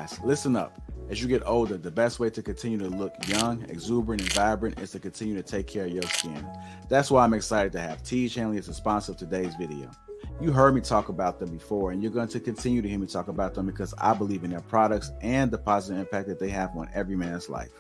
Guys, listen up. As you get older, the best way to continue to look young, exuberant, and vibrant is to continue to take care of your skin. That's why I'm excited to have Teej Hanley as a sponsor of today's video. You heard me talk about them before, and you're going to continue to hear me talk about them because I believe in their products and the positive impact that they have on every man's life.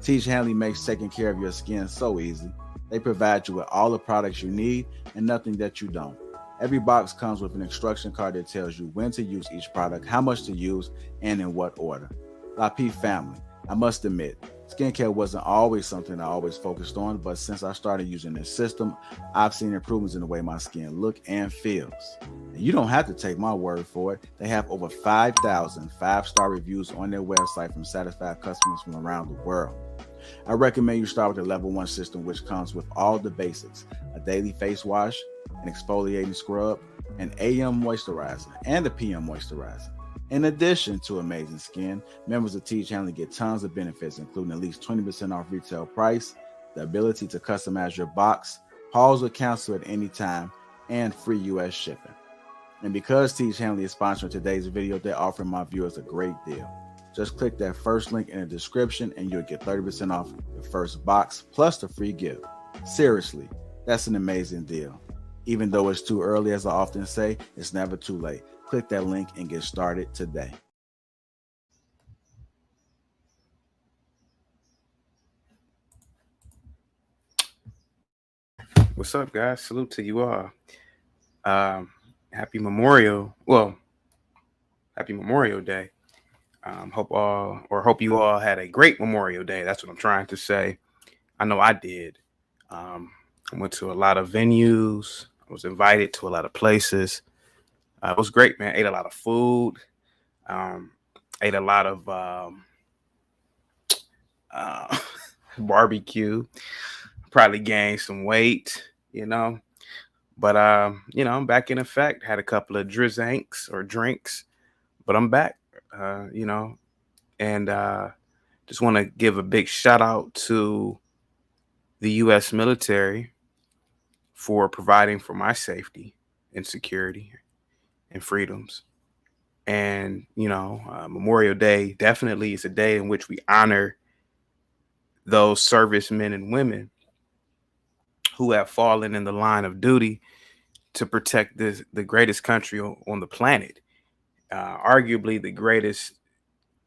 Teej Hanley makes taking care of your skin so easy. They provide you with all the products you need and nothing that you don't. Every box comes with an instruction card that tells you when to use each product, how much to use, and in what order. Lapeef family, I must admit, skincare wasn't always something I always focused on, but since I started using this system, I've seen improvements in the way my skin looks and feels. And you don't have to take my word for it. They have over 5,000 5-star reviews on their website from satisfied customers from around the world. I recommend you start with the level 1 system, which comes with all the basics: a daily face wash, an exfoliating scrub, an AM moisturizer, and a PM moisturizer. In addition to amazing skin, members of Teej Hanley get tons of benefits, including at least 20% off retail price, the ability to customize your box, pause or cancel at any time, and free US shipping. And because Teej Hanley is sponsoring today's video, they're offering my viewers a great deal. Just click that first link in the description and you'll get 30% off your first box plus the free gift. Seriously, that's an amazing deal. Even though it's too early, as I often say, it's never too late. Click that link and get started today. What's up, guys? Salute to you all. Happy Memorial. Well, happy Memorial Day. Hope you all had a great Memorial Day. That's what I'm trying to say. I know I did. I went to a lot of venues. I was invited to a lot of places. It was great, man. Ate a lot of food. Ate a lot of barbecue. Probably gained some weight, But I'm back in effect. Had a couple of drinks, but I'm back. And just want to give a big shout out to the U.S. military for providing for my safety and security and freedoms. And, Memorial Day definitely is a day in which we honor those servicemen and women who have fallen in the line of duty to protect the greatest country on the planet, arguably the greatest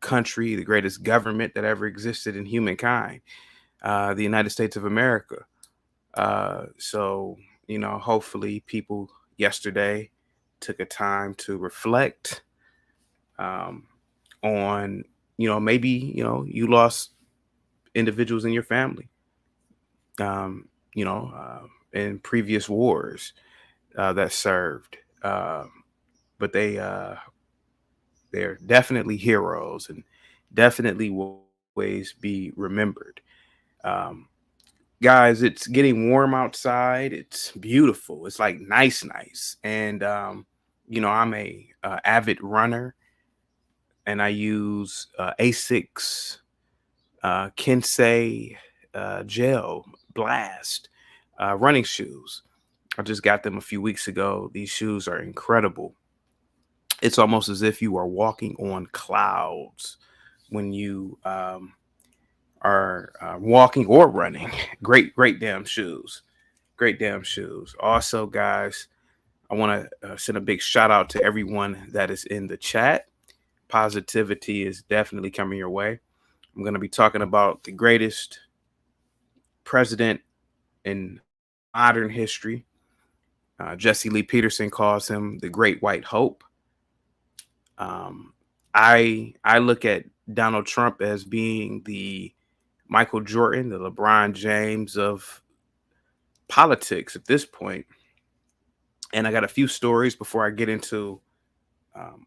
country, the greatest government that ever existed in humankind, the United States of America. So, hopefully people yesterday took a time to reflect on, maybe, you lost individuals in your family, in previous wars that served. But they're definitely heroes and definitely will always be remembered. Guys, it's getting warm outside. It's beautiful. It's like nice. And, I'm a avid runner, and I use Asics Kensei Gel Blast running shoes. I just got them a few weeks ago. These shoes are incredible. It's almost as if you are walking on clouds when you are walking or running. Great damn shoes. Great damn shoes. Also, guys, I want to send a big shout out to everyone that is in the chat. Positivity is definitely coming your way. I'm going to be talking about the greatest president in modern history. Jesse Lee Peterson calls him the Great White Hope. I look at Donald Trump as being the Michael Jordan, the LeBron James of politics at this point. And I got a few stories before I get into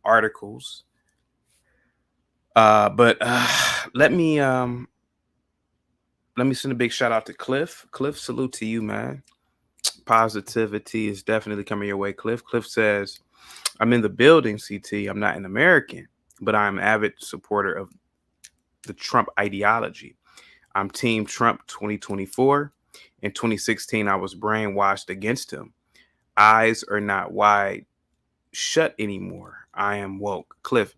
articles. But let me send a big shout out to Cliff. Cliff, salute to you, man. Positivity is definitely coming your way, Cliff. Cliff says, I'm in the building, CT. I'm not an American, but I'm an avid supporter of the Trump ideology. I'm Team Trump 2024. In 2016, I was brainwashed against him. Eyes are not wide shut anymore. I am woke. Cliff,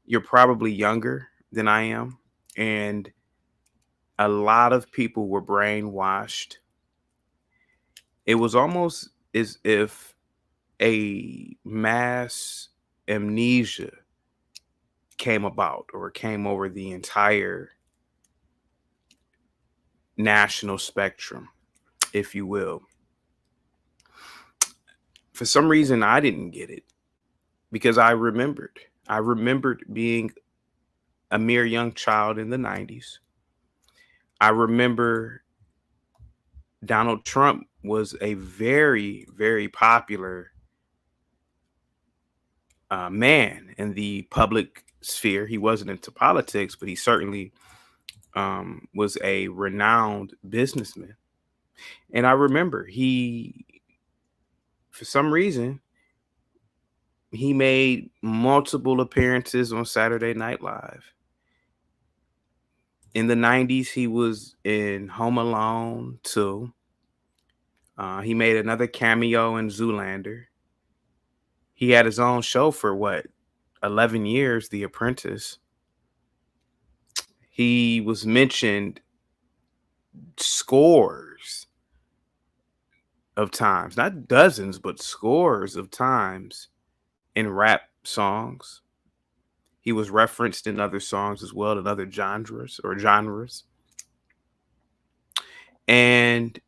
you're probably younger than I am. And a lot of people were brainwashed. It was almost as if a mass amnesia came about or came over the entire national spectrum, if you will. For some reason, I didn't get it because I remembered. I remembered being a mere young child in the 90s. I remember Donald Trump was a very, very popular man in the public sphere. He wasn't into politics, but he certainly was a renowned businessman. And I remember for some reason, he made multiple appearances on Saturday Night Live. In the 90s, he was in Home Alone 2. He made another cameo in Zoolander. He had his own show for 11 years, The Apprentice. He was mentioned scores of times, not dozens, but scores of times in rap songs. He was referenced in other songs as well, in other genres. And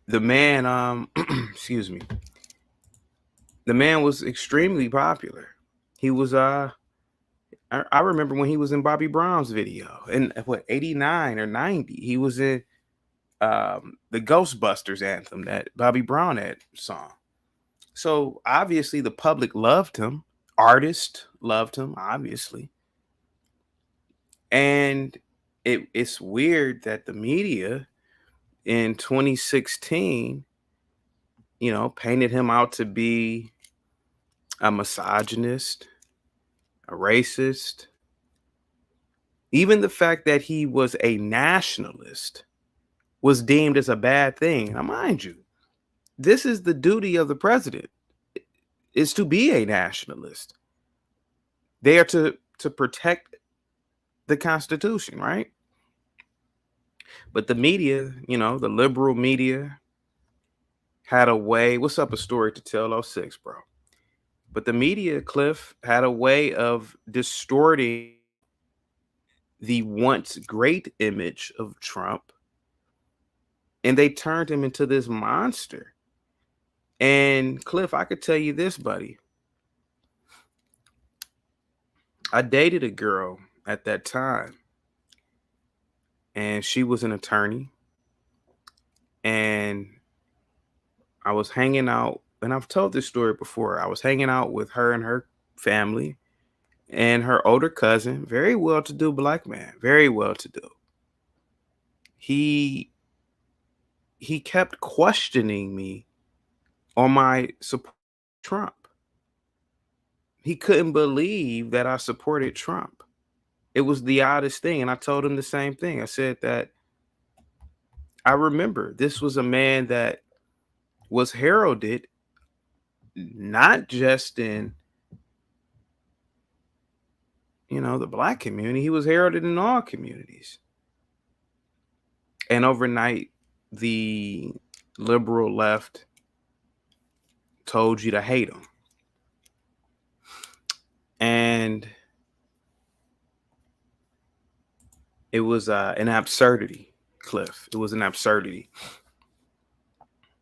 the man, excuse me, the man was extremely popular. He was, I remember when he was in Bobby Brown's video in 89 or 90, he was in the Ghostbusters anthem that Bobby Brown had sung. So obviously the public loved him. Artists loved him, obviously. And it's weird that the media in 2016, painted him out to be a misogynist, a racist. Even the fact that he was a nationalist was deemed as a bad thing. Now, mind you, this is the duty of the president, is to be a nationalist. They are to protect the Constitution, right? But the media, the liberal media had a way. What's up, a story to tell 06, bro? But the media, Cliff, had a way of distorting the once great image of Trump, and they turned him into this monster. And Cliff, I could tell you this, buddy. I dated a girl at that time, and she was an attorney, and I was hanging out, and I've told this story before. I was hanging out with her and her family and her older cousin, very well-to-do black man, very well-to-do. He kept questioning me on my support for Trump. He couldn't believe that I supported Trump. It was the oddest thing. And I told him the same thing. I said that I remember this was a man that was heralded not just in, the black community. He was heralded in all communities. And overnight, the liberal left told you to hate him. And it was an absurdity, Cliff. It was an absurdity.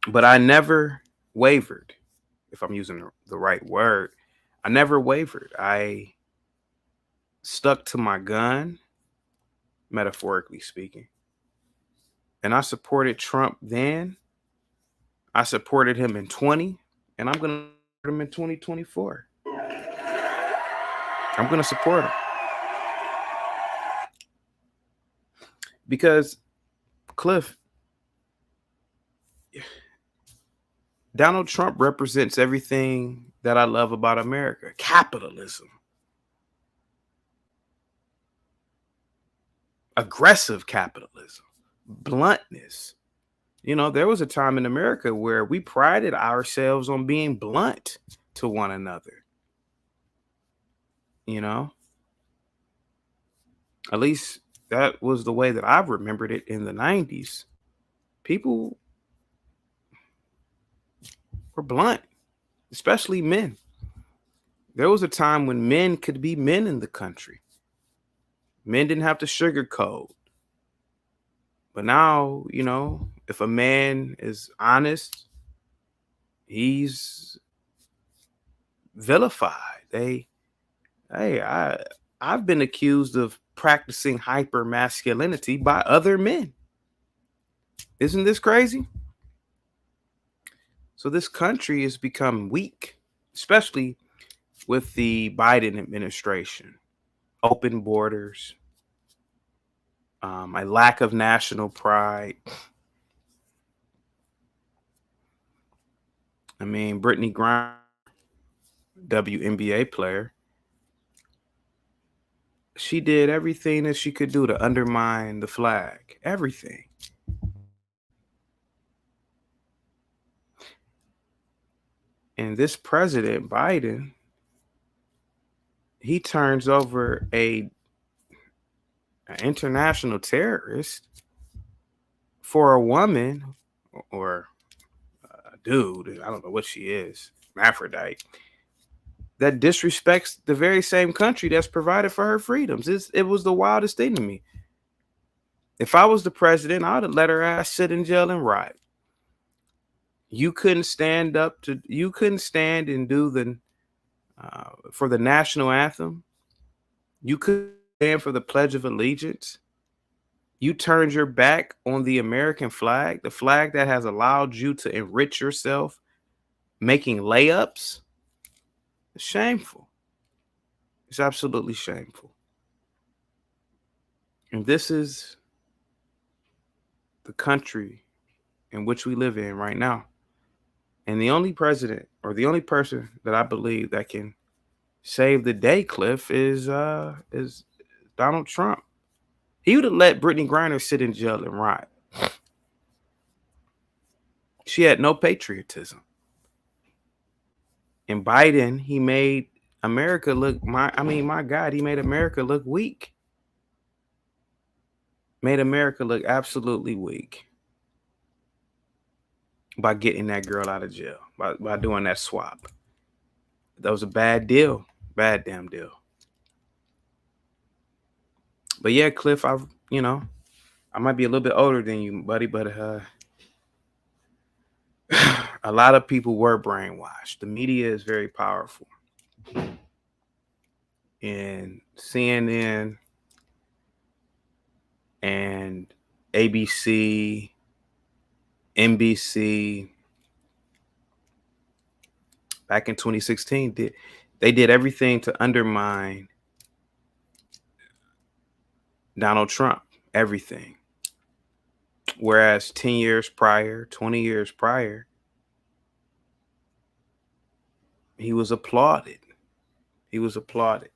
But I never wavered, if I'm using the right word. I never wavered. I stuck to my gun, metaphorically speaking. And I supported Trump then. I supported him in 20, and I'm going to support him in 2024. I'm going to support him. Because, Cliff, Donald Trump represents everything that I love about America. Capitalism. Aggressive capitalism. Bluntness. There was a time in America where we prided ourselves on being blunt to one another. You know, at least that was the way that I've remembered it in the 90s. People were blunt, especially men. There was a time when men could be men in the country. Men didn't have to sugarcoat. But now, if a man is honest, he's vilified. I've been accused of practicing hyper masculinity by other men. Isn't this crazy? So this country has become weak, especially with the Biden administration. Open borders, a lack of national pride. I mean, Brittany Griner, WNBA player, she did everything that she could do to undermine the flag. Everything. And this President Biden, he turns over an international terrorist for a woman or a dude, I don't know what she is, hermaphrodite, that disrespects the very same country that's provided for her freedoms. It was the wildest thing to me. If I was the president, I would have let her ass sit in jail and rot. You couldn't stand and do for the national anthem. You couldn't stand for the Pledge of Allegiance. You turned your back on the American flag, the flag that has allowed you to enrich yourself, making layups. It's shameful. It's absolutely shameful. And this is the country in which we live in right now. And the only president or the only person that I believe that can save the day, Cliff, is Donald Trump. He would have let Brittany Griner sit in jail and rot. She had no patriotism. And Biden, he made America look, my God, he made America look weak. Made America look absolutely weak by getting that girl out of jail, by doing that swap. That was a bad deal. Bad damn deal. But yeah, Cliff, I might be a little bit older than you, buddy, but a lot of people were brainwashed. The media is very powerful. And CNN and ABC, NBC, back in 2016, they did everything to undermine Donald Trump. Everything. Whereas 10 years prior, 20 years prior, he was applauded. He was applauded.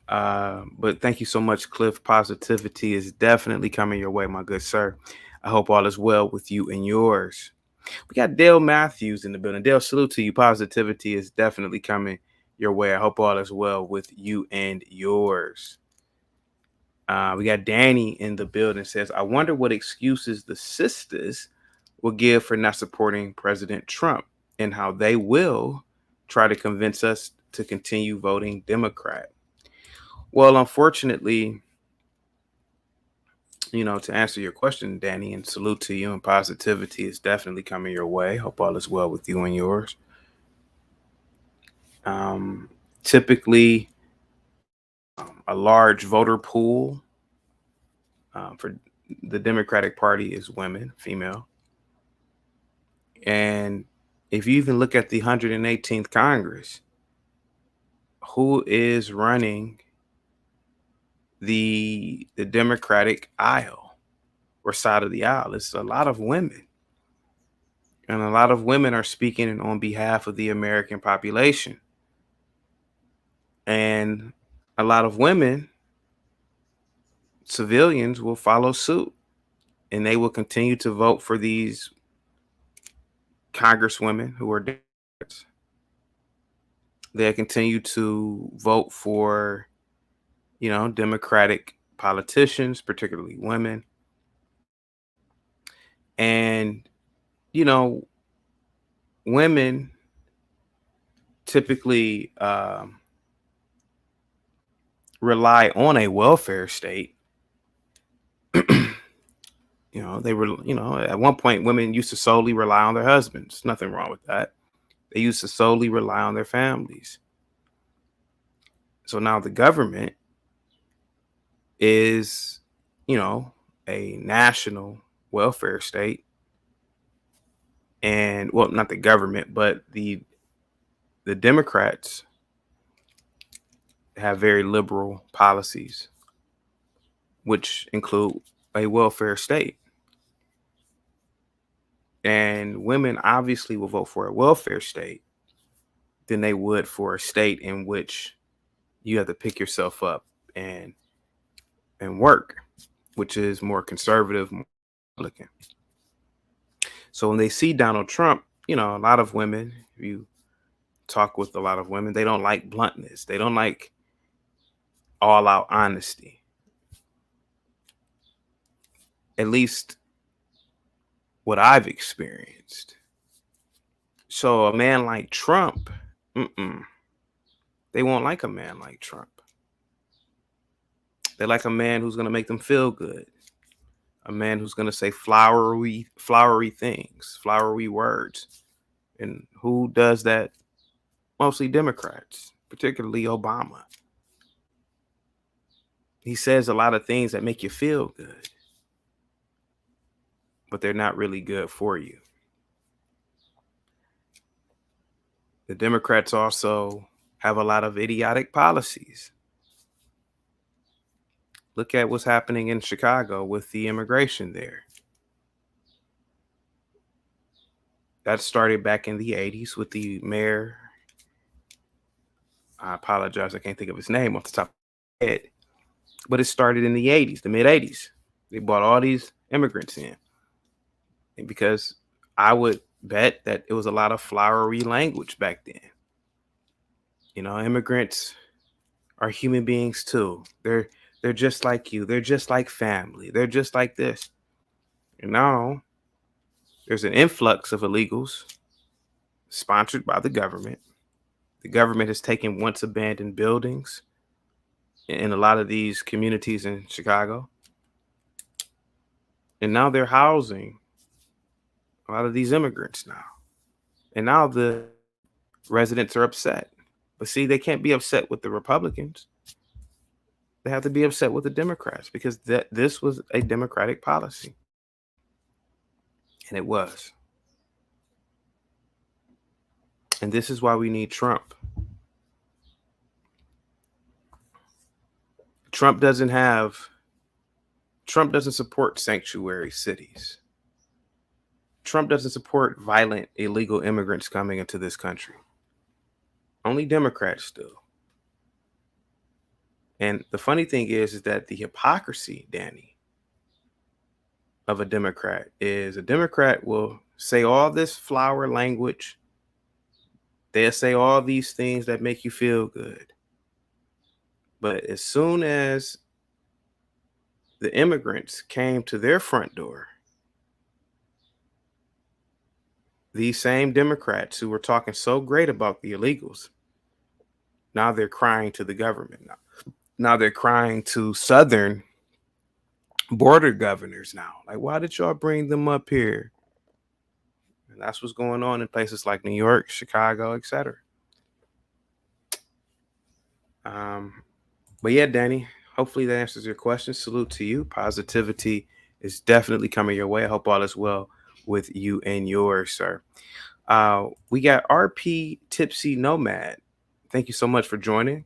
But thank you so much, Cliff. Positivity is definitely coming your way, my good sir. I hope all is well with you and yours. We got Dale Matthews in the building. Dale, salute to you. Positivity is definitely coming your way. I hope all is well with you and yours. We got Danny in the building. Says, I wonder what excuses the sisters will give for not supporting President Trump and how they will try to convince us to continue voting Democrat. Well, unfortunately, to answer your question, Danny, and salute to you, and positivity is definitely coming your way. Hope all is well with you and yours. Typically, a large voter pool for the Democratic Party is women, female. And if you even look at the 118th Congress, who is running the Democratic aisle or side of the aisle? It's a lot of women. And a lot of women are speaking on behalf of the American population. And a lot of women, civilians, will follow suit. And they will continue to vote for these congresswomen who are Democrats. They continue to vote for, Democratic politicians, particularly women. And, you know, women typically rely on a welfare state. They were, at one point, women used to solely rely on their husbands. Nothing wrong with that. They used to solely rely on their families. So now the government is, a national welfare state. And, well, not the government, but the Democrats have very liberal policies, which include a welfare state. And women obviously will vote for a welfare state than they would for a state in which you have to pick yourself up and work, which is more conservative, more Republican. So when they see Donald Trump, a lot of women, if you talk with a lot of women, they don't like bluntness. They don't like all out honesty. At least what I've experienced. So a man like Trump, they won't like a man like Trump. They like a man who's going to make them feel good. A man who's going to say flowery things, flowery words. And who does that? Mostly Democrats, particularly Obama. He says a lot of things that make you feel good, but they're not really good for you. The Democrats also have a lot of idiotic policies. Look at what's happening in Chicago with the immigration there. That started back in the 80s with the mayor. I apologize, I can't think of his name off the top of my head. But it started in the 80s, the mid 80s. They brought all these immigrants in. And because I would bet that it was a lot of flowery language back then. Immigrants are human beings too. They're just like you. They're just like family. They're just like this. And now there's an influx of illegals sponsored by the government. The government has taken once abandoned buildings in a lot of these communities in Chicago. And now they're housing a lot of these immigrants now. And now the residents are upset. But see, they can't be upset with the Republicans. They have to be upset with the Democrats because this was a Democratic policy. And it was. And this is why we need Trump. Trump doesn't support sanctuary cities. Trump doesn't support violent, illegal immigrants coming into this country. Only Democrats do. And the funny thing is that the hypocrisy, Danny, of a Democrat is a Democrat will say all this flower language. They'll say all these things that make you feel good. But as soon as the immigrants came to their front door, these same Democrats who were talking so great about the illegals, now they're crying to the government. Now they're crying to Southern border governors now. Like, why did y'all bring them up here? And that's what's going on in places like New York, Chicago, etc. But yeah, Danny, hopefully that answers your question. Salute to you. Positivity is definitely coming your way. I hope all is well with you and yours, sir. We got RP Tipsy Nomad. Thank you so much for joining.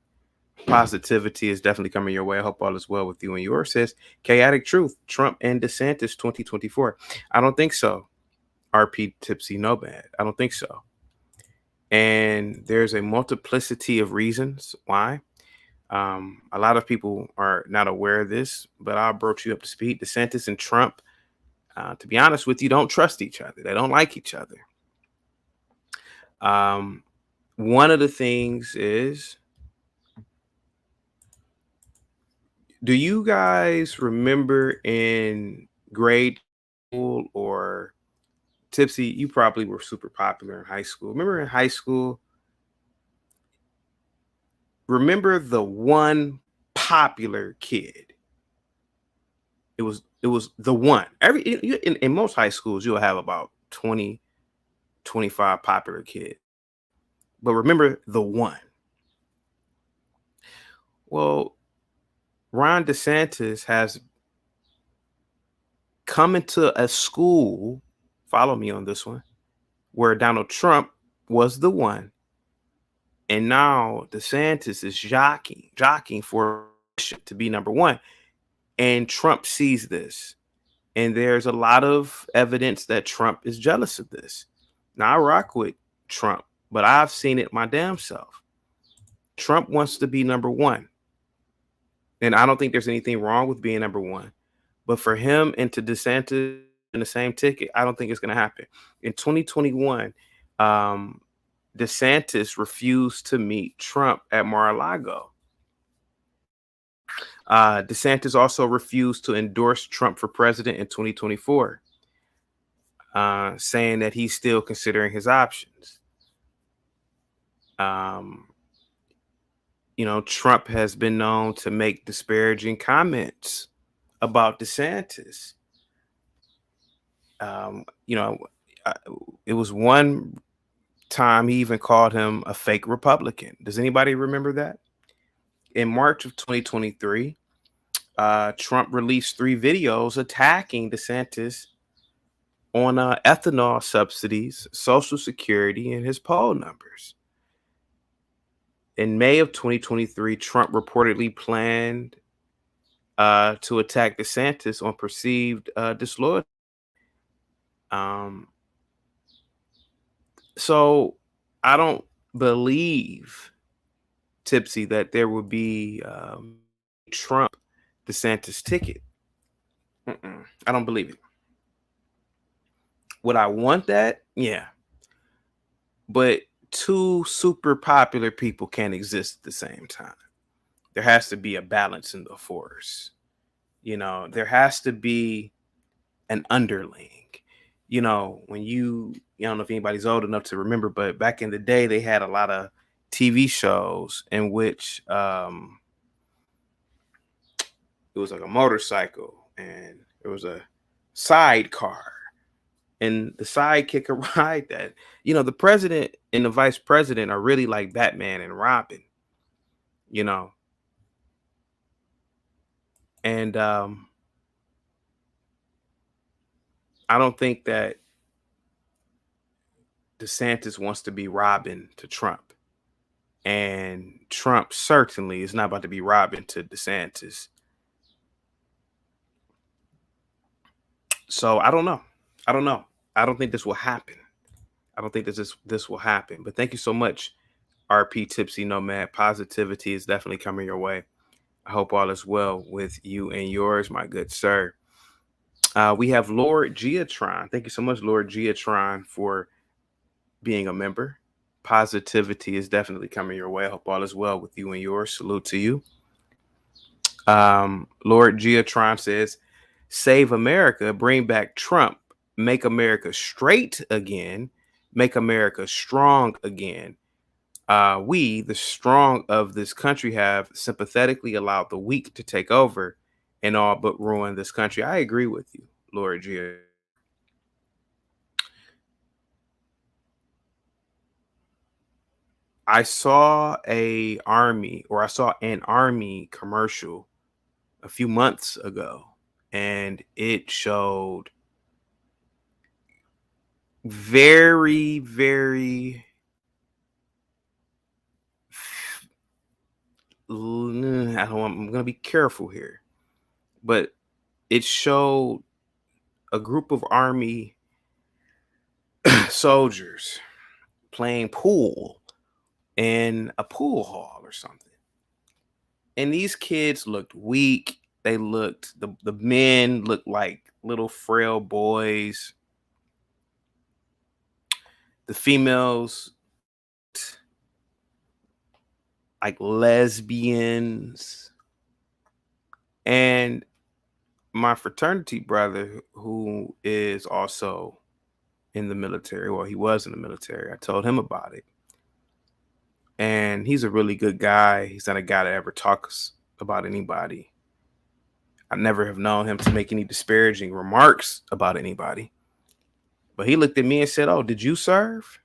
Positivity is definitely coming your way. I hope all is well with you and yours. Says Chaotic Truth, Trump and DeSantis 2024. I don't think so. RP Tipsy Nomad. I don't think so. And there's a multiplicity of reasons why. A lot of people are not aware of this, but I'll broach you up to speed. DeSantis and Trump, to be honest with you, don't trust each other. They don't like each other. one of the things is, do you guys remember in grade school or Tipsy, you probably were super popular in high school. Remember in high school, remember the one popular kid? It was the one. In most high schools, you'll have about 20, 25 popular kids. But remember the one. Well, Ron DeSantis has come into a school, follow me on this one, where Donald Trump was the one. And now DeSantis is jockeying for to be number one. And Trump sees this. And there's a lot of evidence that Trump is jealous of this. Now, I rock with Trump, but I've seen it my damn self. Trump wants to be number one. And I don't think there's anything wrong with being number one. But for him and to DeSantis in the same ticket, I don't think it's going to happen. In 2021, DeSantis refused to meet Trump at Mar-a-Lago. DeSantis also refused to endorse Trump for president in 2024, saying that he's still considering his options. Trump has been known to make disparaging comments about DeSantis. It was one time he even called him a fake Republican. Does anybody remember that? In March of 2023, Trump released 3 videos attacking DeSantis on ethanol subsidies, Social Security, and his poll numbers. In May of 2023, Trump reportedly planned to attack DeSantis on perceived disloyalty. So I don't believe, Tipsy, that there would be Trump DeSantis ticket. I don't believe it. Would I want that? Yeah. But 2 super popular people can't exist at the same time. There has to be a balance in the force. There has to be an underling. When I don't know if anybody's old enough to remember, but back in the day, they had a lot of TV shows in which it was like a motorcycle and there was a sidecar. And the sidekick could ride that. The president and the vice president are really like Batman and Robin, And I don't think that DeSantis wants to be Robin to Trump. And Trump certainly is not about to be Robin to DeSantis. So I don't know. I don't think this will happen. I don't think this will happen. But thank you so much, RP Tipsy Nomad. Positivity is definitely coming your way. I hope all is well with you and yours, my good sir. We have Lord Geotron. Thank you so much, Lord Geotron, for being a member. Positivity is definitely coming your way. I hope all is well with you and yours. Salute to you. Lord Geotron says, save America, bring back Trump, make America straight again, make America strong again. We, the strong of this country, have sympathetically allowed the weak to take over and all but ruin this country. I agree with you, Lord Geo. I saw an army commercial a few months ago, and it showed very, very I'm going to be careful here, but it showed a group of army soldiers playing pool in a pool hall or something. And these kids looked weak. The men looked like little frail boys. The females like lesbians. And my fraternity brother, who is also in the military, well, he was in the military, I told him about it. And he's a really good guy. He's not a guy that ever talks about anybody. I never have known him to make any disparaging remarks about anybody. But he looked at me and said, "Oh, did you serve?"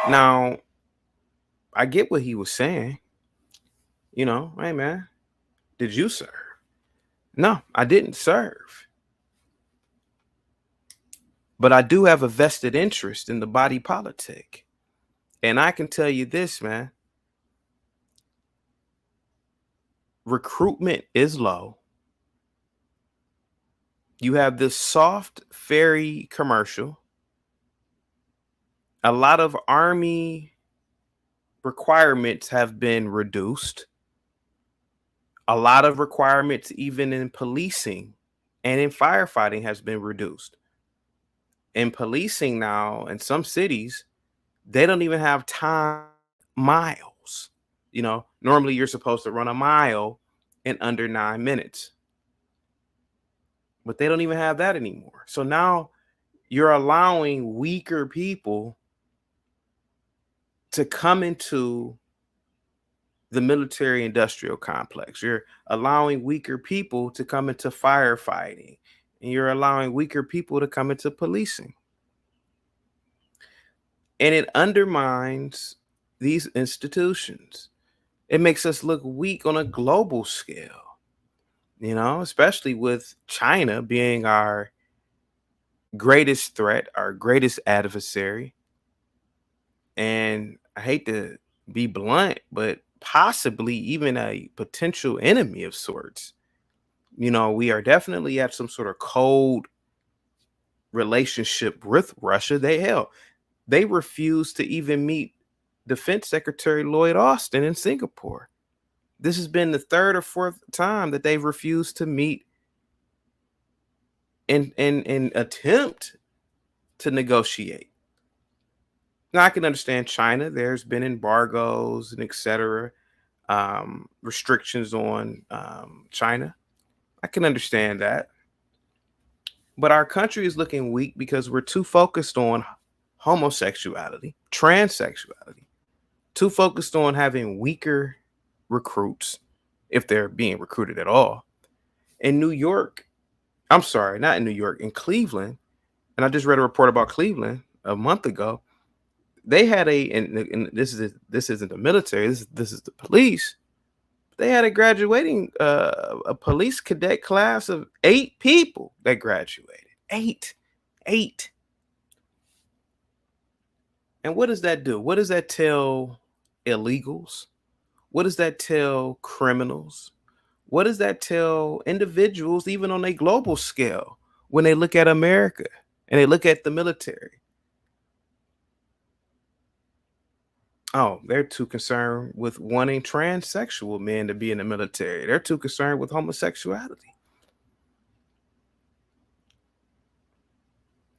Now, I get what he was saying. You know, hey man, did you serve? No, I didn't serve. But I do have a vested interest in the body politic. And I can tell you this, man. Recruitment is low. You have this soft ferry commercial. A lot of Army requirements have been reduced. A lot of requirements, even in policing and in firefighting, has been reduced. In policing now, in some cities, they don't even have time miles. You know, normally you're supposed to run a mile in under 9 minutes. But they don't even have that anymore. So now you're allowing weaker people to come into the military industrial complex. You're allowing weaker people to come into firefighting, and you're allowing weaker people to come into policing. And it undermines these institutions. It makes us look weak on a global scale, you know, especially with China being our greatest threat, our greatest adversary. And I hate to be blunt, but possibly even a potential enemy of sorts. You know, we are definitely at some sort of cold relationship with Russia. They refused to even meet Defense Secretary Lloyd Austin in Singapore. This has been the third or fourth time that they've refused to meet and attempt to negotiate. Now I can understand China. There's been embargoes and etc. Restrictions on China. I can understand that. But our country is looking weak because we're too focused on homosexuality, transsexuality, too focused on having weaker recruits, if they're being recruited at all. In New York, I'm sorry, not in New York, in Cleveland, and I just read a report about Cleveland a month ago. They had and this isn't the military, this is the police. They had a graduating a police cadet class of 8 people that graduated. Eight. And what does that do? What does that tell illegals? What does that tell criminals? What does that tell individuals, even on a global scale, when they look at America and they look at the military? Oh, they're too concerned with wanting transsexual men to be in the military. They're too concerned with homosexuality.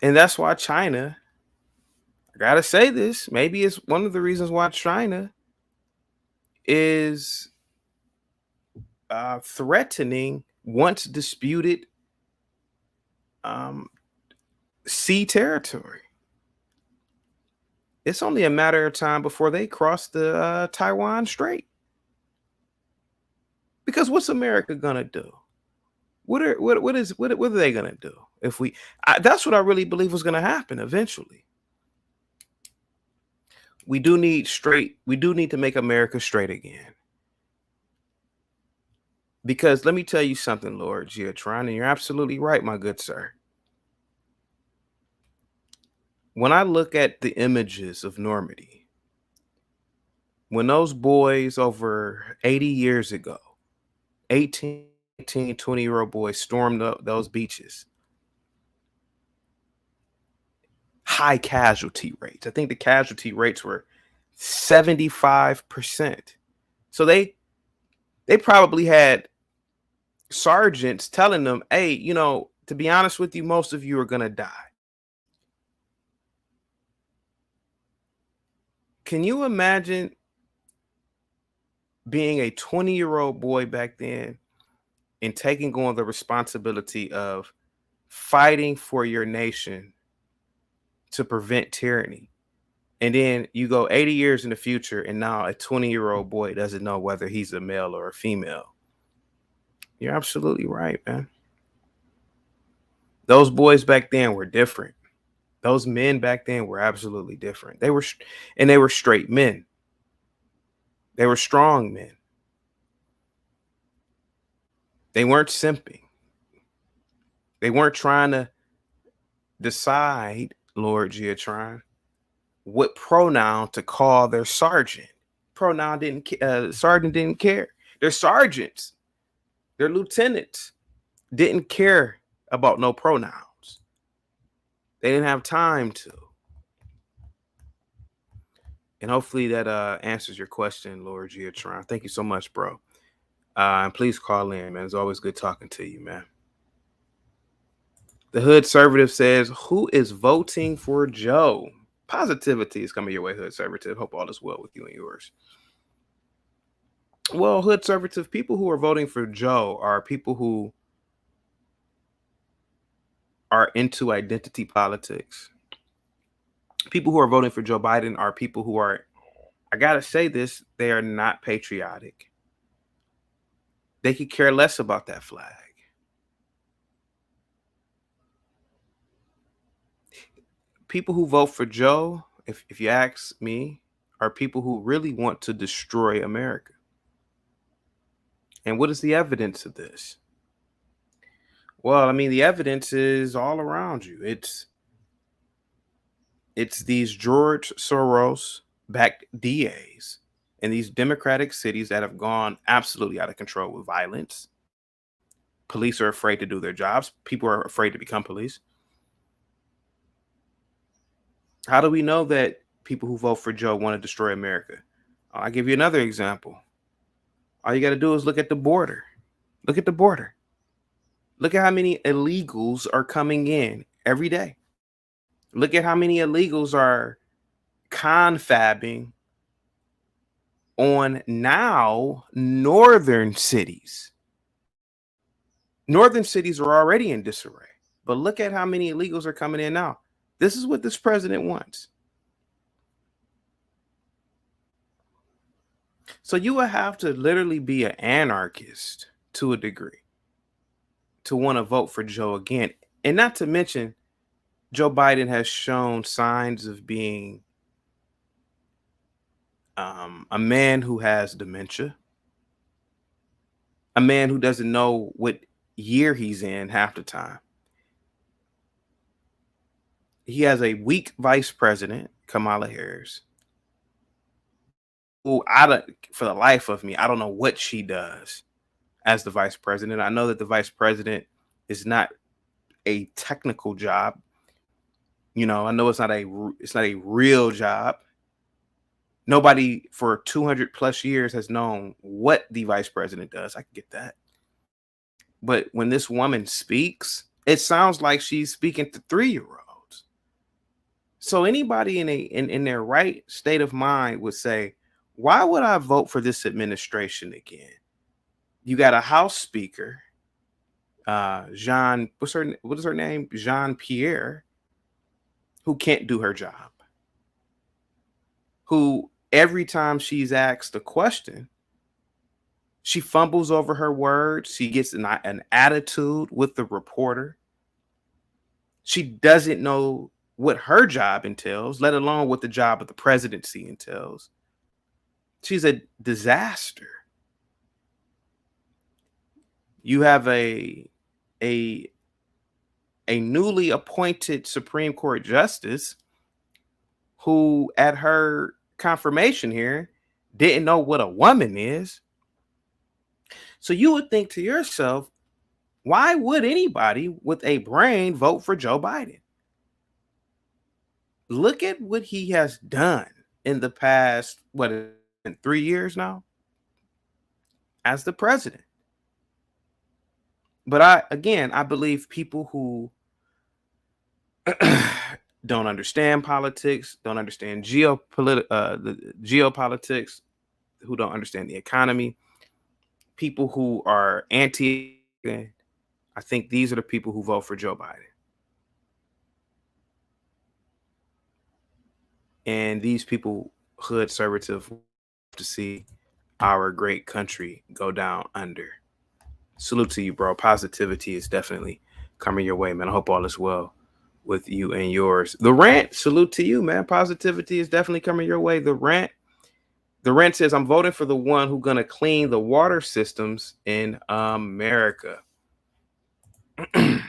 And that's why China, I gotta say this, maybe it's one of the reasons why China is threatening once disputed sea territory. It's only a matter of time before they cross the Taiwan Strait. Because what's America gonna do? What are they gonna do if we? That's what I really believe was gonna happen eventually. We do need to make America straight again. Because let me tell you something, Lord Geotron, and you're absolutely right, my good sir. When I look at the images of Normandy, when those boys over 80 years ago, 18, 20-year-old boys stormed up those beaches, high casualty rates. I think the casualty rates were 75%. So they probably had sergeants telling them, hey, you know, to be honest with you, most of you are going to die. Can you imagine being a 20-year-old boy back then and taking on the responsibility of fighting for your nation to prevent tyranny? And then you go 80 years in the future, and now a 20-year-old boy doesn't know whether he's a male or a female. You're absolutely right, man. Those boys back then were different. Those men back then were absolutely different. They were straight men. They were strong men. They weren't simping. They weren't trying to decide, Lord Geotron, what pronoun to call their sergeant. Sergeant didn't care. Their sergeants, their lieutenants didn't care about no pronouns. They didn't have time to. And hopefully that answers your question, Lord Geotron. Thank you so much, bro. And please call in, man. It's always good talking to you, man. The Hood Servative says, who is voting for Joe? Positivity is coming your way, Hood Servative. Hope all is well with you and yours. Well, Hood Servative, people who are voting for Joe are people who are into identity politics. People who are voting for Joe Biden are people who are, I gotta say this, they are not patriotic. They could care less about that flag. People who vote for Joe, if you ask me, are people who really want to destroy America. And what is the evidence of this? Well, I mean, the evidence is all around you. It's these George Soros-backed DAs in these democratic cities that have gone absolutely out of control with violence. Police are afraid to do their jobs. People are afraid to become police. How do we know that people who vote for Joe want to destroy America? I'll give you another example. All you got to do is look at the border. Look at the border. Look at how many illegals are coming in every day. Look at how many illegals are confabbing on now northern cities. Northern cities are already in disarray, but look at how many illegals are coming in now. This is what this president wants. So you would have to literally be an anarchist to a degree to want to vote for Joe again. And not to mention, Joe Biden has shown signs of being a man who has dementia, a man who doesn't know what year he's in half the time. He has a weak vice president, Kamala Harris, who for the life of me, I don't know what she does as the vice president. I know that the vice president is not a technical job. You know, I know it's not a real job. Nobody for 200 plus years has known what the vice president does. I can get that. But when this woman speaks, it sounds like she's speaking to 3-year-olds. So anybody in their right state of mind would say, why would I vote for this administration again? You got a House Speaker, what is her name? Jean-Pierre, who can't do her job. Who every time she's asked a question, she fumbles over her words. She gets an attitude with the reporter. She doesn't know what her job entails, let alone what the job of the presidency entails. She's a disaster. You have a newly appointed Supreme Court justice who at her confirmation hearing didn't know what a woman is. So you would think to yourself, why would anybody with a brain vote for Joe Biden? Look at what he has done in the past, 3 years now as the president. But I believe people who don't understand politics, don't understand the geopolitics, who don't understand the economy, people who are anti. I think these are the people who vote for Joe Biden. And these people, hood conservative, to see our great country go down under. Salute to you, bro. Positivity is definitely coming your way, man. I hope all is well with you and yours. The rant, salute to you, man. Positivity is definitely coming your way. The rant says, I'm voting for the one who's gonna clean the water systems in America. The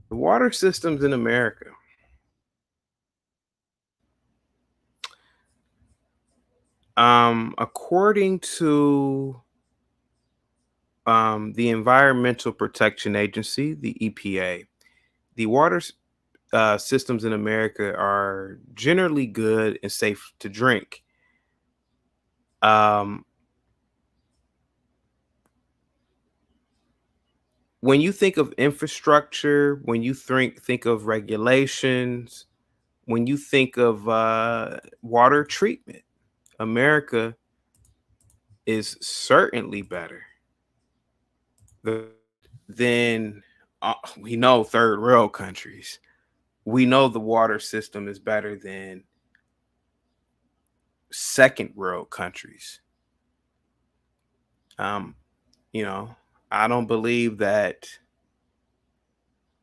water systems in America. According to the Environmental Protection Agency, the EPA, the water systems in America are generally good and safe to drink. When you think of infrastructure, when you think of regulations, when you think of water treatment, America is certainly better than we know third world countries. We know the water system is better than second world countries. I don't believe that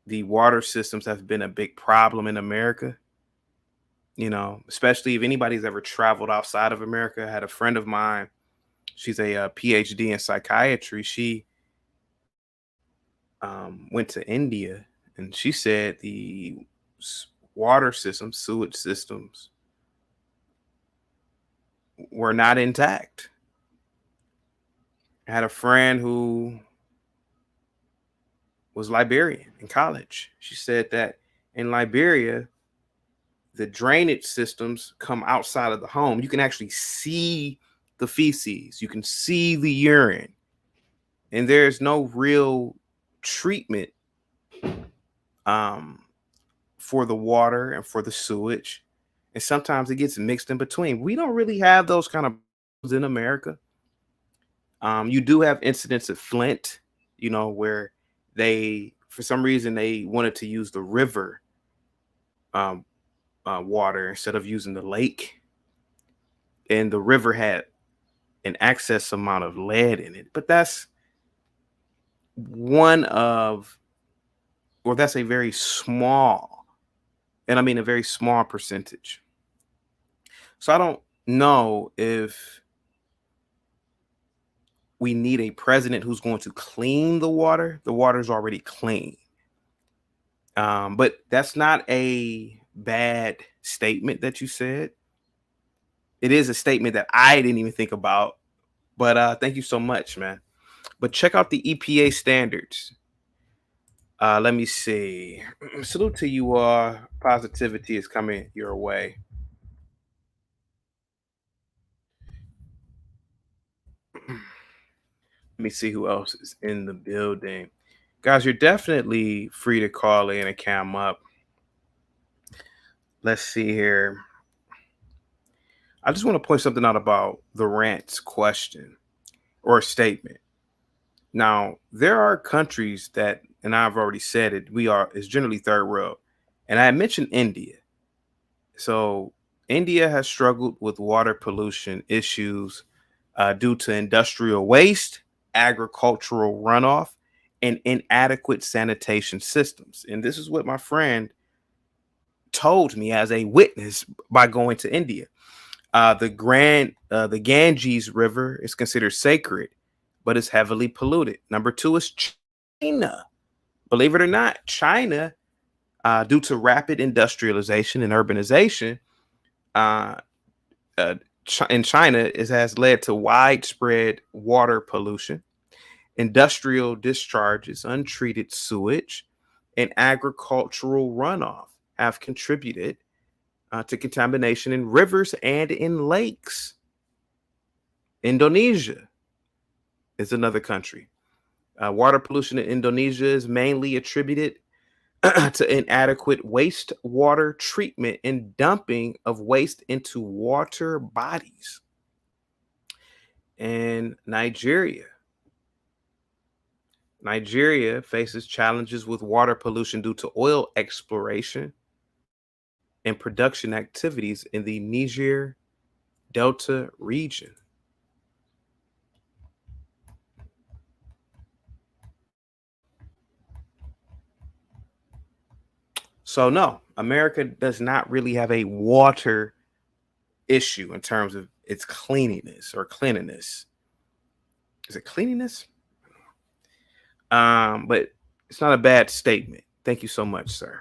the water systems have been a big problem in America. Especially if anybody's ever traveled outside of America. I had a friend of mine, she's a PhD in psychiatry. She went to India, and she said the water systems, sewage systems, were not intact. I had a friend who was Liberian in college. She said that in Liberia, the drainage systems come outside of the home. You can actually see the feces, you can see the urine, and there's no real treatment for the water and for the sewage. And sometimes it gets mixed in between. We don't really have those kind of problems in America. You do have incidents at Flint, where they, for some reason, they wanted to use the river water instead of using the lake. And the river had an excess amount of lead in it. But that's that's a very small, and I mean a very small percentage. So I don't know if we need a president who's going to clean the water. The water's already clean. But that's not a bad statement that you said. It is a statement that I didn't even think about. But thank you so much, man. But check out the EPA standards. Let me see. Salute to you all. Positivity is coming your way. Let me see who else is in the building. Guys, you're definitely free to call in and cam up. Let's see here. I just want to point something out about the rant's question or statement. Now, there are countries that, and I've already said it, is generally third world. And I mentioned India. So India has struggled with water pollution issues due to industrial waste, agricultural runoff, and inadequate sanitation systems. And this is what my friend told me as a witness by going to India. The Ganges River is considered sacred, but it's heavily polluted. Number 2 is China. Believe it or not, China, due to rapid industrialization and urbanization, in China, it has led to widespread water pollution, industrial discharges, untreated sewage, and agricultural runoff have contributed to contamination in rivers and in lakes. Indonesia is another country. Water pollution in Indonesia is mainly attributed to inadequate wastewater treatment and dumping of waste into water bodies. And Nigeria faces challenges with water pollution due to oil exploration and production activities in the Niger Delta region. So no, America does not really have a water issue in terms of its cleanliness or cleanliness. Is it cleanliness? But it's not a bad statement. Thank you so much, sir.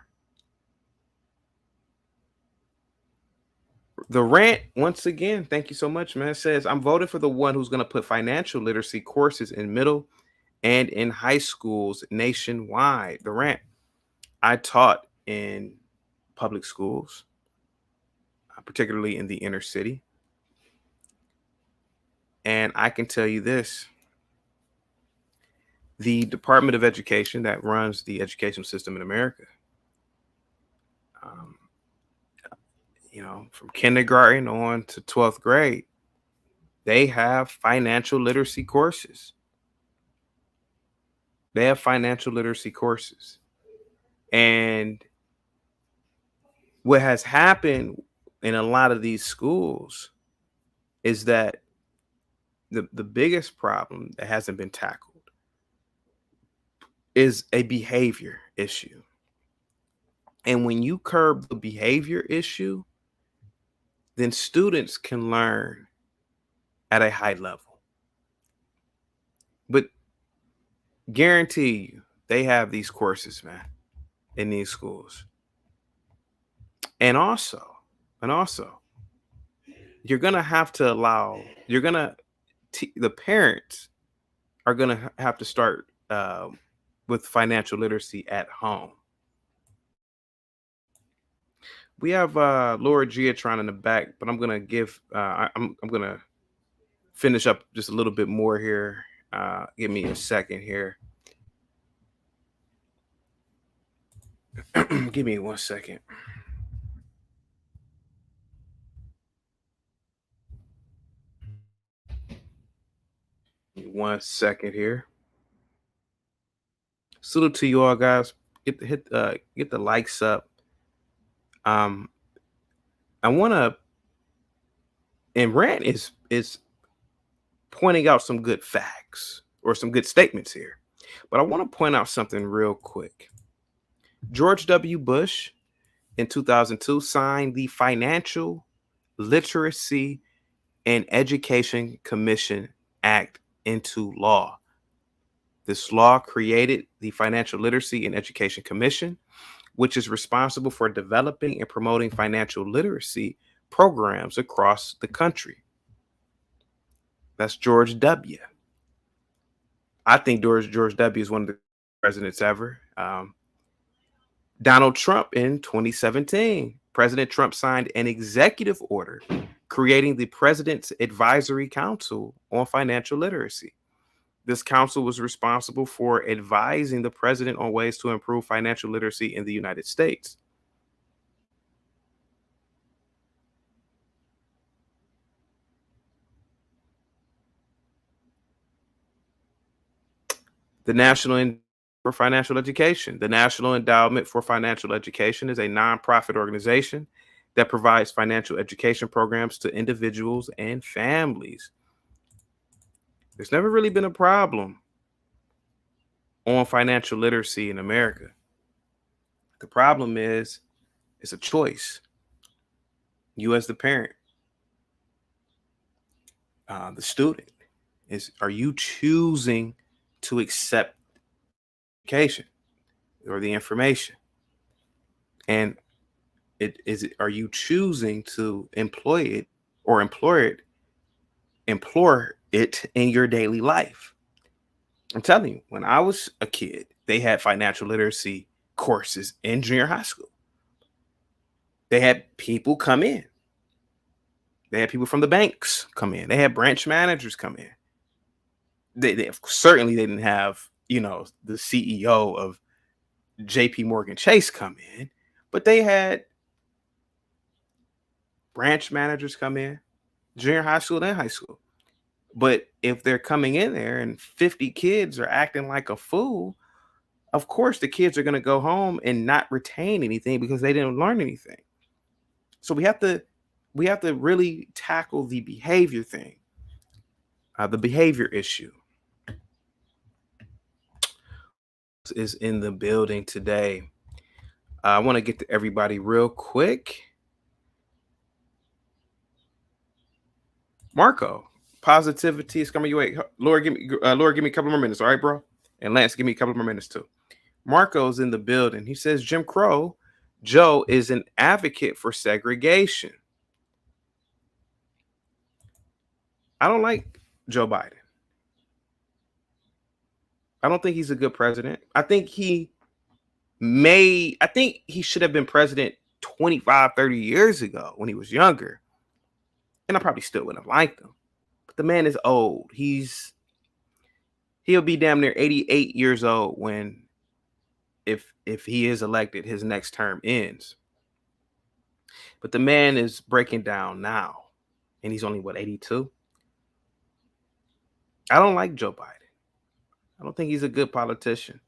The rant, once again, thank you so much, man, says, I'm voting for the one who's going to put financial literacy courses in middle and in high schools nationwide. The rant, I taught in public schools, particularly in the inner city. And I can tell you this. The Department of Education that runs the education system in America, from kindergarten on to 12th grade, they have financial literacy courses. And what has happened in a lot of these schools is that the biggest problem that hasn't been tackled is a behavior issue. And when you curb the behavior issue, then students can learn at a high level. But guarantee you, they have these courses, man, in these schools. And also, you're going to have to allow, the parents are going to have to start with financial literacy at home. We have Laura Giatron in the back, but I'm going to give, I'm going to finish up just a little bit more here. Give me a second here. Give me 1 second. One second here. Salute to you all, guys. Get the likes up. I want to, and Rand is pointing out some good facts or some good statements here, but I want to point out something real quick. George W. Bush in 2002 signed the Financial Literacy and Education Commission Act into law. This law created the Financial Literacy and Education Commission, which is responsible for developing and promoting financial literacy programs across the country. That's George W. I think George W. is one of the presidents ever. Donald Trump in 2017, President Trump signed an executive order creating the President's Advisory Council on Financial Literacy. This council was responsible for advising the president on ways to improve financial literacy in the United States. The National Endowment for Financial Education. The National Endowment for Financial Education is a nonprofit organization that provides financial education programs to individuals and families. There's never really been a problem on financial literacy in America. The problem is it's a choice. You as the parent, the student, are you choosing to accept education or the information? And are you choosing to employ it or implore it in your daily life? I'm telling you, when I was a kid, they had financial literacy courses in junior high school. They had people come in. They had people from the banks come in. They had branch managers come in. They certainly didn't have, the CEO of JP Morgan Chase come in, but they had branch managers come in, junior high school and high school. But if they're coming in there and 50 kids are acting like a fool, of course the kids are going to go home and not retain anything because they didn't learn anything. So we have to really tackle the behavior thing, the behavior issue. Is in the building today. I want to get to everybody real quick. Marco, positivity is coming your way. Laura, give me a couple more minutes, all right, bro? And Lance, give me a couple more minutes too. Marco's in the building. He says Jim Crow Joe is an advocate for segregation. I don't like Joe Biden. I don't think he's a good president. I think he should have been president 25, 30 years ago when he was younger. And I probably still wouldn't have liked him. But the man is old. He'll be damn near 88 years old when, if he is elected, his next term ends. But the man is breaking down now. And he's only, 82? I don't like Joe Biden. I don't think he's a good politician.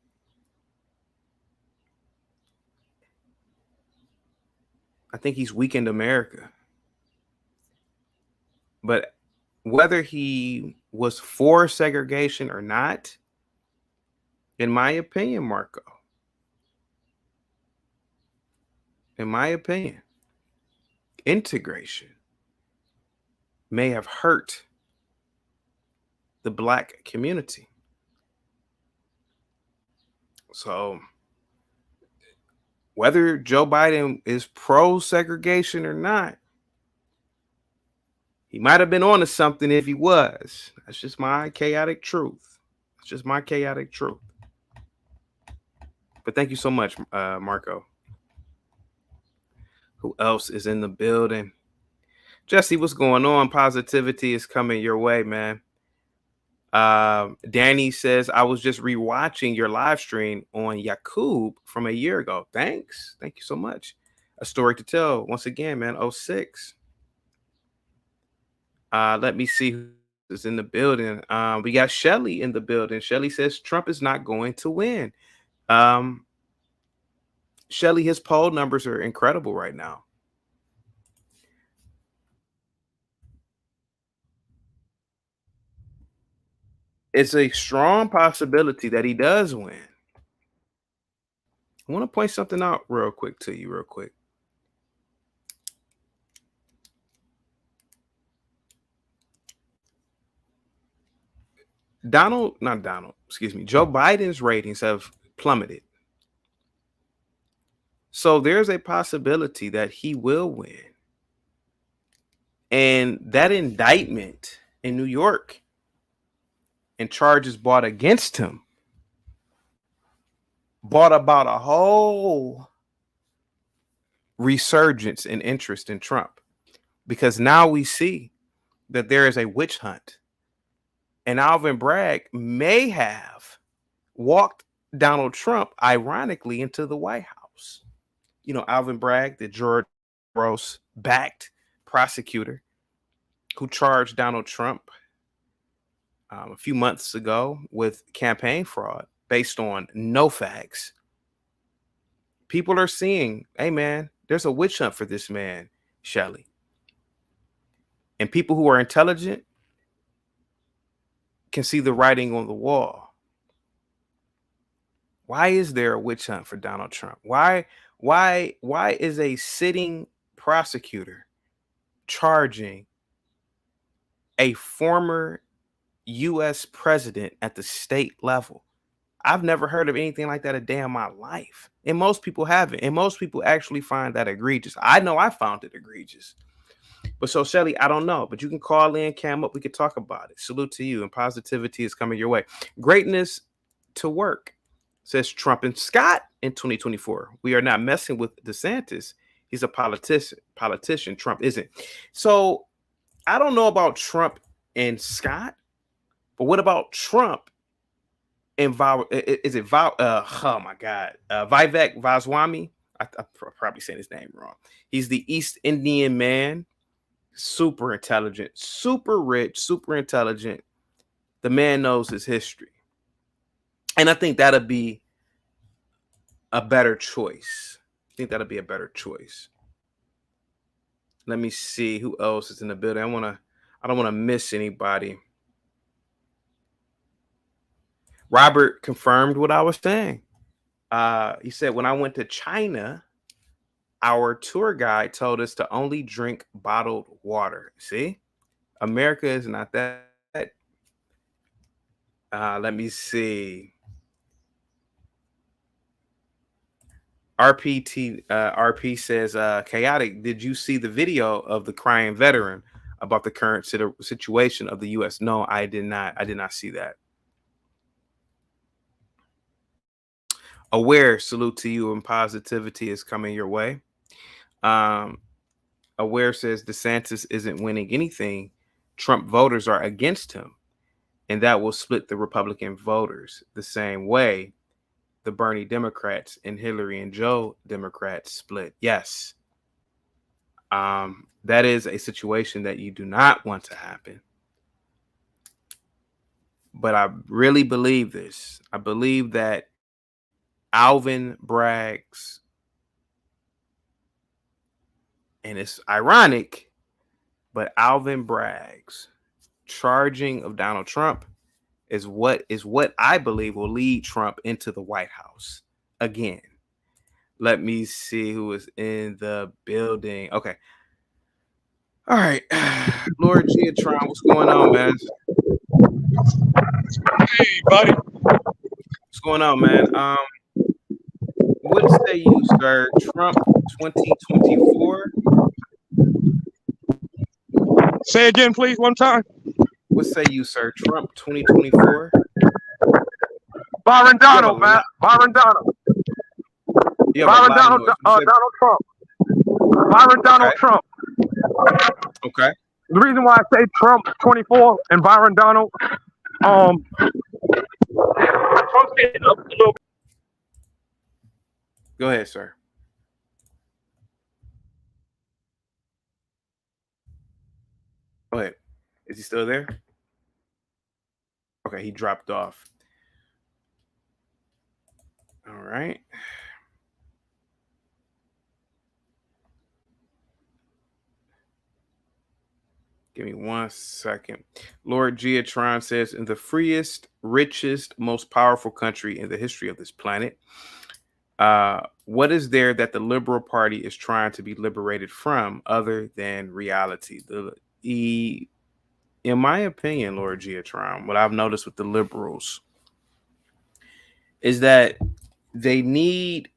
I think he's weakened America. But whether he was for segregation or not, in my opinion, Marco, integration may have hurt the Black community. So whether Joe Biden is pro-segregation or not, he might have been onto something if he was. That's just my chaotic truth. But thank you so much, Marco. Who else is in the building? Jesse, what's going on? Positivity is coming your way, man. Danny says, I was just rewatching your live stream on Yakub from a year ago. Thanks. Thank you so much. A story to tell. Once again, man, 06. Let me see who's in the building. We got Shelly in the building. Shelly says Trump is not going to win. Shelly, his poll numbers are incredible right now. It's a strong possibility that he does win. I want to point something out real quick to you, Joe Biden's ratings have plummeted. So there's a possibility that he will win. And that indictment in New York and charges brought against him brought about a whole resurgence in interest in Trump, because now we see that there is a witch hunt, and Alvin Bragg may have walked Donald Trump ironically into the White House. Alvin Bragg, the George Soros backed prosecutor who charged Donald Trump a few months ago with campaign fraud based on no facts. People are seeing, hey man, there's a witch hunt for this man, Shelley. And people who are intelligent can see the writing on the wall. Why is there a witch hunt for Donald Trump? Why is a sitting prosecutor charging a former U.S. president at the state level? I've never heard of anything like that a day in my life. And most people haven't. And most people actually find that egregious. I know I found it egregious. But so, Shelly, I don't know. But you can call in, cam up. We could talk about it. Salute to you. And positivity is coming your way. Greatness to work, says Trump and Scott in 2024. We are not messing with DeSantis. He's a politician. Trump isn't. So I don't know about Trump and Scott. But what about Trump is it oh my God, Vivek Vaswamy? I'm probably saying his name wrong. He's the East Indian man, super intelligent, super rich, super intelligent. The man knows his history, and I think that'll be a better choice. I think that'll be a better choice. Let me see who else is in the building. I don't want to miss anybody. Robert confirmed what I was saying. He said, when I went to China, our tour guide told us to only drink bottled water. See, America is not that. Let me see. RP says, chaotic. Did you see the video of the crying veteran about the current situation of the U.S.? No, I did not. I did not see that. Aware, salute to you, and positivity is coming your way. Aware says DeSantis isn't winning anything. Trump voters are against him, and that will split the Republican voters the same way the Bernie Democrats and Hillary and Joe Democrats split. Yes. That is a situation that you do not want to happen. But I really believe this. I believe that Alvin Bragg's, and it's ironic, but Alvin Bragg's charging of Donald Trump is what I believe will lead Trump into the White House again. Let me see who is in the building. Okay. All right. Lord Giatron, what's going on, man? Hey, buddy. What's going on, man? What say you, sir? Trump 2024? Say again, please, one time. What say you, sir? Trump 2024? Byron Donald, man. Byron Donald. Byron Donald, Donald Trump. Byron Donald Trump. Okay. The reason why I say Trump 24 and Byron Donald, Trump's getting up a little. Go ahead, sir. Go ahead. Is he still there? Okay, he dropped off. All right. Give me 1 second. Lord Giatron says, in the freest, richest, most powerful country in the history of this planet, what is there that the Liberal Party is trying to be liberated from other than reality? In my opinion, Lord Giatron, what I've noticed with the liberals is that they need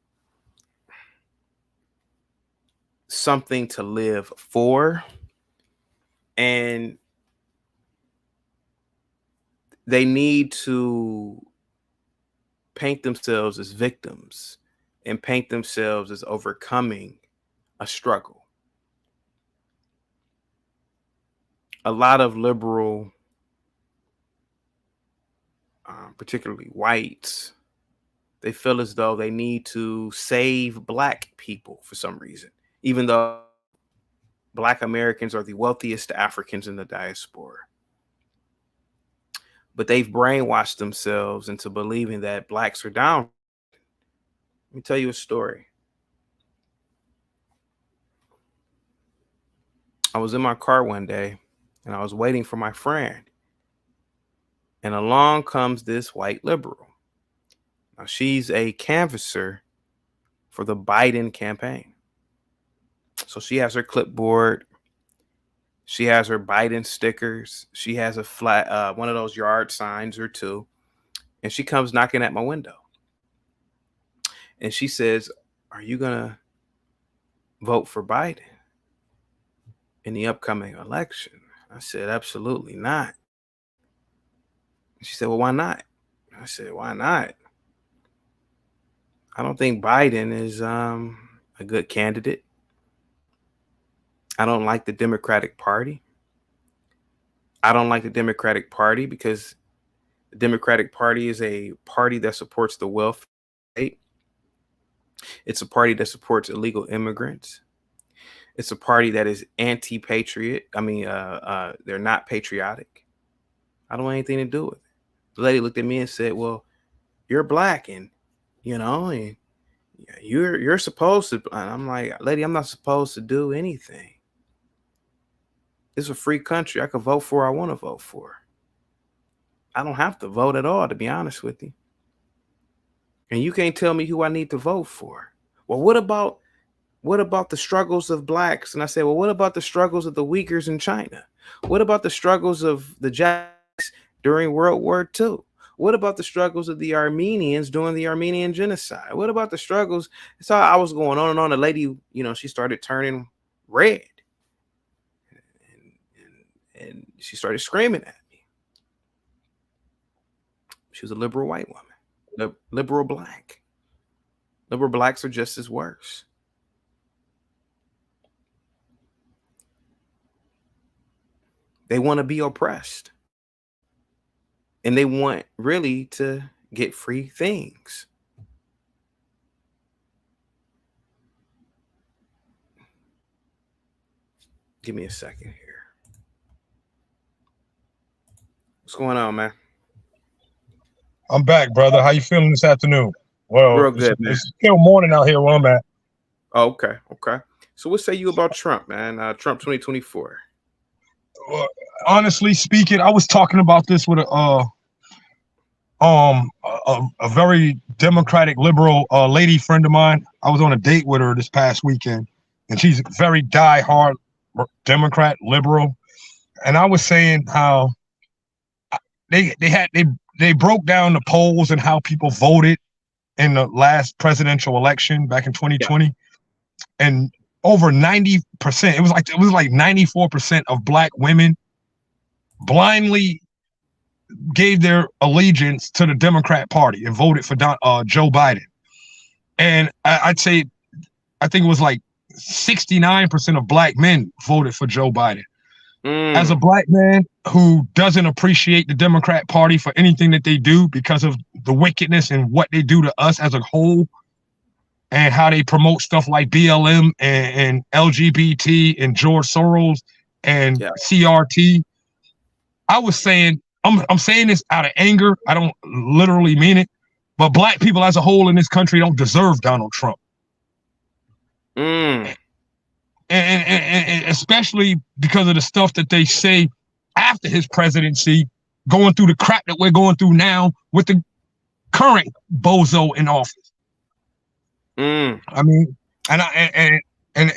something to live for, and they need to paint themselves as victims and paint themselves as overcoming a struggle. A lot of liberal, particularly whites, they feel as though they need to save Black people for some reason, even though Black Americans are the wealthiest Africans in the diaspora. But they've brainwashed themselves into believing that Blacks are down. Let me tell you a story. I was in my car one day and I was waiting for my friend. And along comes this white liberal. Now, she's a canvasser for the Biden campaign. So she has her clipboard. She has her Biden stickers. She has a flat, one of those yard signs or two. And she comes knocking at my window. And she says, are you going to vote for Biden in the upcoming election? I said, absolutely not. She said, well, why not? I said, why not? I don't think Biden is a good candidate. I don't like the Democratic Party. I don't like the Democratic Party because the The Democratic Party is a party that supports the welfare state. It's a party that supports illegal immigrants. It's a party that is anti-patriot. I mean, they're not patriotic. I don't want anything to do with it. The lady looked at me and said, "Well, you're black, and and you're supposed to." And I'm like, "Lady, I'm not supposed to do anything. It's a free country. I can vote for who I want to vote for. I don't have to vote at all, to be honest with you. And you can't tell me who I need to vote for. Well, what about the struggles of blacks?" And I said, "Well, what about the struggles of the Uyghurs in China? What about the struggles of the Japanese during World War II? What about the struggles of the Armenians during the Armenian genocide? What about the struggles?" So I was going on and on. The lady, she started turning red. And she started screaming at me. She was a liberal white woman, liberal black. Liberal blacks are just as worse. They want to be oppressed. And they want really to get free things. Give me a second here. What's going on, man? I'm back, brother. How you feeling this afternoon? Well, real good, man. It's still morning out here where I'm at. Oh, okay. So what say you about Trump, man? Trump 2024. Honestly speaking, I was talking about this with a very democratic liberal lady friend of mine. I was on a date with her this past weekend, and she's very diehard Democrat liberal. And I was saying how they broke down the polls and how people voted in the last presidential election back in 2020, and over 90%, it was like 94% of black women blindly gave their allegiance to the Democrat Party and voted for Joe Biden. And I think it was like 69% of black men voted for Joe Biden. As a black man who doesn't appreciate the Democrat Party for anything that they do because of the wickedness and what they do to us as a whole, and how they promote stuff like BLM and LGBT and George Soros and CRT, I was saying, I'm saying this out of anger. I don't literally mean it, but black people as a whole in this country don't deserve Donald Trump. And especially because of the stuff that they say after his presidency, going through the crap that we're going through now with the current bozo in office. I mean, and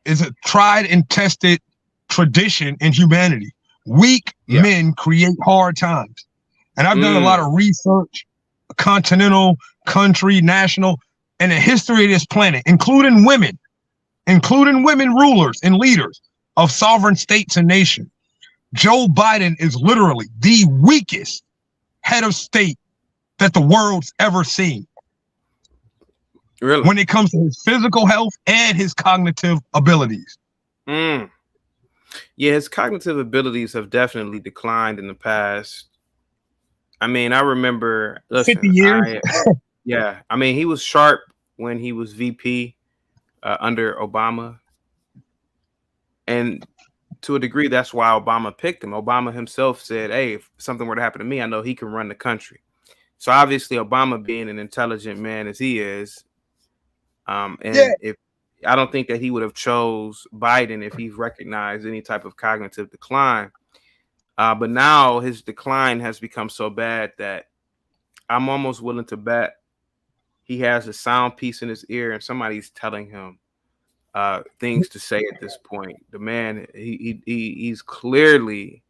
it's a tried and tested tradition in humanity. Weak men create hard times. And I've done a lot of research, continental, country, national, and the history of this planet, including women rulers and leaders of sovereign states and nations. Joe Biden is literally the weakest head of state that the world's ever seen. Really? When it comes to his physical health and his cognitive abilities. Yeah, his cognitive abilities have definitely declined in the past. I mean, I remember 50 years. I mean, he was sharp when he was VP under Obama. And to a degree, that's why Obama picked him. Obama himself said, "Hey, if something were to happen to me, I know he can run the country." So obviously, Obama, being an intelligent man as he is, if I don't think that he would have chose Biden if he recognized any type of cognitive decline. But now his decline has become so bad that I'm almost willing to bet he has a sound piece in his ear and somebody's telling him things to say at this point. The man, he's clearly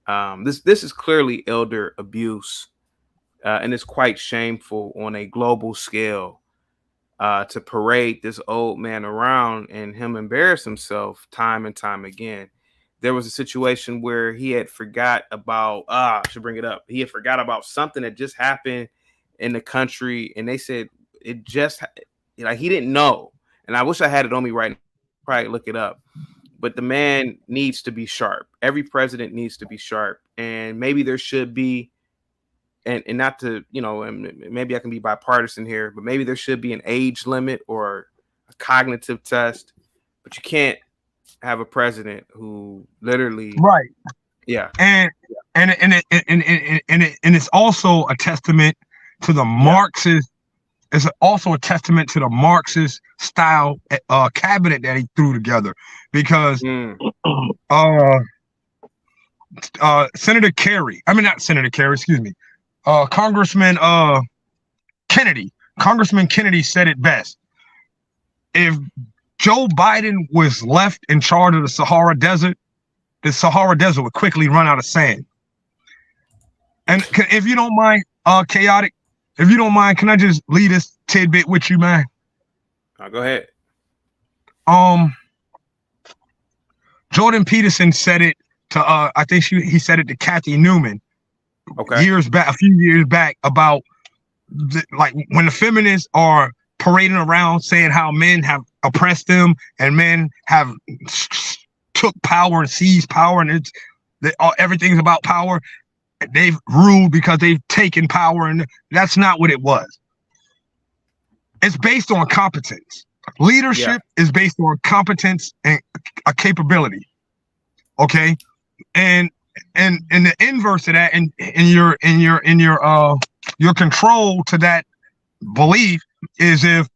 this is clearly elder abuse, and it's quite shameful on a global scale to parade this old man around and him embarrass himself time and time again. There was a situation where he had forgot about I should bring it up. He had forgot about something that just happened in the country, and they said he didn't know. And I wish I had it on me right now. Probably look it up. but the man needs to be sharp. Every president needs to be sharp, and maybe there should be, and not to, and maybe I can be bipartisan here, but maybe there should be an age limit or a cognitive test, but you can't have a president who literally right. Yeah. And it's also a testament to the Marxist. It's also a testament to the Marxist style cabinet that he threw together, because Senator Kerry, not Senator Kerry, excuse me, Congressman Kennedy said it best. If Joe Biden was left in charge of the Sahara Desert would quickly run out of sand. And if you don't mind, Chaotic, if you don't mind, can I just leave this tidbit with you, man? Go ahead. Jordan Peterson said it to I think he said it to Kathy Newman a few years back, about like when the feminists are parading around saying how men have oppressed them and men have took power and seized power, and everything's about power. They've ruled because they've taken power, and that's not what it was. It's based on competence. Leadership is based on competence and a capability. Okay, and the inverse of that, and your control to that belief is if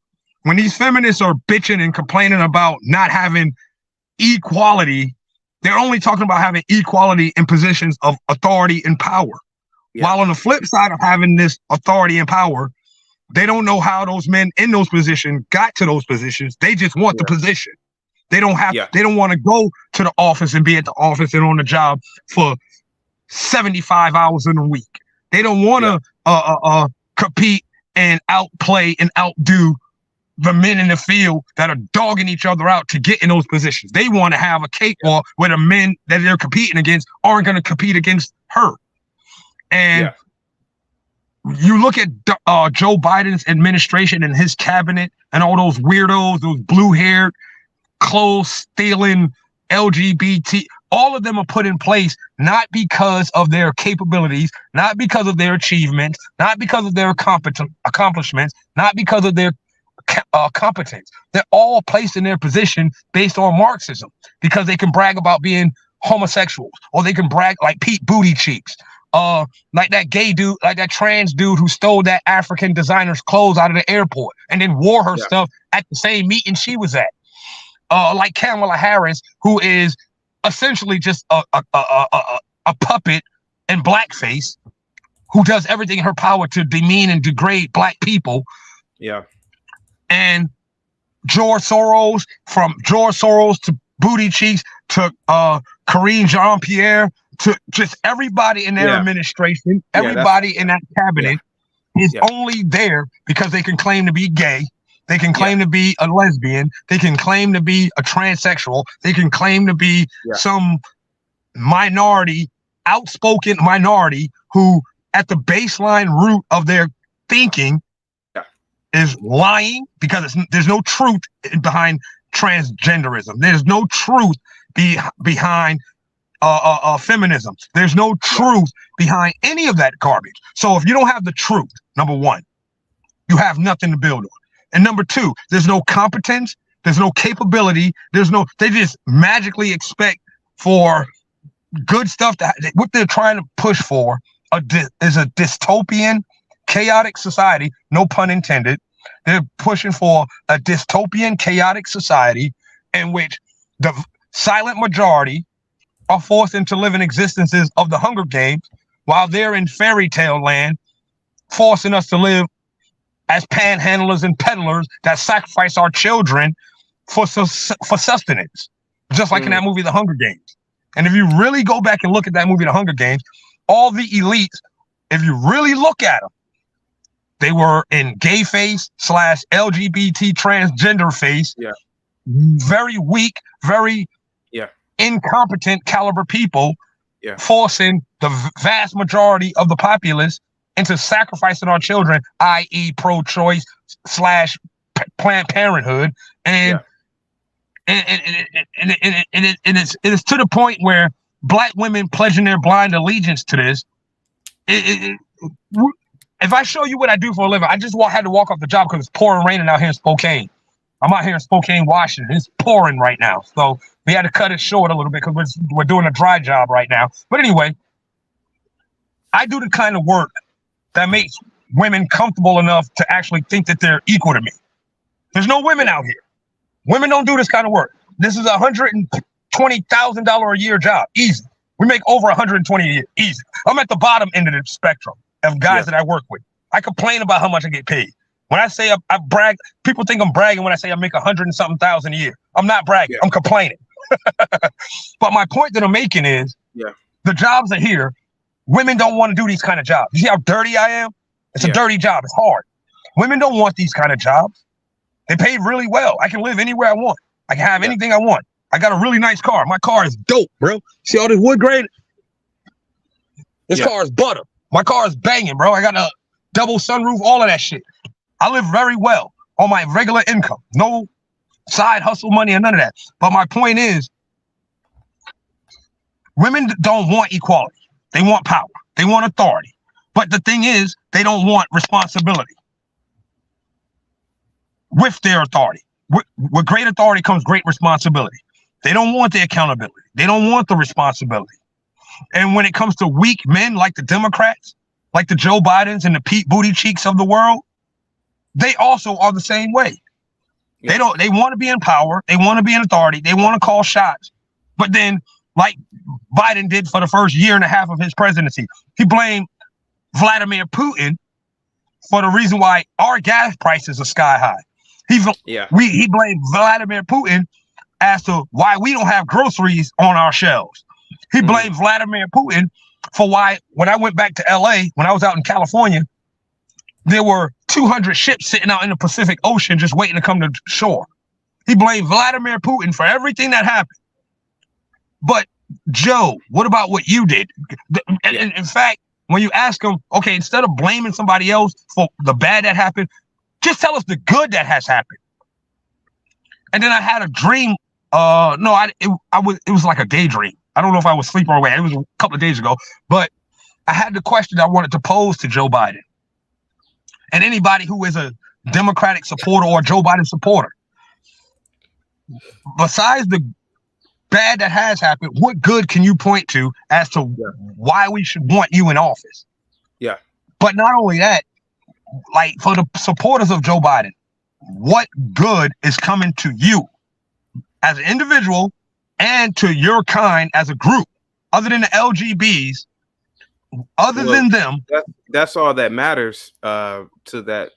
when these feminists are bitching and complaining about not having equality, they're only talking about having equality in positions of authority and power. Yeah. While on the flip side of having this authority and power, they don't know how those men in those positions got to those positions. They just want the position. They don't have. They don't want to go to the office and be at the office and on the job for 75 hours in a week. They don't want to compete and outplay and outdo the men in the field that are dogging each other out to get in those positions. They want to have a cakewalk where the men that they're competing against aren't going to compete against her. And you look at Joe Biden's administration and his cabinet and all those weirdos, those blue-haired, clothes-stealing LGBT, all of them are put in place not because of their capabilities, not because of their achievements, not because of their accomplishments, not because of their competence. They're all placed in their position based on Marxism because they can brag about being homosexuals, or they can brag like Pete Booty Cheeks, like that gay dude, like that trans dude who stole that African designer's clothes out of the airport and then wore her stuff at the same meeting she was at. Like Kamala Harris, who is essentially just a puppet in blackface, who does everything in her power to demean and degrade black people. Yeah. And George Soros, from George Soros to Booty Cheeks to Karine Jean-Pierre to just everybody in their administration, everybody in that cabinet is only there because they can claim to be gay. They can claim to be a lesbian. They can claim to be a transsexual. They can claim to be some minority, outspoken minority who at the baseline root of their thinking is lying, because there's no truth behind transgenderism. There's no truth behind feminism. There's no truth behind any of that garbage. So if you don't have the truth, number one, you have nothing to build on. And number two, there's no competence, there's no capability, they just magically expect for good stuff what they're trying to push for is a dystopian, chaotic society, no pun intended. They're pushing for a dystopian, chaotic society in which the silent majority are forced into living existences of the Hunger Games while they're in fairy tale land, forcing us to live as panhandlers and peddlers that sacrifice our children for sustenance, just like in that movie, The Hunger Games. And if you really go back and look at that movie, The Hunger Games, all the elites, if you really look at them, they were in gay face / LGBT transgender face, very weak, very incompetent caliber people, forcing the vast majority of the populace into sacrificing our children, i.e. pro-choice / Planned Parenthood. And it's to the point where black women pledging their blind allegiance to this. If I show you what I do for a living, I just had to walk off the job because it's pouring raining out here in Spokane. I'm out here in Spokane, Washington. It's pouring right now. So we had to cut it short a little bit because we're doing a dry job right now. But anyway, I do the kind of work that makes women comfortable enough to actually think that they're equal to me. There's no women out here. Women don't do this kind of work. This is $120,000 a year job. Easy. We make over 120 a year. Easy. I'm at the bottom end of the spectrum of guys that I work with. I complain about how much I get paid. When I say I brag, people think I'm bragging when I say I make 100 and something thousand a year. I'm not bragging. I'm complaining. But my point that I'm making is the jobs are here. Women don't want to do these kind of jobs. You see how dirty I am? It's a dirty job. It's hard. Women don't want these kind of jobs. They pay really well. I can live anywhere I want. I can have anything I want. I got a really nice car. My car is dope, bro. See all this wood grain? This car is butter. My car is banging, bro. I got a double sunroof, all of that shit. I live very well on my regular income. No side hustle money or none of that. But my point is, women don't want equality. They want power. They want authority. But the thing is, they don't want responsibility with their authority. With great authority comes great responsibility. They don't want the accountability. They don't want the responsibility. And when it comes to weak men like the Democrats, like the Joe Bidens and the Pete Buttigieg of the world, they also are the same way. They want to be in power. They want to be in authority. They want to call shots. But then, like Biden did for the first year and a half of his presidency, he blamed Vladimir Putin for the reason why our gas prices are sky high. He blamed Vladimir Putin as to why we don't have groceries on our shelves. He blamed Vladimir Putin for why, when I went back to LA, when I was out in California, there were 200 ships sitting out in the Pacific Ocean just waiting to come to shore. He blamed Vladimir Putin for everything that happened. But Joe, what about what you did? In fact, when you ask him, okay, instead of blaming somebody else for the bad that happened, just tell us the good that has happened. And then I had a dream. It was like a daydream. I don't know if I was sleeping or awake. It was a couple of days ago, but I had the question I wanted to pose to Joe Biden and anybody who is a Democratic supporter or a Joe Biden supporter. Besides the bad that has happened, what good can you point to as to why we should want you in office? Yeah. But not only that, like for the supporters of Joe Biden, what good is coming to you as an individual and to your kind as a group, other than the LGBs, than them? That's all that matters to that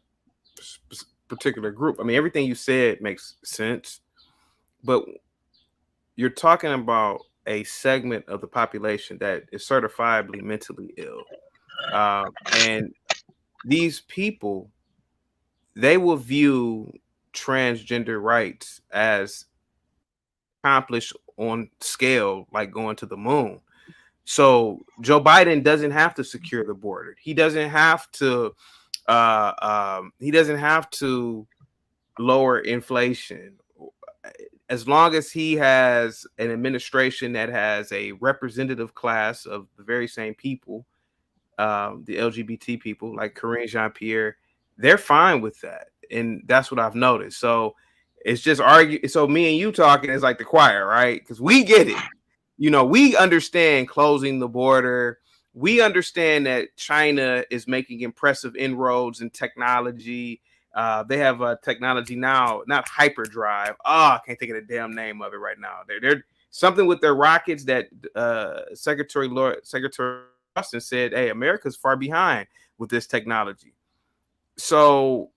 particular group. I mean, everything you said makes sense, but you're talking about a segment of the population that is certifiably mentally ill. And these people, they will view transgender rights as accomplished on scale, like going to the moon. So Joe Biden doesn't have to secure the border. He doesn't have to lower inflation. As long as he has an administration that has a representative class of the very same people, the LGBT people like Karine Jean-Pierre, they're fine with that. And that's what I've noticed. So it's just so me and you talking is like the choir, right? Because we get it. You know, we understand closing the border. We understand that China is making impressive inroads in technology. They have a technology now, not hyperdrive. I can't think of the damn name of it right now. They're something with their rockets that Secretary Austin said, hey, America's far behind with this technology. So,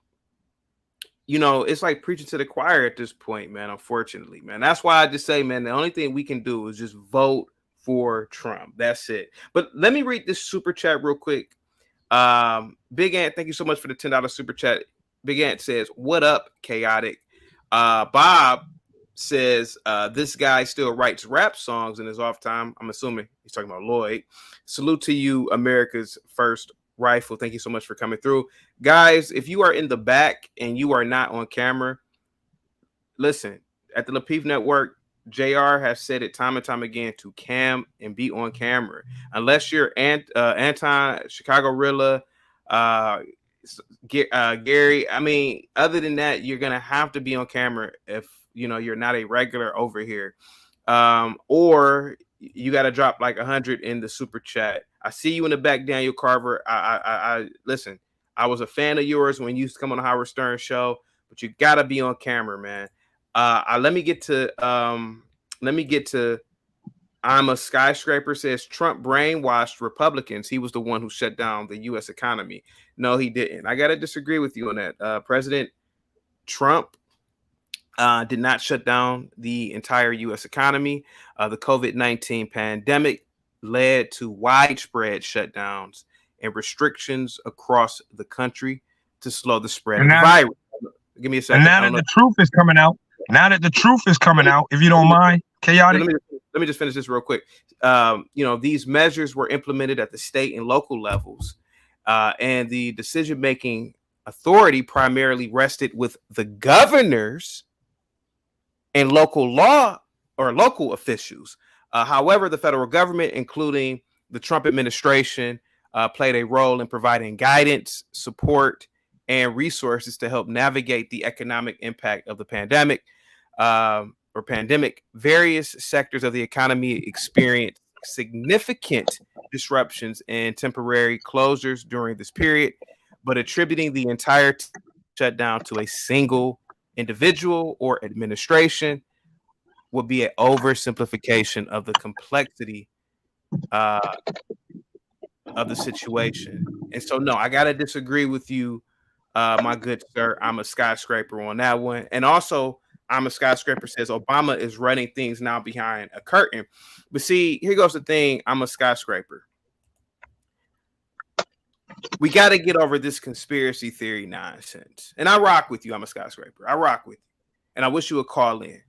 you know, it's like preaching to the choir at this point, man, unfortunately, man. That's why I just say, man, the only thing we can do is just vote for Trump. That's it. But let me read this super chat real quick. Big Ant, thank you so much for the $10 super chat. Big Ant says, what up, chaotic? Bob says, this guy still writes rap songs in his off time. I'm assuming he's talking about Lloyd. Salute to you, America's first rifle. Thank you so much for coming through. Guys, if you are in the back and you are not on camera, listen, at the Lapeef Network, JR has said it time and time again to cam and be on camera. Unless you're anti-Chicago Rilla, Gary, I mean, other than that, you're going to have to be on camera if, you know, you're not a regular over here. Or you got to drop like 100 in the super chat. I see you in the back, Daniel Carver. I listen, I was a fan of yours when you used to come on the Howard Stern show, but you got to be on camera, man. Let me get to I'm a skyscraper says Trump brainwashed Republicans. He was the one who shut down the U.S. economy. No, he didn't. I got to disagree with you on that. President Trump did not shut down the entire U.S. economy. The COVID-19 pandemic led to widespread shutdowns and restrictions across the country to slow the spread of the virus. Give me a second. And now that the truth is coming out, if you don't mind, Chaotic. Let me just finish this real quick. You know, these measures were implemented at the state and local levels, and the decision-making authority primarily rested with the governors and local law or local officials. However, the federal government, including the Trump administration, played a role in providing guidance, support, and resources to help navigate the economic impact of the pandemic. Various sectors of the economy experienced significant disruptions and temporary closures during this period, but attributing the entire shutdown to a single individual or administration would be an oversimplification of the complexity of the situation. And so, no, I got to disagree with you, my good sir. I'm a skyscraper on that one. And also, I'm a skyscraper says Obama is running things now behind a curtain. But see, here goes the thing. I'm a skyscraper. We got to get over this conspiracy theory nonsense. And I rock with you. I'm a skyscraper. I rock with you. And I wish you would call in.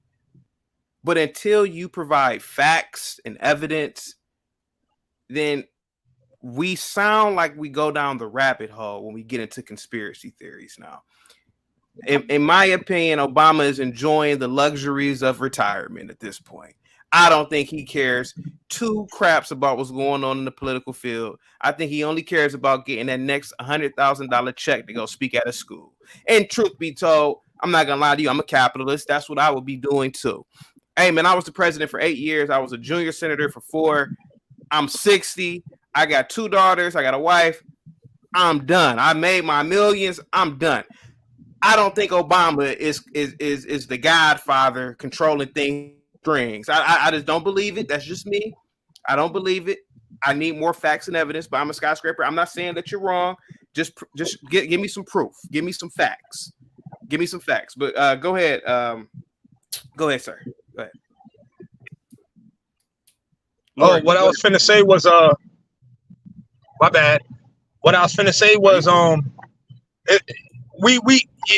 But until you provide facts and evidence, then we sound like we go down the rabbit hole when we get into conspiracy theories now. In my opinion, Obama is enjoying the luxuries of retirement at this point. I don't think he cares two craps about what's going on in the political field. I think he only cares about getting that next $100,000 check to go speak at a school. And truth be told, I'm not going to lie to you, I'm a capitalist. That's what I would be doing too. Hey, man, I was the president for 8 years. I was a junior senator for 4. I'm 60. I got 2 daughters. I got a wife. I'm done. I made my millions. I'm done. I don't think Obama is the godfather controlling strings. I just don't believe it. That's just me. I don't believe it. I need more facts and evidence, but I'm a skyscraper. I'm not saying that you're wrong. Just give me some proof. Give me some facts. Give me some facts. But go ahead. Go ahead, sir. Go ahead. Lord, what I was finna say was my bad. What I was finna say was we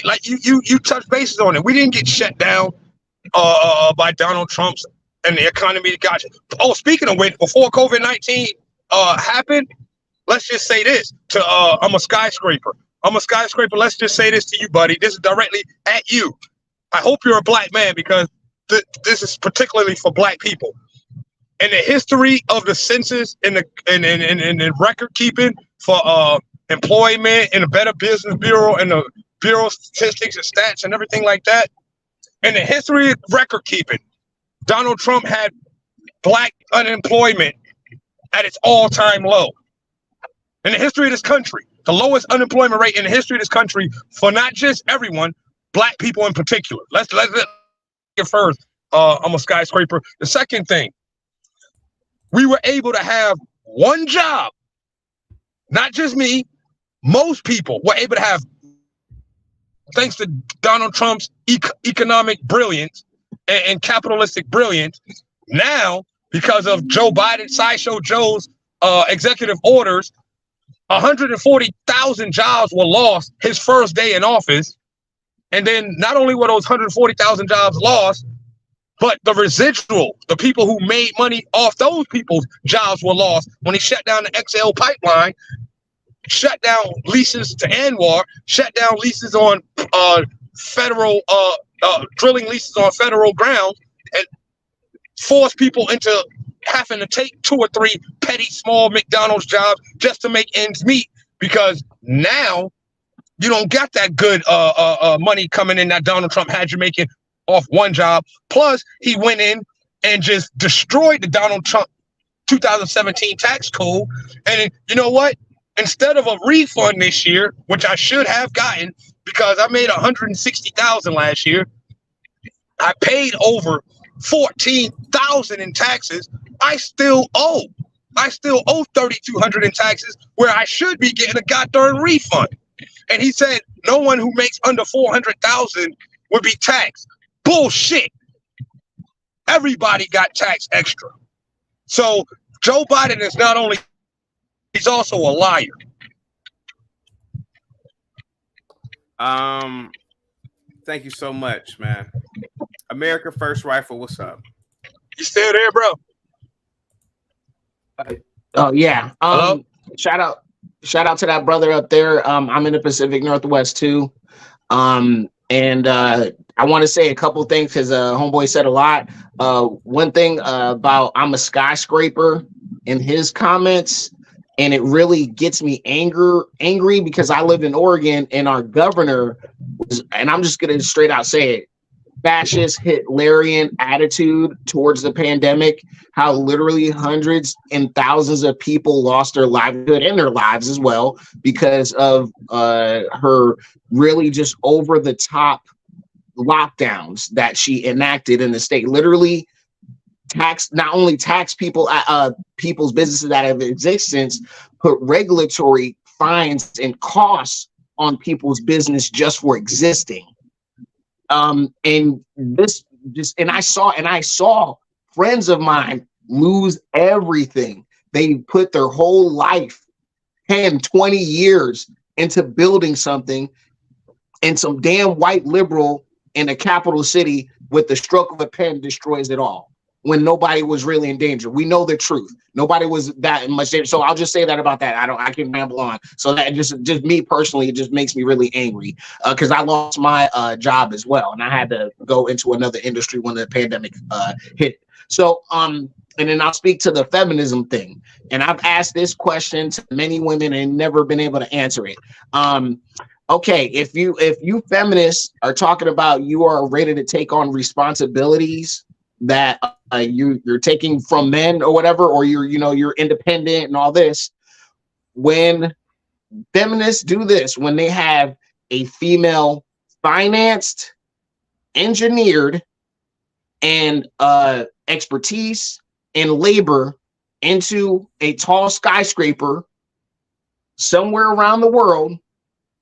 like you touched bases on it. We didn't get shut down by Donald Trump's and the economy got you. Oh, speaking of which, before COVID-19 happened, let's just say this to I'm a skyscraper. Let's just say this to you, buddy. This is directly at you. I hope you're a black man because this is particularly for black people. In the history of the census and the record keeping for employment and the Better Business Bureau and the Bureau of Statistics and Stats and everything like that, in the history of record keeping, Donald Trump had black unemployment at its all-time low. In the history of this country, the lowest unemployment rate in the history of this country for not just everyone, black people in particular. Let's get first. I'm a skyscraper. The second thing, we were able to have one job, not just me. Most people were able to have, thanks to Donald Trump's economic brilliance and capitalistic brilliance. Now, because of Joe Biden, Sideshow Joe's executive orders, 140,000 jobs were lost his first day in office. And then not only were those 140,000 jobs lost, but the residual, the people who made money off those people's jobs were lost when he shut down the XL pipeline, shut down leases to Anwar, shut down leases on federal drilling leases on federal ground and force people into having to take 2 or 3 petty small McDonald's jobs just to make ends meet, because now you don't got that good money coming in that Donald Trump had you making off one job. Plus, he went in and just destroyed the Donald Trump 2017 tax code. And you know what? Instead of a refund this year, which I should have gotten because I made $160,000 last year, I paid over $14,000 in taxes. I still owe $3,200 in taxes, where I should be getting a goddamn refund. And he said no one who makes under $400,000 would be taxed. Bullshit. Everybody got taxed extra. So Joe Biden is not only, he's also a liar. Thank you so much, man. America First Rifle, what's up? You still there, bro? Oh yeah. Hello? Shout out to that brother up there. I'm in the Pacific Northwest too. And I want to say a couple things because homeboy said a lot. One thing about I'm a skyscraper in his comments, and it really gets me angry because I live in Oregon and our governor was, and I'm just gonna straight out say it, fascist Hitlerian attitude towards the pandemic, how literally hundreds and thousands of people lost their livelihood and their lives as well because of her really just over the top lockdowns that she enacted in the state. Literally not only tax people, people's businesses that have existence, put regulatory fines and costs on people's business just for existing. And this just, and I saw friends of mine lose everything. They put their whole life, 10, 20 years into building something, and some damn white liberal in a capital city with the stroke of a pen destroys it all when nobody was really in danger. We know the truth. Nobody was that much danger. So I'll just say that about that. I can ramble on. So that just me personally, it just makes me really angry because I lost my job as well. And I had to go into another industry when the pandemic hit. So, and then I'll speak to the feminism thing. And I've asked this question to many women and never been able to answer it. Okay, if you feminists are talking about you are ready to take on responsibilities that you're taking from men or whatever, or you're independent and all this, when feminists do this, when they have a female financed, engineered, and expertise and labor into a tall skyscraper somewhere around the world,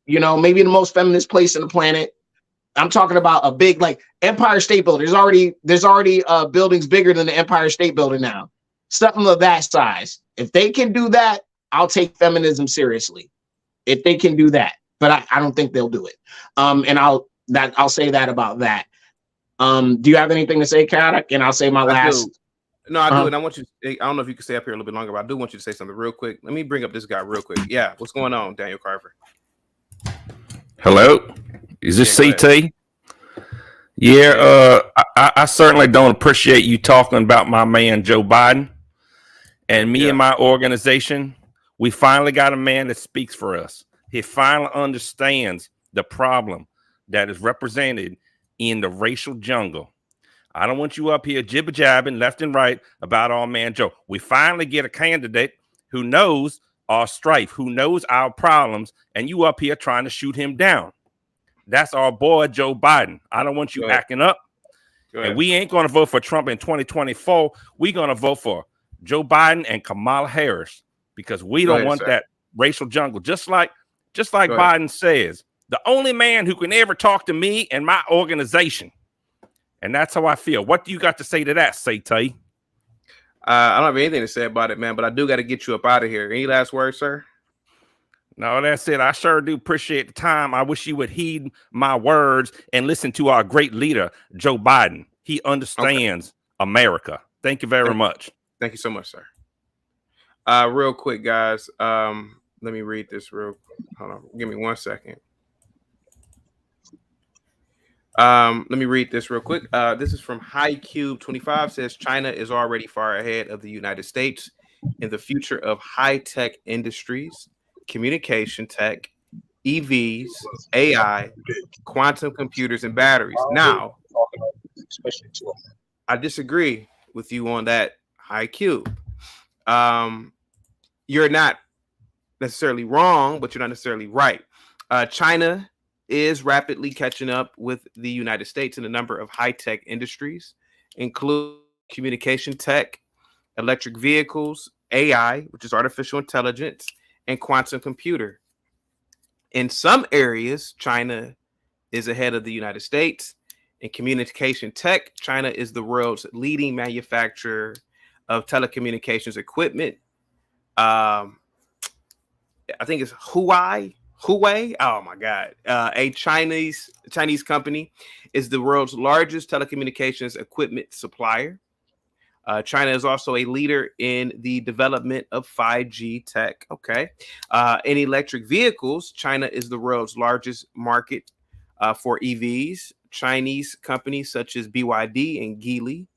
maybe the most feminist place on the planet. I'm talking about a big, like, Empire State Building. There's already buildings bigger than the Empire State Building now. Something of that size. If they can do that, I'll take feminism seriously. If they can do that, but I don't think they'll do it. And I'll say that about that. Do you have anything to say, Kadak? And I'll say my last. No, I do. And I want you. I don't know if you can stay up here a little bit longer, but I do want you to say something real quick. Let me bring up this guy real quick. Yeah, what's going on, Daniel Carver? Hello, is this CT? Yeah, I certainly don't appreciate you talking about my man Joe Biden. And me and my organization, we finally got a man that speaks for us. He finally understands the problem that is represented in the racial jungle. I don't want you up here jibber-jabbing left and right about our man Joe. We finally get a candidate who knows our strife, who knows our problems, and you up here trying to shoot him down. That's our boy Joe Biden. I don't want you acting up. And we ain't going to vote for Trump in 2024. We're going to vote for Joe Biden and Kamala Harris because we don't want that racial jungle. Just like Biden says, the only man who can ever talk to me and my organization. And that's how I feel. What do you got to say to that, Say-Tay? I don't have anything to say about it, man, but I do got to get you up out of here. Any last words, sir? No, that's it. I sure do appreciate the time. I wish you would heed my words and listen to our great leader, Joe Biden. He understands America. Thank you very much. Thank you so much, sir. Real quick, guys. Let me read this real quick. Hold on. Give me 1 second. Let me read this real quick. This is from HighCube25, says China is already far ahead of the United States in the future of high-tech industries, communication tech, EVs, AI, quantum computers, and batteries. Now, I disagree with you on that, HighCube. You're not necessarily wrong, but you're not necessarily right. China is rapidly catching up with the United States in a number of high-tech industries, including communication tech, electric vehicles, AI, which is artificial intelligence, and quantum computer. In some areas, China is ahead of the United States. In communication tech, China is the world's leading manufacturer of telecommunications equipment. I think it's Huawei. Oh my God. A Chinese company is the world's largest telecommunications equipment supplier. China is also a leader in the development of 5G tech. Okay. In electric vehicles, China is the world's largest market for EVs. Chinese companies such as BYD and Geely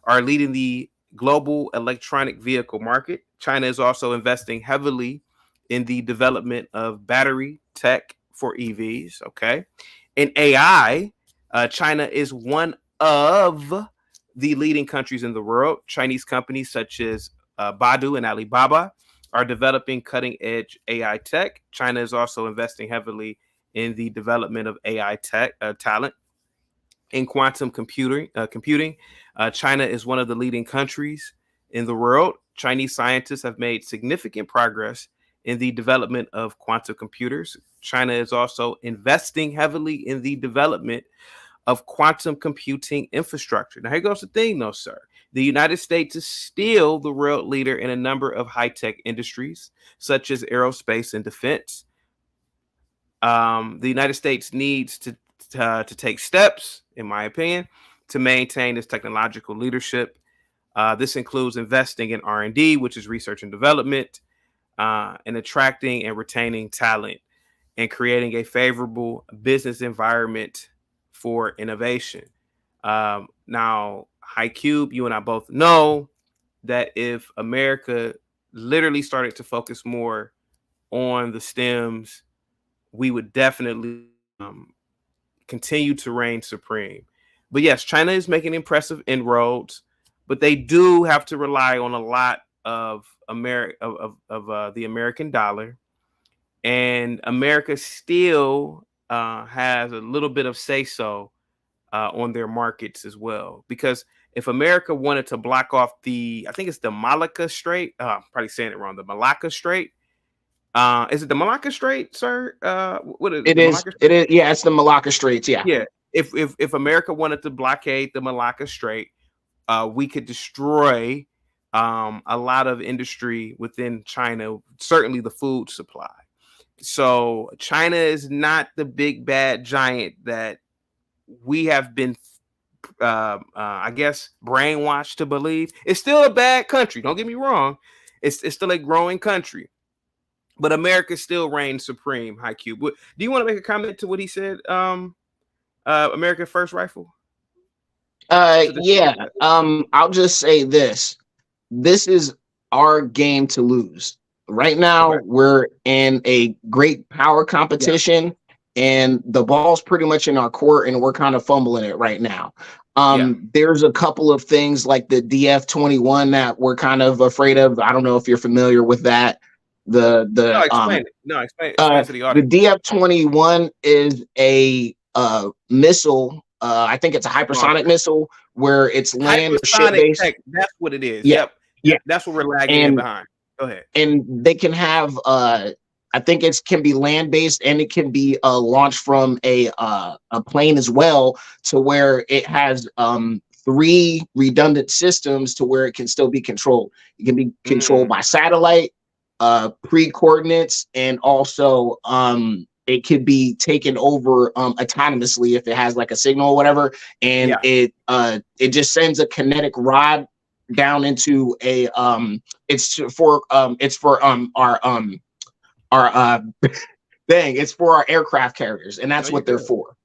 are leading the global electronic vehicle market. China is also investing heavily in the development of battery tech for EVs. Okay. In AI, China is one of the leading countries in the world. Chinese companies such as Baidu and Alibaba are developing cutting edge AI tech. China is also investing heavily in the development of AI tech talent. In quantum computing, China is one of the leading countries in the world. Chinese scientists have made significant progress in the development of quantum computers. China is also investing heavily in the development of quantum computing infrastructure. Now, here goes the thing, though, sir. The United States is still the world leader in a number of high-tech industries, such as aerospace and defense. The United States needs to take steps, in my opinion, to maintain its technological leadership. This includes investing in R&D, which is research and development, and attracting and retaining talent, and creating a favorable business environment for innovation. Now, HighCube, you and I both know that if America literally started to focus more on the STEMs, we would definitely continue to reign supreme. But yes, China is making impressive inroads, but they do have to rely on a lot of the American dollar, and America still has a little bit of say-so on their markets as well. Because if America wanted to block off I think it's the Malacca Strait. I'm probably saying it wrong. The Malacca Strait. Is it the Malacca Strait, sir? What is it? It is. Yeah, it's the Malacca Straits. Yeah. Yeah. If America wanted to blockade the Malacca Strait, we could destroy a lot of industry within China, certainly the food supply. So China is not the big bad giant that we have been, I guess, brainwashed to believe. It's still a bad country. Don't get me wrong. It's still a growing country, but America still reigns supreme. HighCube. Do you want to make a comment to what he said? American First Rifle. Yeah. I'll just say this. This is our game to lose. Right now, we're in a great power competition, and the ball's pretty much in our court, and we're kind of fumbling it right now. There's a couple of things like the DF-21 that we're kind of afraid of. I don't know if you're familiar with that. Explain it. Explain to the audience. The DF-21 is a missile. I think it's a hypersonic missile where it's land or ship-based. That's what it is. Yeah. That's what we're lagging behind. Go ahead. And they can have I think it can be land-based, and it can be launched from a plane as well, to where it has 3 redundant systems to where it can still be controlled. It can be controlled by satellite, pre-coordinates, and also it could be taken over autonomously if it has like a signal or whatever, and it just sends a kinetic rod down into a it's for our it's for our aircraft carriers, and that's what they're for.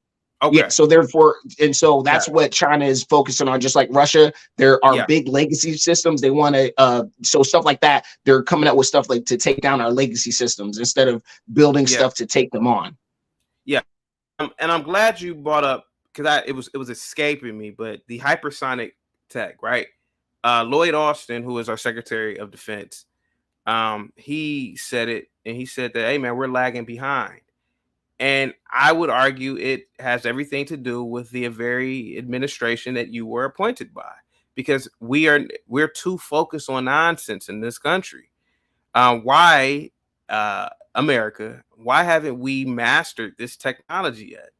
Okay. Yeah, so therefore, and so that's what China is focusing on, just like Russia. There are big legacy systems. They want to, so stuff like that. They're coming up with stuff like to take down our legacy systems instead of building stuff to take them on. Yeah, and I'm glad you brought up, because it was escaping me, but the hypersonic tech, right? Lloyd Austin, who is our Secretary of Defense, he said it, and he said that, hey man, we're lagging behind. And I would argue it has everything to do with the very administration that you were appointed by, because we're too focused on nonsense in this country. Why, America? Why haven't we mastered this technology yet?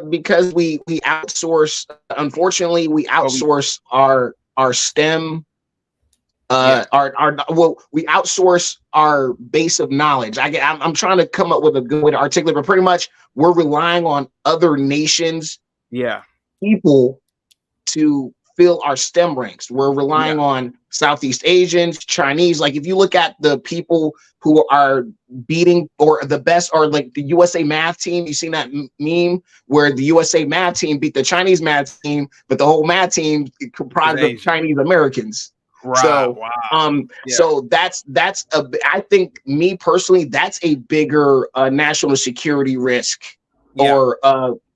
Because we outsource. Unfortunately, we outsource our STEM. We outsource our base of knowledge. I'm trying to come up with a good way to articulate, but pretty much we're relying on other nations, people to fill our STEM ranks. We're relying on Southeast Asians, Chinese. Like if you look at the people who are beating or the best, or like the USA math team, you seen that meme where the USA math team beat the Chinese math team, but the whole math team comprised of Chinese Americans. Right. So, so that's I think, me personally, that's a bigger national security risk or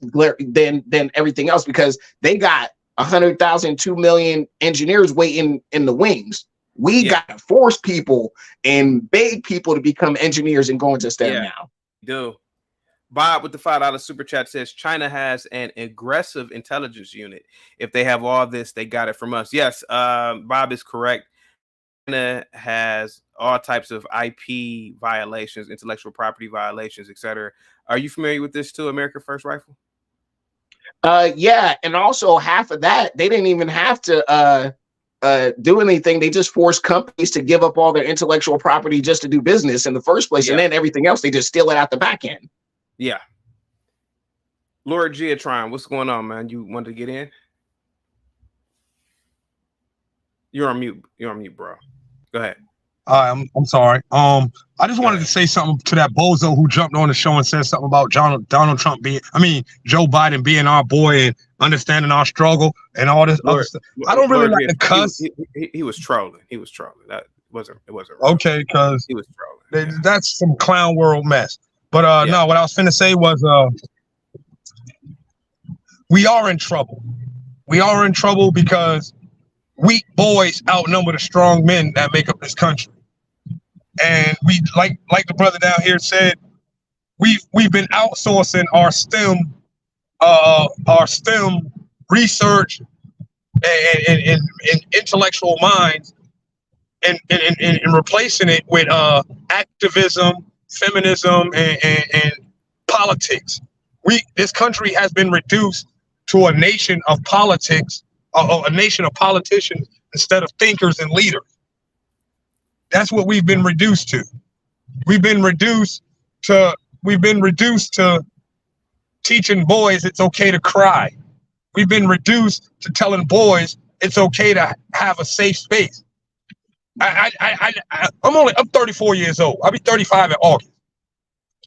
than everything else, because they got 100,000, 2 million engineers waiting in the wings. We got to force people and beg people to become engineers and go into STEM now. Do. Bob with the $5 super chat says China has an aggressive intelligence unit. If they have all this, they got it from us. Yes, Bob is correct. China has all types of IP violations, intellectual property violations, etc. Are you familiar with this too, America First Rifle? Yeah, and also half of that, they didn't even have to do anything. They just forced companies to give up all their intellectual property just to do business in the first place, and then everything else they just steal it out the back end. Yeah. Lord Geotron, what's going on, man? You wanted to get in? You're on mute. You're on mute, bro. Go ahead. I'm sorry. I just wanted to say something to that bozo who jumped on the show and said something about Donald Trump Joe Biden being our boy and understanding our struggle and all this other stuff. I don't really like to cuss. He was trolling. He was trolling. It wasn't right. Okay, because he was trolling. That's some clown world mess. But no, what I was finna say was we are in trouble. We are in trouble because weak boys outnumber the strong men that make up this country. And we, like the brother down here said, we've been outsourcing our STEM research and intellectual minds and replacing it with activism, feminism, and politics. This country has been reduced to a nation of politics, a nation of politicians instead of thinkers and leaders. That's what we've been reduced to. We've been reduced to teaching boys it's okay to cry. We've been reduced to telling boys it's okay to have a safe space. I'm 34 years old. I'll be 35 in August.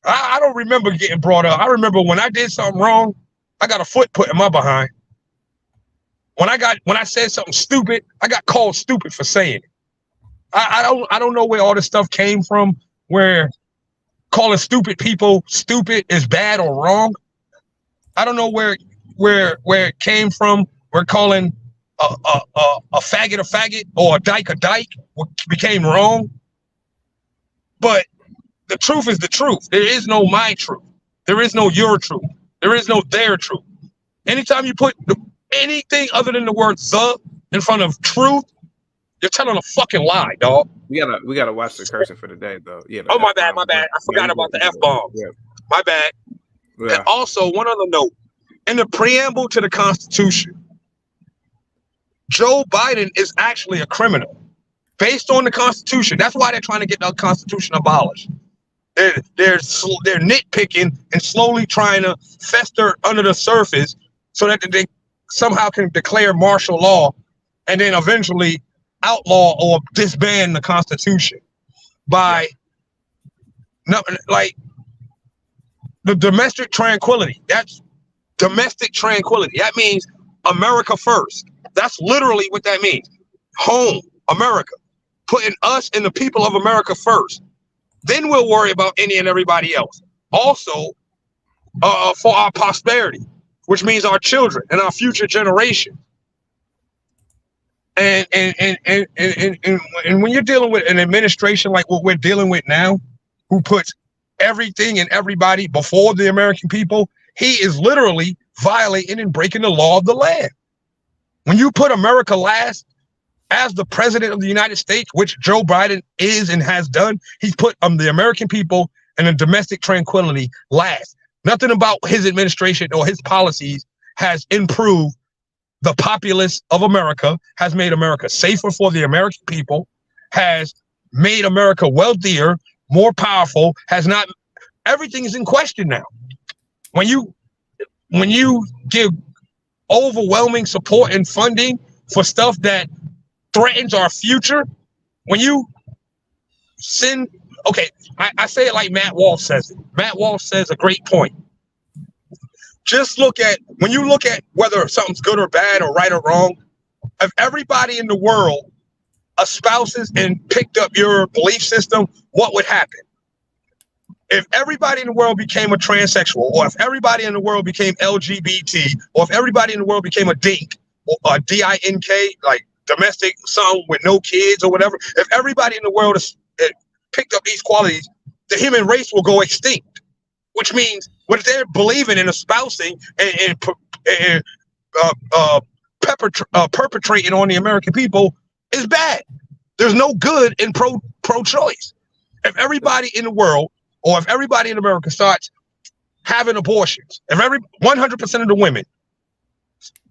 I don't remember getting brought up. I remember when I did something wrong, I got a foot put in my behind. When I said something stupid, I got called stupid for saying it. I don't know where all this stuff came from, where calling stupid people stupid is bad or wrong. I don't know where it came from. We're calling a faggot or a dyke became wrong. But the truth is the truth. There is no my truth. There is no your truth. There is no their truth. Anytime you put anything other than the word "the" in front of truth, you're telling a fucking lie, dog. We gotta watch the cursing for the day, though. Yeah. Oh, my bad. I forgot about the F-bomb. Yeah. My bad. Yeah. And also, one other note. In the preamble to the Constitution, Joe Biden is actually a criminal. Based on the Constitution. That's why they're trying to get the Constitution abolished. They're nitpicking and slowly trying to fester under the surface so that they somehow can declare martial law and then eventually outlaw or disband the Constitution by the domestic tranquility. That's domestic tranquility. That means America first. That's literally what that means. Home, America. Putting us and the people of America first. Then we'll worry about any and everybody else. Also, for our prosperity, which means our children and our future generation. And when you're dealing with an administration like what we're dealing with now, who puts everything and everybody before the American people, he is literally violating and breaking the law of the land. When you put America last as the president of the United States, which Joe Biden is and has done, he's put the American people and the domestic tranquility last. Nothing about his administration or his policies has improved the populace of America, has made America safer for the American people, has made America wealthier, more powerful, has not. Everything is in question now. When you give overwhelming support and funding for stuff that threatens our future, when you send, okay, I say it like Matt Walsh says it. Matt Walsh says a great point. Just look at, when you look at whether something's good or bad or right or wrong, if everybody in the world espouses and picked up your belief system, what would happen? If everybody in the world became a transsexual, or if everybody in the world became LGBT, or if everybody in the world became a dink, or a D-I-N-K, like domestic, some with no kids or whatever, if everybody in the world picked up these qualities, the human race will go extinct. Which means what they're believing and espousing and perpetrating on the American people is bad. There's no good in pro-choice. If everybody in the world, or if everybody in America starts having abortions, if 100% of the women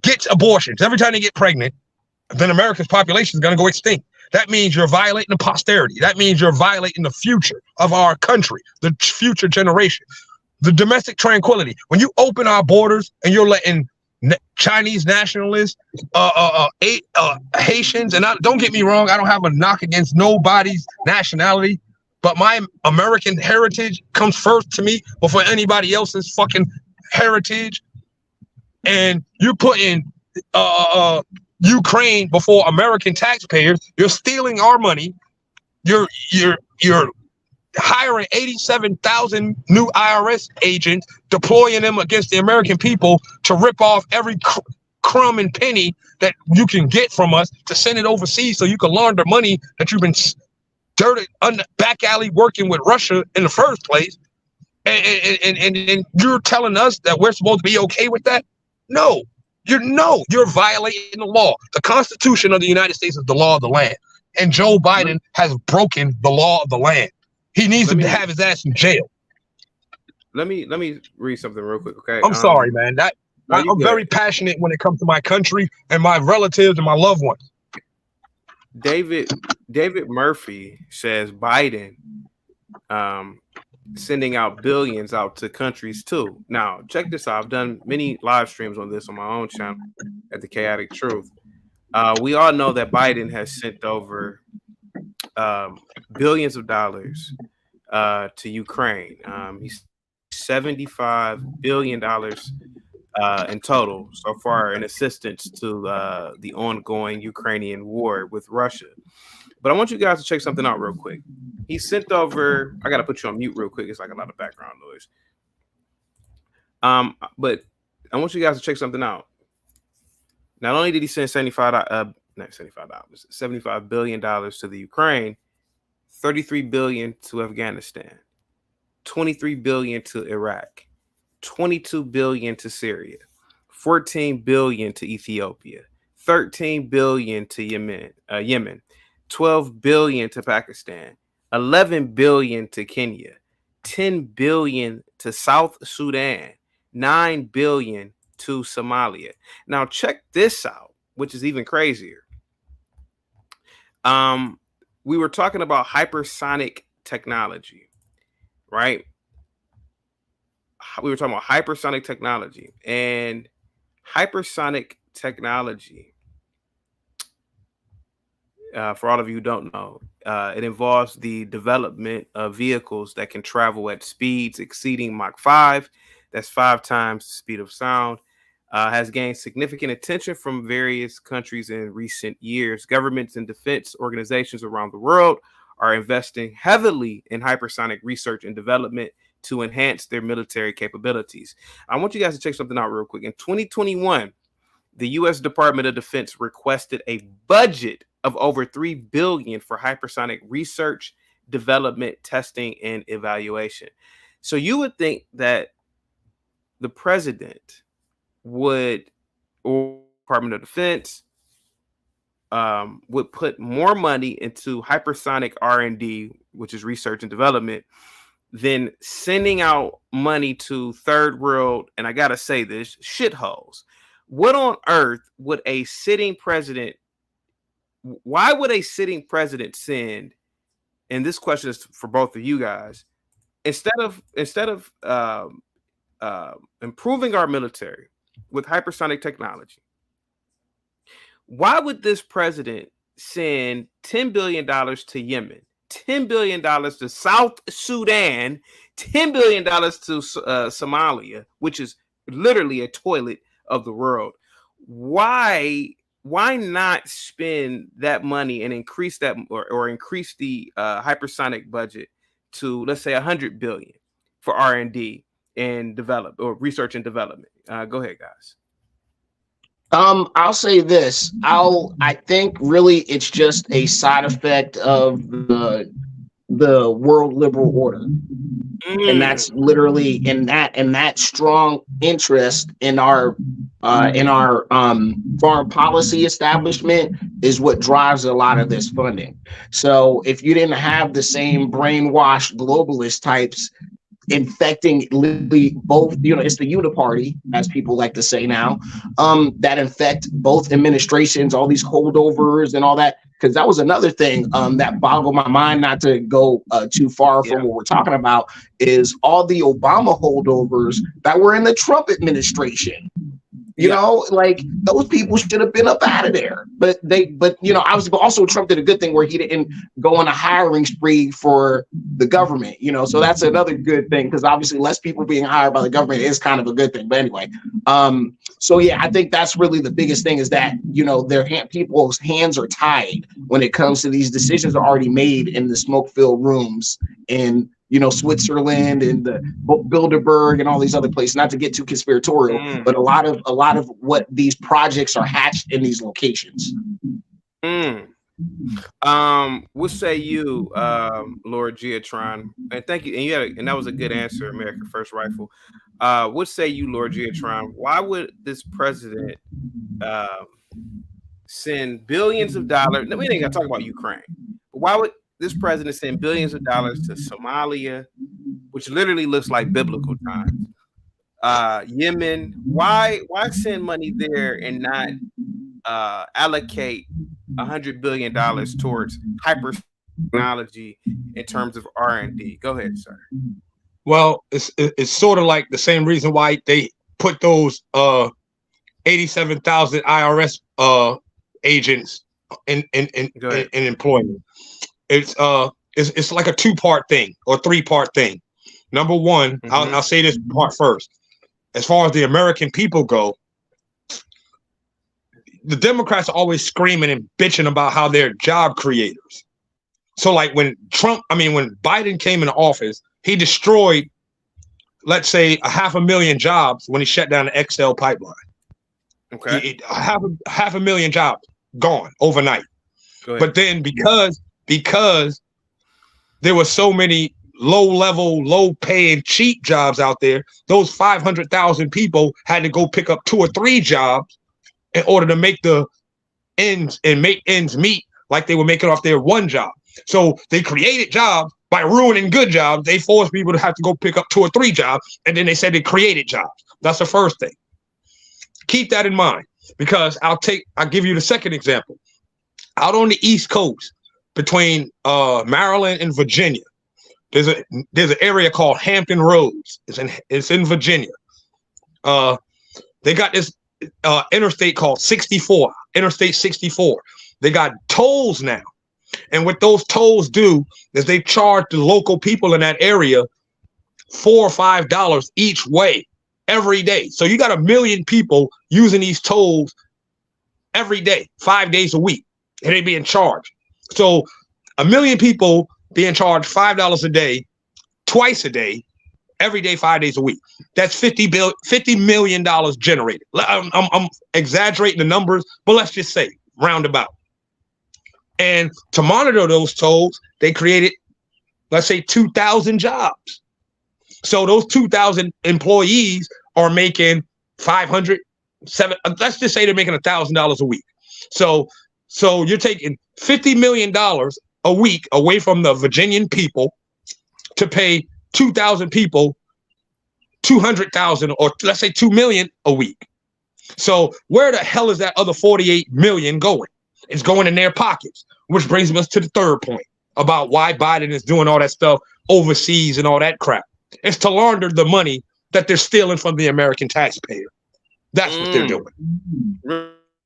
gets abortions every time they get pregnant, then America's population is going to go extinct. That means you're violating the posterity. That means you're violating the future of our country, the future generation. The domestic tranquility. When you open our borders and you're letting Chinese nationalists, Haitians, and don't get me wrong, I don't have a knock against nobody's nationality, but my American heritage comes first to me before anybody else's fucking heritage. And you put in Ukraine before American taxpayers. You're stealing our money. You're hiring 87,000 new IRS agents, deploying them against the American people to rip off every crumb and penny that you can get from us to send it overseas so you can launder money that you've been dirty back alley working with Russia in the first place. And you're telling us that we're supposed to be okay with that? No, you're violating the law. The Constitution of the United States is the law of the land. And Joe Biden has broken the law of the land. He needs to have his ass in jail. Let me read something real quick, okay? I'm sorry, man. I'm very passionate when it comes to my country and my relatives and my loved ones. David Murphy says Biden sending out billions out to countries too. Now, check this out. I've done many live streams on this on my own channel at The Chaotic Truth. We all know that Biden has sent over billions of dollars to Ukraine. He's $75 billion in total so far in assistance to the ongoing Ukrainian war with Russia. But I want you guys to check something out real quick. He sent over, I got to put you on mute real quick. It's like a lot of background noise. But I want you guys to check something out. Not only did he send $75 billion to the Ukraine, $33 billion to Afghanistan, $23 billion to Iraq, $22 billion to Syria, $14 billion to Ethiopia, $13 billion to Yemen, $12 billion to Pakistan, $11 billion to Kenya, $10 billion to South Sudan, $9 billion to Somalia. Now check this out, which is even crazier. We were talking about hypersonic technology, right? We were talking about hypersonic technology, and hypersonic technology, for all of you who don't know, It involves the development of vehicles that can travel at speeds exceeding Mach 5. That's 5 times the speed of sound. Has gained significant attention from various countries in recent years. Governments and defense organizations around the world are investing heavily in hypersonic research and development to enhance their military capabilities. I want you guys to check something out real quick. In 2021, the U.S. Department of Defense requested a budget of over $3 billion for hypersonic research, development, testing, and evaluation. So you would think that the president would, or Department of Defense, would put more money into hypersonic R&D, which is research and development, than sending out money to third world, and I gotta say this, shitholes. What on earth would a sitting president, why would a sitting president send, and this question is for both of you guys, instead of improving our military with hypersonic technology, why would this president send $10 billion to Yemen, $10 billion to South Sudan, $10 billion to Somalia, which is literally a toilet of the world? Why not spend that money and increase that, or increase the hypersonic budget to, let's say, $100 billion for R&D and develop, or research and development? Go ahead, guys. I'll say this. I think really it's just a side effect of the world liberal order. And that's literally in that strong interest in our foreign policy establishment is what drives a lot of this funding. So if you didn't have the same brainwashed globalist types infecting literally both, it's the uniparty, as people like to say now, that infect both administrations, all these holdovers and all that. Because that was another thing that boggled my mind, not to go too far from what we're talking about, is all the Obama holdovers that were in the Trump administration. You know, like those people should have been up out of there. But I was also, Trump did a good thing where he didn't go on a hiring spree for the government, so that's another good thing, because obviously less people being hired by the government is kind of a good thing. But anyway, so yeah, I think that's really the biggest thing, is that, people's hands are tied when it comes to these decisions are already made in the smoke-filled rooms in Switzerland and the Bilderberg and all these other places. Not to get too conspiratorial, but a lot of what these projects are hatched in these locations. What say you, Lord Geotron? And thank you. And that was a good answer, American First Rifle. What say you, Lord Geotron? Why would this president send billions of dollars? We ain't gonna talk about Ukraine, but why would this president send billions of dollars to Somalia, which literally looks like biblical times? Yemen. Why send money there and not allocate $100 billion towards hyper technology in terms of R&D? Go ahead, sir. Well, it's sort of like the same reason why they put those 87,000 IRS agents in employment. It's like a 2-part thing or 3-part thing. Number one, I'll say this part first. As far as the American people go, the Democrats are always screaming and bitching about how they're job creators. So like when Biden came into office, he destroyed, let's say, 500,000 jobs when he shut down the XL pipeline. Okay. Half a million jobs gone overnight. But then because there were so many low-level, low-paying, cheap jobs out there, those 500,000 people had to go pick up 2 or 3 jobs in order to make ends meet, like they were making off their one job. So they created jobs by ruining good jobs. They forced people to have to go pick up 2 or 3 jobs, and then they said they created jobs. That's the first thing. Keep that in mind, because I'll give you the second example. Out on the East Coast, between Maryland and Virginia, there's an area called Hampton Roads. It's in Virginia. They got this interstate called 64, Interstate 64. They got tolls now, And what those tolls do is they charge the local people in that area $4 or $5 each way every day. So you got 1 million people using these tolls every day, 5 days a week, and they being charged. So 1 million people being charged $5 a day, twice a day, every day, 5 days a week. That's $50 million generated. I'm exaggerating the numbers, but let's just say roundabout. And to monitor those tolls, they created, let's say, 2,000 jobs. So those 2,000 employees are making 500, let's just say they're making $1,000 a week. So you're taking $50 million a week away from the Virginian people to pay 2,000 people 200,000, or let's say 2 million a week. So where the hell is that other 48 million going? It's going in their pockets, which brings us to the third point about why Biden is doing all that stuff overseas and all that crap. It's to launder the money that they're stealing from the American taxpayer. That's what they're doing.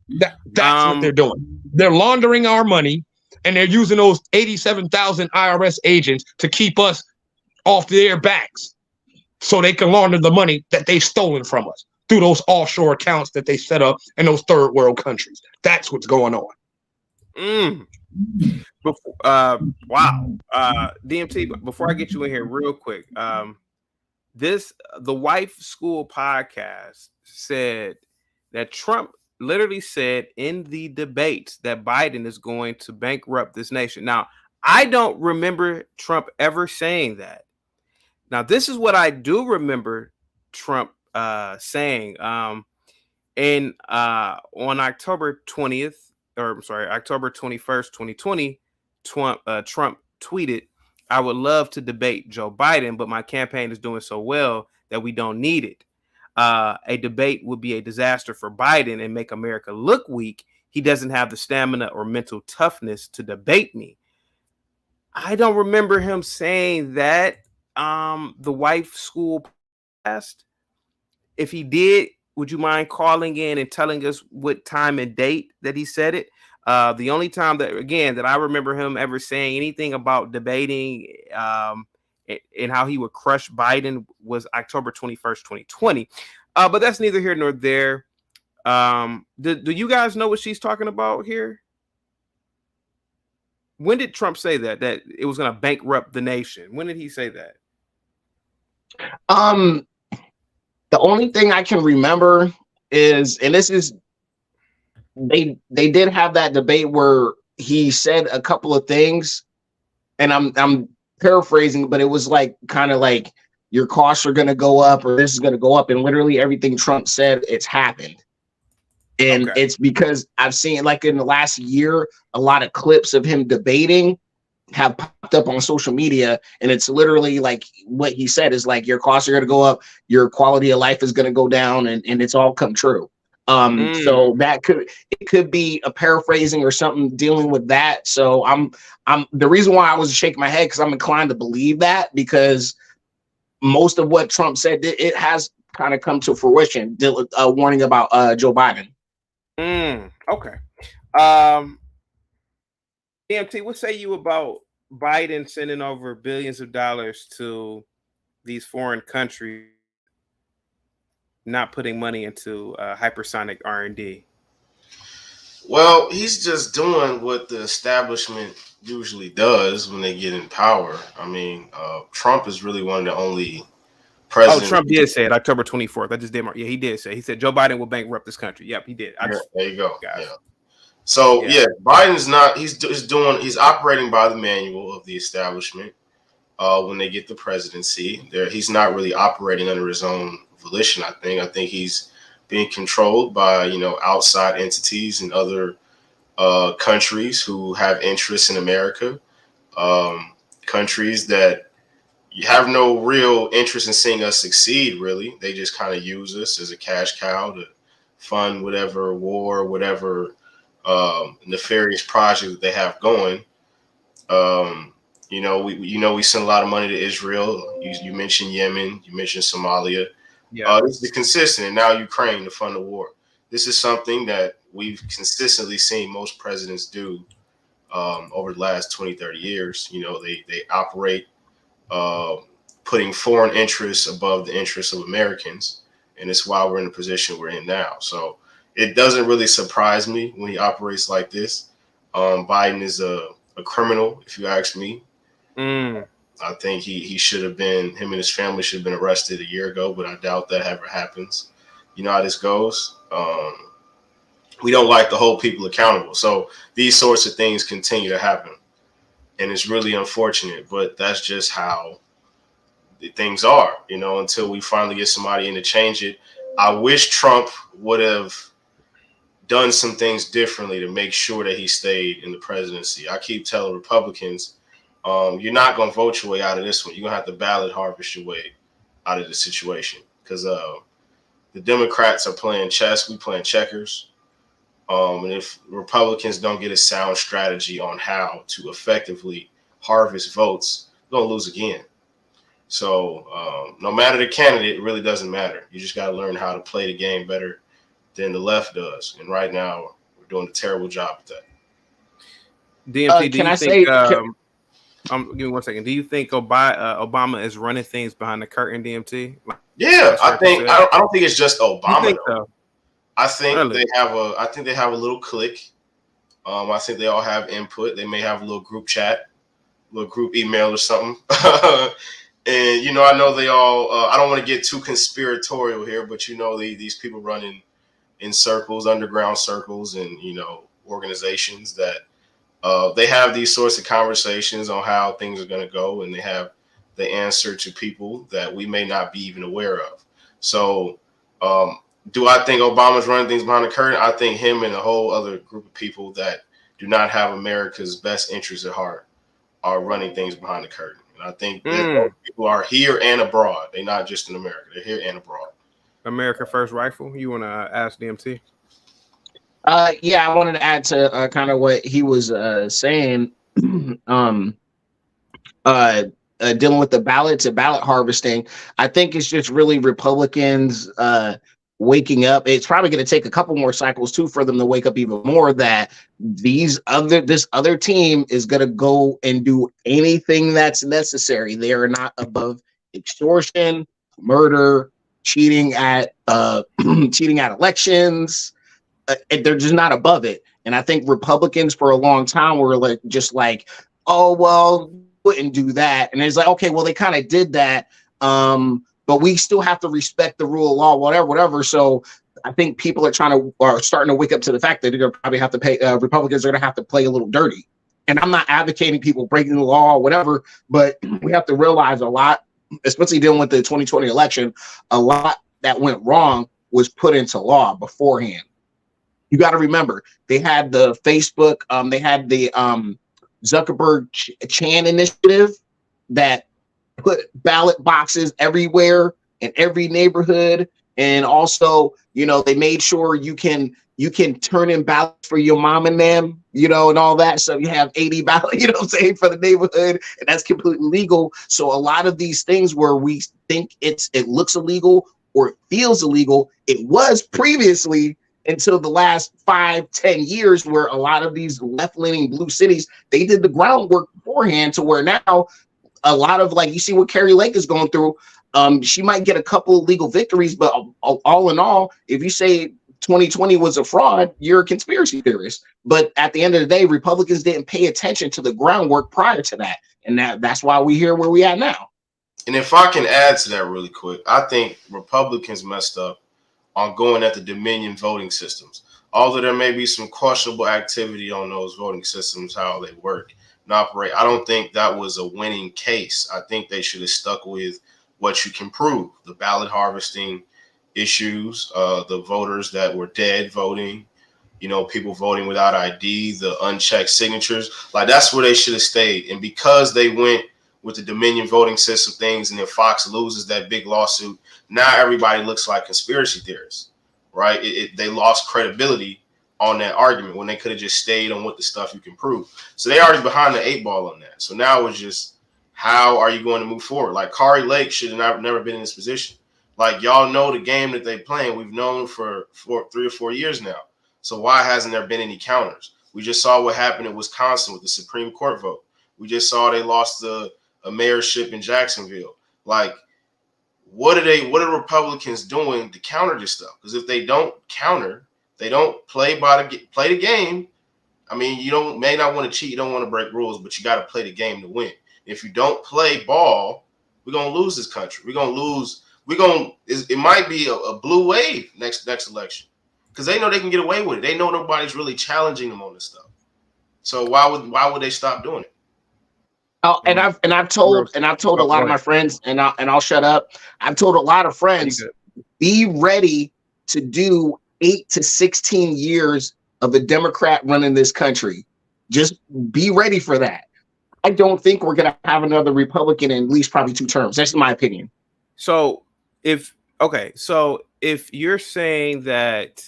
That's what they're doing. They're laundering our money, and they're using those 87,000 IRS agents to keep us off their backs so they can launder the money that they've stolen from us through those offshore accounts that they set up in those third world countries. That's what's going on. Wow. DMT, before I get you in here real quick, the Wife School podcast said that Trump literally said in the debates that Biden is going to bankrupt this nation. Now, I don't remember Trump ever saying that. Now, this is what I do remember Trump saying on October 20th, or sorry, October 21st, 2020, Trump tweeted, "I would love to debate Joe Biden, but my campaign is doing so well that we don't need it. A debate would be a disaster for Biden and make America look weak. He doesn't have the stamina or mental toughness to debate me." I don't remember him saying that. The Wife School podcast. If he did, would you mind calling in and telling us what time and date that he said it? The only time that I remember him ever saying anything about debating and how he would crush Biden was October 21st, 2020. But that's neither here nor there. Do you guys know what she's talking about here? When did Trump say that it was going to bankrupt the nation? When did he say that? The only thing I can remember is, and this is, they did have that debate where he said a couple of things, and I'm paraphrasing, but it was like kind of like your costs are going to go up, or this is going to go up, and literally everything Trump said, it's happened. And It's because I've seen, like, in the last year, a lot of clips of him debating have popped up on social media, and it's literally like what he said is like your costs are going to go up, your quality of life is going to go down, and it's all come true. So it could be a paraphrasing or something dealing with that. So I'm the reason why I was shaking my head, because I'm inclined to believe that, because most of what Trump said, it has kind of come to fruition. Warning about Joe Biden. Okay. DMT, what say you about Biden sending over billions of dollars to these foreign countries, not putting money into hypersonic R&D? Well, he's just doing what the establishment usually does when they get in power. I mean, Trump is really one of the only presidents. Oh, Trump did say it October 24th. I just did. Yeah, he did say. He said Joe Biden will bankrupt this country. Yep, he did. There you go. Yeah. So Biden's not. He's operating by the manual of the establishment. When they get the presidency, he's not really operating under his own volition. I think he's being controlled by outside entities and other countries who have interests in America. Countries that have no real interest in seeing us succeed. Really, they just kind of use us as a cash cow to fund whatever war, whatever nefarious project that they have going. We send a lot of money to Israel. You mentioned Yemen, you mentioned Somalia. This is consistent, and now Ukraine to fund the war. This is something that we've consistently seen most presidents do over the last 20, 30 years. You know, they operate putting foreign interests above the interests of Americans. And it's why we're in the position we're in now. So it doesn't really surprise me when he operates like this. Biden is a criminal, if you ask me. I think he should have been, him and his family should have been arrested a year ago, but I doubt that ever happens. You know how this goes. We don't like to hold people accountable. So these sorts of things continue to happen. And it's really unfortunate, but that's just how things are, you know, until we finally get somebody in to change it. I wish Trump would have done some things differently to make sure that he stayed in the presidency. I keep telling Republicans, you're not going to vote your way out of this one. You're going to have to ballot harvest your way out of the situation because the Democrats are playing chess. We playing checkers. And if Republicans don't get a sound strategy on how to effectively harvest votes, they're going to lose again. So no matter the candidate, it really doesn't matter. You just got to learn how to play the game better than the left does. And right now, we're doing a terrible job at that. DMT, do you think? Give me 1 second. Do you think Obama is running things behind the curtain? DMT? Yeah, I think. I don't think it's just Obama. Think so? I think really? they have a little clique. I think they all have input. They may have a little group chat, a little group email or something. And you know, I know they all. I don't want to get too conspiratorial here, but you know, these people run in circles, underground circles, and you know, organizations that they have these sorts of conversations on how things are going to go, and they have the answer to people that we may not be even aware of. So. Do I think Obama's running things behind the curtain? I think him and a whole other group of people that do not have America's best interests at heart are running things behind the curtain. And I think that people are here and abroad. They're not just in America. They're here and abroad. America First Rifle. You want to ask DMT? Yeah, I wanted to add to kind of what he was saying. Dealing with the ballot harvesting. I think it's just really Republicans waking up. It's probably going to take a couple more cycles too for them to wake up even more that this other team is going to go and do anything that's necessary. They are not above extortion, murder, cheating at elections. They're just not above it. And I think Republicans for a long time were like, oh well, wouldn't do that. And it's like, okay, well, they kind of did that. But we still have to respect the rule of law, whatever. So I think people are starting to wake up to the fact that they're going to probably have to pay. Republicans are going to have to play a little dirty. And I'm not advocating people breaking the law or whatever, but we have to realize a lot, especially dealing with the 2020 election, a lot that went wrong was put into law beforehand. You got to remember, they had the Facebook, they had the Zuckerberg Chan initiative that put ballot boxes everywhere in every neighborhood. And also, you know, they made sure you can turn in ballots for your mom and them, you know, and all that. So you have 80 ballots, you know what I'm saying, for the neighborhood, and that's completely legal. So a lot of these things where we think it looks illegal or it feels illegal, it was previously until the last 5-10 years, where a lot of these left-leaning blue cities, they did the groundwork beforehand to where now a lot of, like, you see what Carrie Lake is going through. She might get a couple of legal victories, but all in all, if you say 2020 was a fraud, you're a conspiracy theorist. But at the end of the day, Republicans didn't pay attention to the groundwork prior to that. And that's why we're here where we at now. And if I can add to that really quick, I think Republicans messed up on going at the Dominion voting systems. Although there may be some questionable activity on those voting systems, how they work and operate, I don't think that was a winning case. I think they should have stuck with what you can prove: the ballot harvesting issues, the voters that were dead voting, you know, people voting without ID, the unchecked signatures. Like, that's where they should have stayed. And because they went with the Dominion voting system things, and then Fox loses that big lawsuit, now everybody looks like conspiracy theorists, right? They lost credibility on that argument when they could have just stayed on what the stuff you can prove. So they already behind the 8 ball on that. So now it's just, how are you going to move forward? Like, Kari Lake should have never been in this position. Like, y'all know the game that they playing. We've known for 3 or 4 years now. So why hasn't there been any counters? We just saw what happened in Wisconsin with the Supreme Court vote. We just saw they lost a mayorship in Jacksonville. Like, what are Republicans doing to counter this stuff? Because if they don't counter, they don't play the game. I mean, you may not want to cheat, you don't want to break rules, but you got to play the game to win. If you don't play ball, we're gonna lose this country. We're gonna lose. It might be a blue wave next election, because they know they can get away with it. They know nobody's really challenging them on this stuff. So why would they stop doing it? Oh, and I've told a lot of my friends, and I'll shut up. I've told a lot of friends, be ready to do 8 to 16 years of a Democrat running this country. Just be ready for that. I don't think we're gonna have another Republican in at least probably 2 terms. That's my opinion. So if you're saying that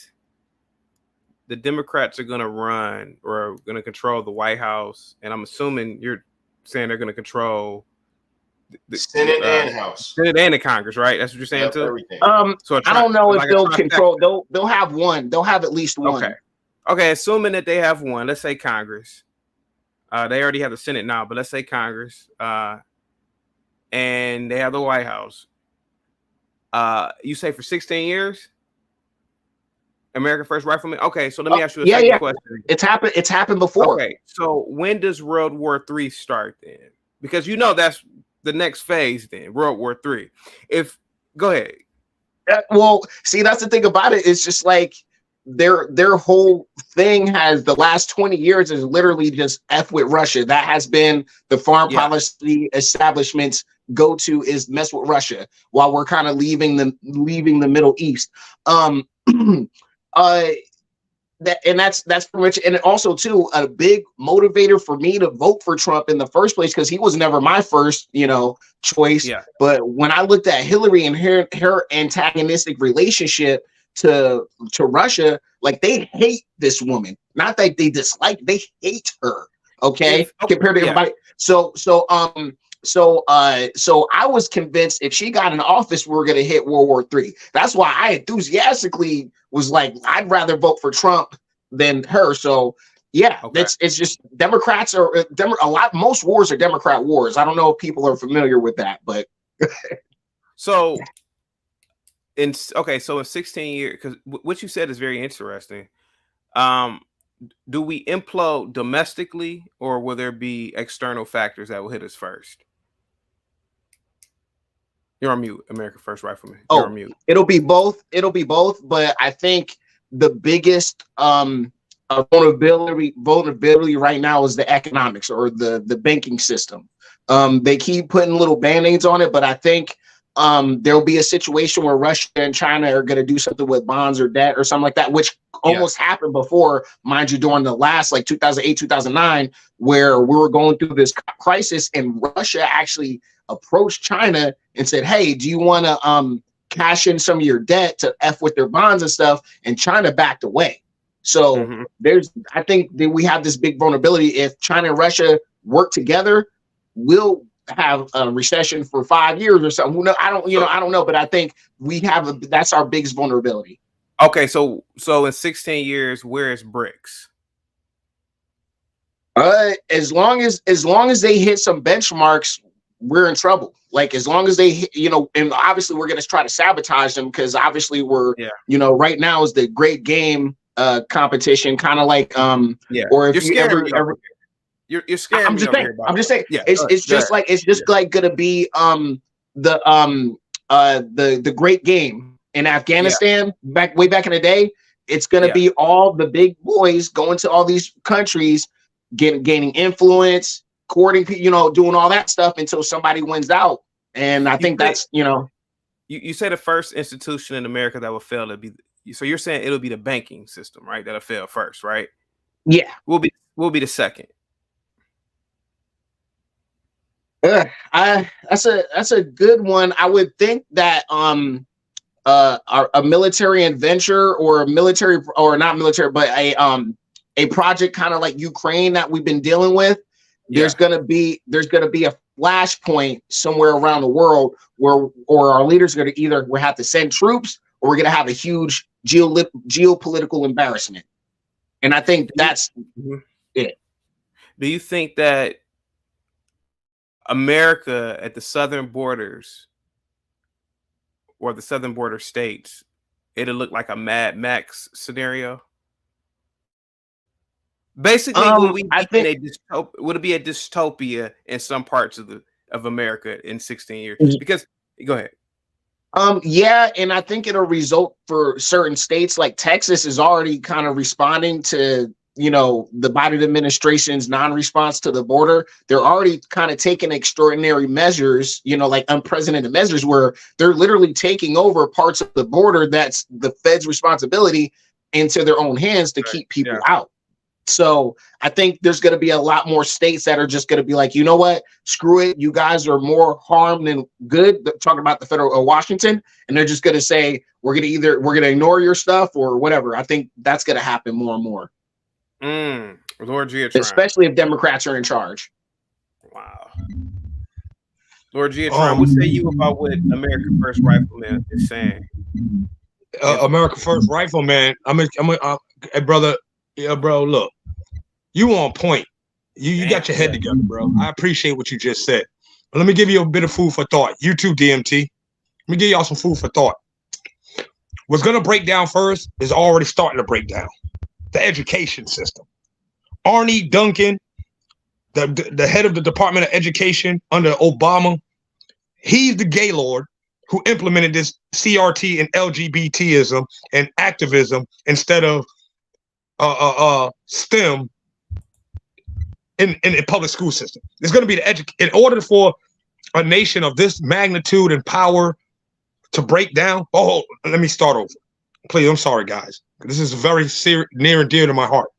the Democrats are gonna run or gonna control the White House, and I'm assuming you're saying they're going to control the Senate and House, Senate and the Congress, right? That's what you're saying too. Everything. So I don't know if they'll control. They'll have one. They'll have at least one. Okay. Assuming that they have one, let's say Congress. They already have the Senate now, but let's say Congress, and they have the White House. You say for 16 years, American First Rifleman. Okay, so let me ask you a second question. It's happened before. Okay, so when does World War III start then? Because that's the next phase then, World War III. Go ahead. Well, see, that's the thing about it. It's just like their whole thing has the last 20 years is literally just F with Russia. That has been the foreign policy establishment's go-to, is mess with Russia while we're kind of leaving the Middle East. That's pretty much, and also too a big motivator for me to vote for Trump in the first place, because he was never my first choice. Yeah. But when I looked at Hillary and her antagonistic relationship to Russia, like, they hate this woman. Not that they dislike, they hate her. Okay, compared to everybody. So I was convinced if she got in office, we were going to hit World War III. That's why I enthusiastically was like, I'd rather vote for Trump than her. So it's just Democrats are most wars are Democrat wars. I don't know if people are familiar with that, but so in 16 years, because what you said is very interesting. Do we implode domestically, or will there be external factors that will hit us first? You're on mute, American First Rifleman. You're on mute. It'll be both. But I think the biggest vulnerability right now is the economics, or the banking system. They keep putting little band-aids on it, but I think there'll be a situation where Russia and China are going to do something with bonds or debt or something like that, which almost happened before, mind you, during the last 2008, 2009, where we were going through this crisis, and Russia actually approached China and said, hey, do you want to cash in some of your debt to F with their bonds and stuff? And China backed away. So I think that we have this big vulnerability. If China and Russia work together, we'll have a recession for 5 years or something. I don't know, but I think that's our biggest vulnerability. Okay, so in 16 years, where is BRICS? As long as they hit some benchmarks, we're in trouble. Like, as long as they, and obviously we're going to try to sabotage them, because obviously we're, right now is the great game competition, kind of like, or if you ever you're scared. I'm just saying. It's just like gonna be the great game in Afghanistan way back in the day. It's gonna be all the big boys going to all these countries, gaining influence, courting, doing all that stuff until somebody wins out. And I think that's You say the first institution in America that will fail to be. So you're saying it'll be the banking system, right? That'll fail first, right? Yeah. We'll be the second. That's a good one. I would think that a military adventure, or a military, or not military, but a project kind of like Ukraine that we've been dealing with. There's gonna be a flashpoint somewhere around the world where our leaders are gonna we have to send troops, or we're gonna have a huge geopolitical embarrassment. And I think that's it. Do you think that America at the southern borders or the southern border states, it'll look like a Mad Max scenario? Basically, would it be a dystopia in some parts of America in 16 years? Because go ahead. Yeah, and I think it'll result for certain states like Texas is already kind of responding to, you know, the Biden administration's non-response to the border. They're already kind of taking extraordinary measures, you know, like unprecedented measures where they're literally taking over parts of the border that's the Fed's responsibility into their own hands to keep people out. So I think there's going to be a lot more states that are just going to be like, you know what, screw it. You guys are more harm than good. Talking about the federal Washington, and they're just going to say, we're going to ignore your stuff or whatever. I think that's going to happen more and more. Lord Giatron. Especially if Democrats are in charge. Wow. Lord Giatron, what say you about what America First Rifleman is saying? America First Rifleman, hey, brother, yeah, bro, look, you on point. You got your head together, bro. I appreciate what you just said. But let me give you a bit of food for thought. You too, DMT. Let me give y'all some food for thought. What's going to break down first is already starting to break down. The education system. Arnie Duncan, the head of the Department of Education under Obama, he's the Gaylord who implemented this CRT and LGBTism and activism instead of STEM in the public school system. It's going to be in order for a nation of this magnitude and power to break down. Oh, let me start over. Please, I'm sorry, guys. This is very near and dear to my heart.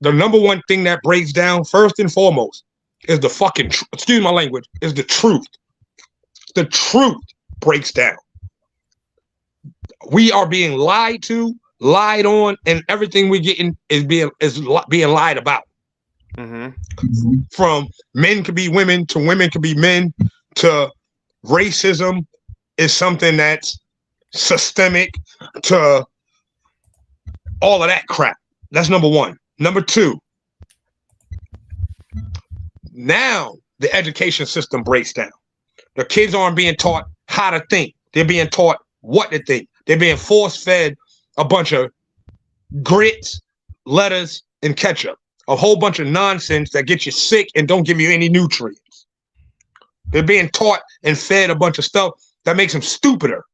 The number one thing that breaks down, first and foremost, is the fucking, excuse my language, is the truth. The truth breaks down. We are being lied to, lied on, and everything we're getting is being lied about. From men could be women to women could be men to racism is something that's systemic to all of that crap. That's number one. Number two, now the education system breaks down. The kids aren't being taught how to think. They're being taught what to think. They're being force-fed a bunch of grits, lettuce, and ketchup. A whole bunch of nonsense that gets you sick and don't give you any nutrients. They're being taught and fed a bunch of stuff that makes them stupider.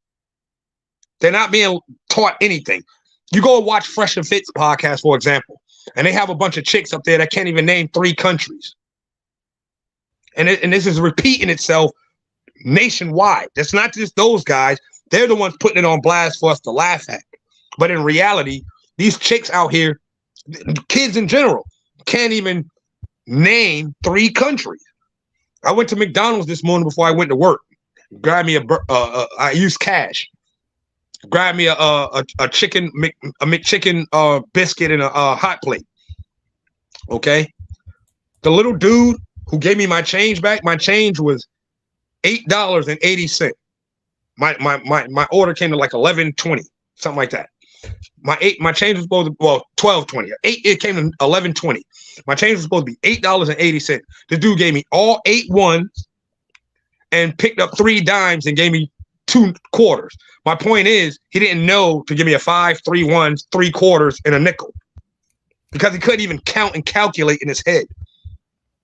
They're not being taught anything. You go watch Fresh and Fit's podcast, for example, and they have a bunch of chicks up there that can't even name 3 countries. And this is repeating itself nationwide. It's not just those guys. They're the ones putting it on blast for us to laugh at. But in reality, these chicks out here, kids in general, can't even name 3 countries. I went to McDonald's this morning before I went to work. Grabbed me I used cash. Grabbed me a McChicken biscuit and a hot plate. Okay. The little dude who gave me my change back, my change was $8.80. My order came to like $11.20, something like that. My change was supposed to $12.20. It came to $11.20. My change was supposed to be $8.80. The dude gave me all 8 ones and picked up 3 dimes and gave me 2 quarters. My point is, he didn't know to give me a 5, 3 ones, 3 quarters, and a nickel because he couldn't even count and calculate in his head.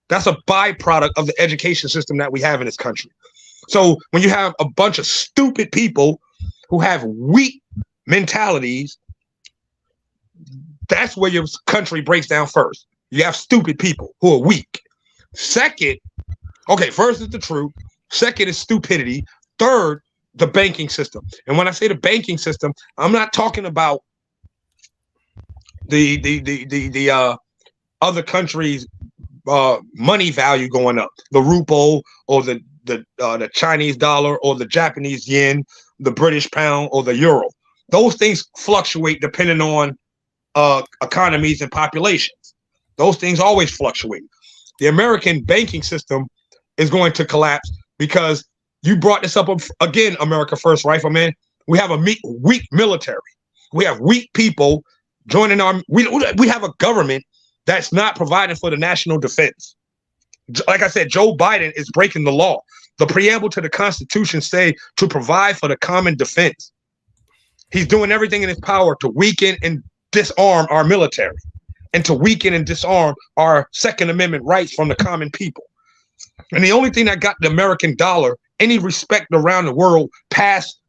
That's a byproduct of the education system that we have in this country. So when you have a bunch of stupid people who have weak mentalities, that's where your country breaks down first. You have stupid people who are weak. Second, okay, first is the truth. Second is stupidity. Third, the banking system. And when I say the banking system, I'm not talking about the other countries' money value going up, the ruble or the Chinese dollar or the Japanese yen, the British pound or the euro. Those things fluctuate depending on economies and populations. Those things always fluctuate. The American banking system is going to collapse because you brought this up again, America First Rifleman. We have a weak military. We have weak people joining our. We have a government that's not providing for the national defense. Like I said, Joe Biden is breaking the law. The preamble to the Constitution say to provide for the common defense. He's doing everything in his power to weaken and disarm our military and to weaken and disarm our Second Amendment rights from the common people. And the only thing that got the American dollar any respect around the world past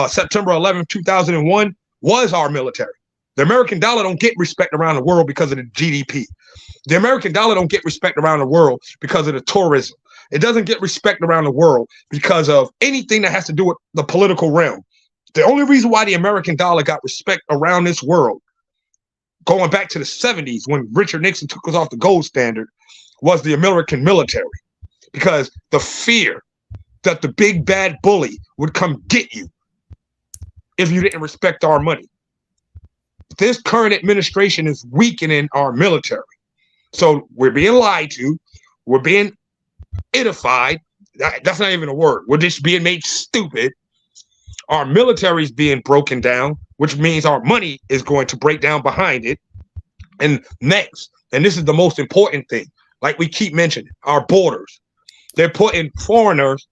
September 11, 2001 was our military. The American dollar don't get respect around the world because of the GDP. The American dollar don't get respect around the world because of the tourism. It doesn't get respect around the world because of anything that has to do with the political realm. The only reason why the American dollar got respect around this world, going back to the 70s when Richard Nixon took us off the gold standard, was the American military. Because the fear that the big bad bully would come get you if you didn't respect our money. This current administration is weakening our military. So we're being lied to. We're being edified. That's not even a word. We're just being made stupid. Our military is being broken down, which means our money is going to break down behind it. And next, and this is the most important thing, like we keep mentioning, our borders. They're putting foreigners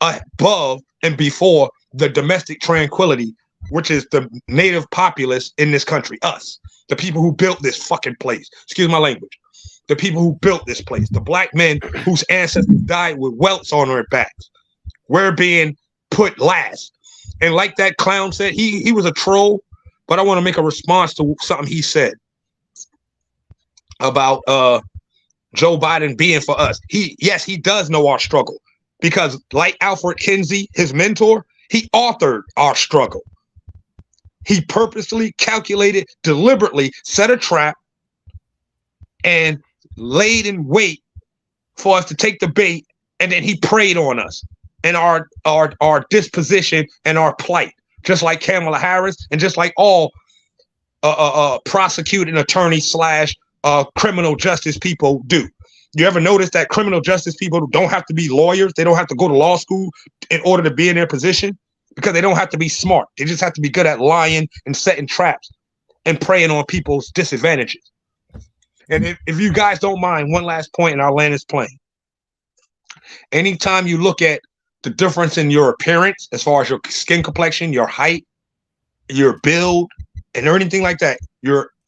above and before the domestic tranquility, which is the native populace in this country, us, the people who built this fucking place. Excuse my language. The people who built this place, the black men whose ancestors died with welts on their backs. We're being put last. And like that clown said, he was a troll, but I want to make a response to something he said about Joe Biden being for us. Yes, he does know our struggle because like Alfred Kinsey, his mentor, he authored our struggle. He purposely calculated, deliberately set a trap and laid in wait for us to take the bait. And then he preyed on us and our disposition and our plight, just like Kamala Harris and just like all prosecuting attorneys / criminal justice people do. You ever notice that criminal justice people don't have to be lawyers? They don't have to go to law school in order to be in their position because they don't have to be smart. They just have to be good at lying and setting traps and preying on people's disadvantages. And if you guys don't mind, one last point and I'll land this plane. Anytime you look at the difference in your appearance, as far as your skin complexion, your height, your build, and anything like that,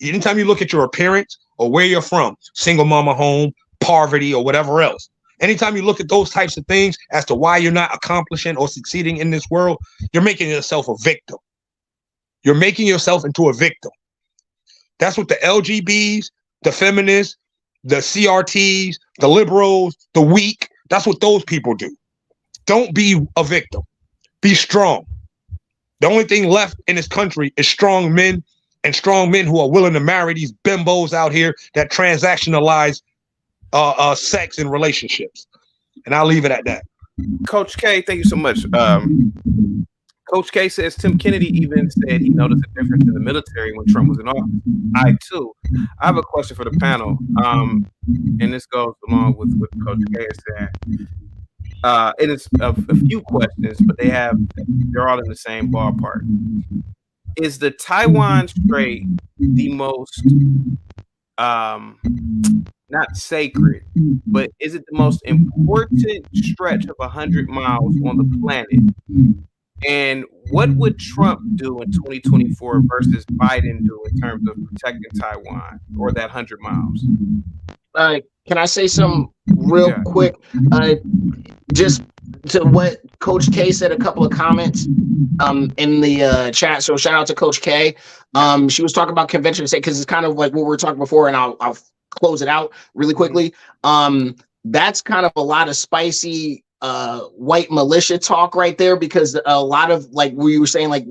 anytime you look at your appearance or where you're from, single mama home, poverty, or whatever else, anytime you look at those types of things as to why you're not accomplishing or succeeding in this world, you're making yourself a victim. You're making yourself into a victim. That's what the LGBs, the feminists, the CRTs, the liberals, the weak, that's what those people do. Don't be a victim. Be strong. The only thing left in this country is strong men and strong men who are willing to marry these bimbos out here that transactionalize sex and relationships. And I'll leave it at that. Coach K, thank you so much. Coach K says Tim Kennedy even said he noticed a difference in the military when Trump was in office. I too. I have a question for the panel. And this goes along with what Coach K is saying. It is a few questions, but they're all in the same ballpark. Is the Taiwan Strait the most not sacred, but is it the most important stretch of 100 miles on the planet? And what would Trump do in 2024 versus Biden do in terms of protecting Taiwan or that 100 miles? Can I say something real quick? Just to what Coach K said, a couple of comments in the chat. So shout out to Coach K. She was talking about convention state because it's kind of like what we were talking before, and I'll close it out really quickly. That's kind of a lot of spicy white militia talk right there, because a lot of, like we were saying, like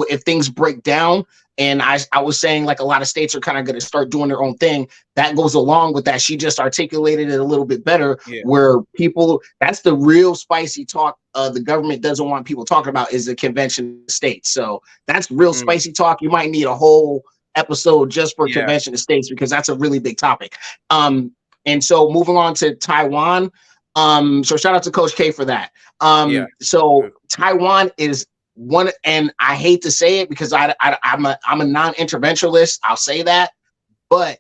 if things break down, and I was saying like a lot of states are kind of going to start doing their own thing. That goes along with that. She just articulated it a little bit better, where people, that's the real spicy talk the government doesn't want people talking about, is the convention of states. So that's real spicy talk. You might need a whole episode just for convention of states, because that's a really big topic. And so moving on to Taiwan. So shout out to Coach K for that. So Taiwan is one, and I hate to say it because I'm a non-interventionalist. I'll say that, but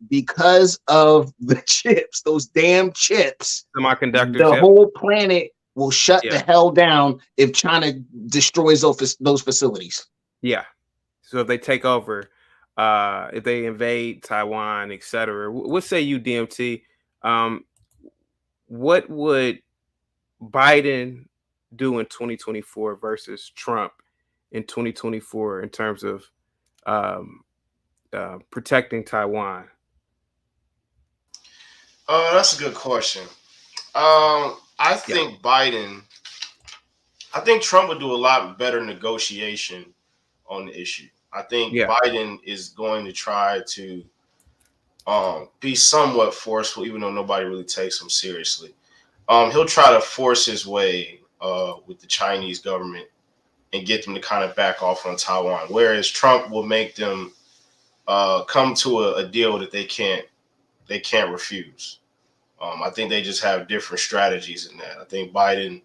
because of the chips, those damn chips, semiconductors, the whole planet will shut the hell down if China destroys those facilities. Yeah. So if they take over, if they invade Taiwan, etc., what say you, DMT? What would Biden do in 2024 versus Trump in 2024 in terms of protecting Taiwan? That's a good question. I think Biden. I think Trump would do a lot better negotiation on the issue. I think Biden is going to try to be somewhat forceful, even though nobody really takes him seriously. He'll try to force his way with the Chinese government and get them to kind of back off on Taiwan, whereas Trump will make them come to a deal that they can't refuse. I think they just have different strategies in that. I think Biden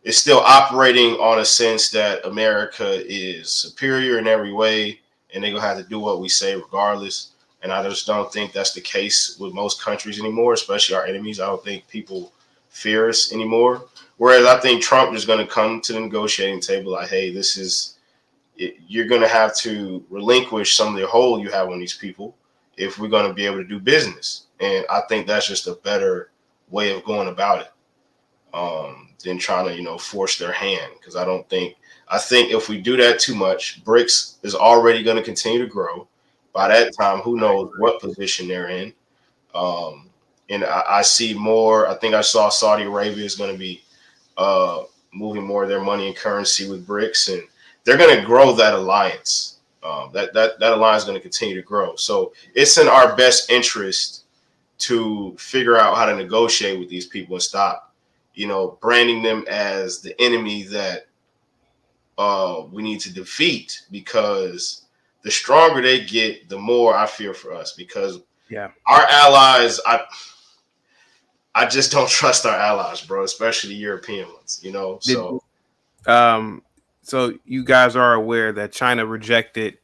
is still operating on a sense that America is superior in every way, and they're going to have to do what we say regardless. And I just don't think that's the case with most countries anymore, especially our enemies. I don't think people fear us anymore. Whereas I think Trump is going to come to the negotiating table like, hey, you're going to have to relinquish some of the hold you have on these people if we're going to be able to do business. And I think that's just a better way of going about it than trying to, force their hand. Because I think if we do that too much, BRICS is already going to continue to grow. By that time, who knows what position they're in. And I see more. I think I saw Saudi Arabia is going to be moving more of their money and currency with BRICS, and they're going to grow that alliance. That alliance is going to continue to grow. So it's in our best interest to figure out how to negotiate with these people and stop, branding them as the enemy that we need to defeat, because the stronger they get, the more I fear for us, because our allies, I just don't trust our allies, bro, especially the European ones, So you guys are aware that China rejected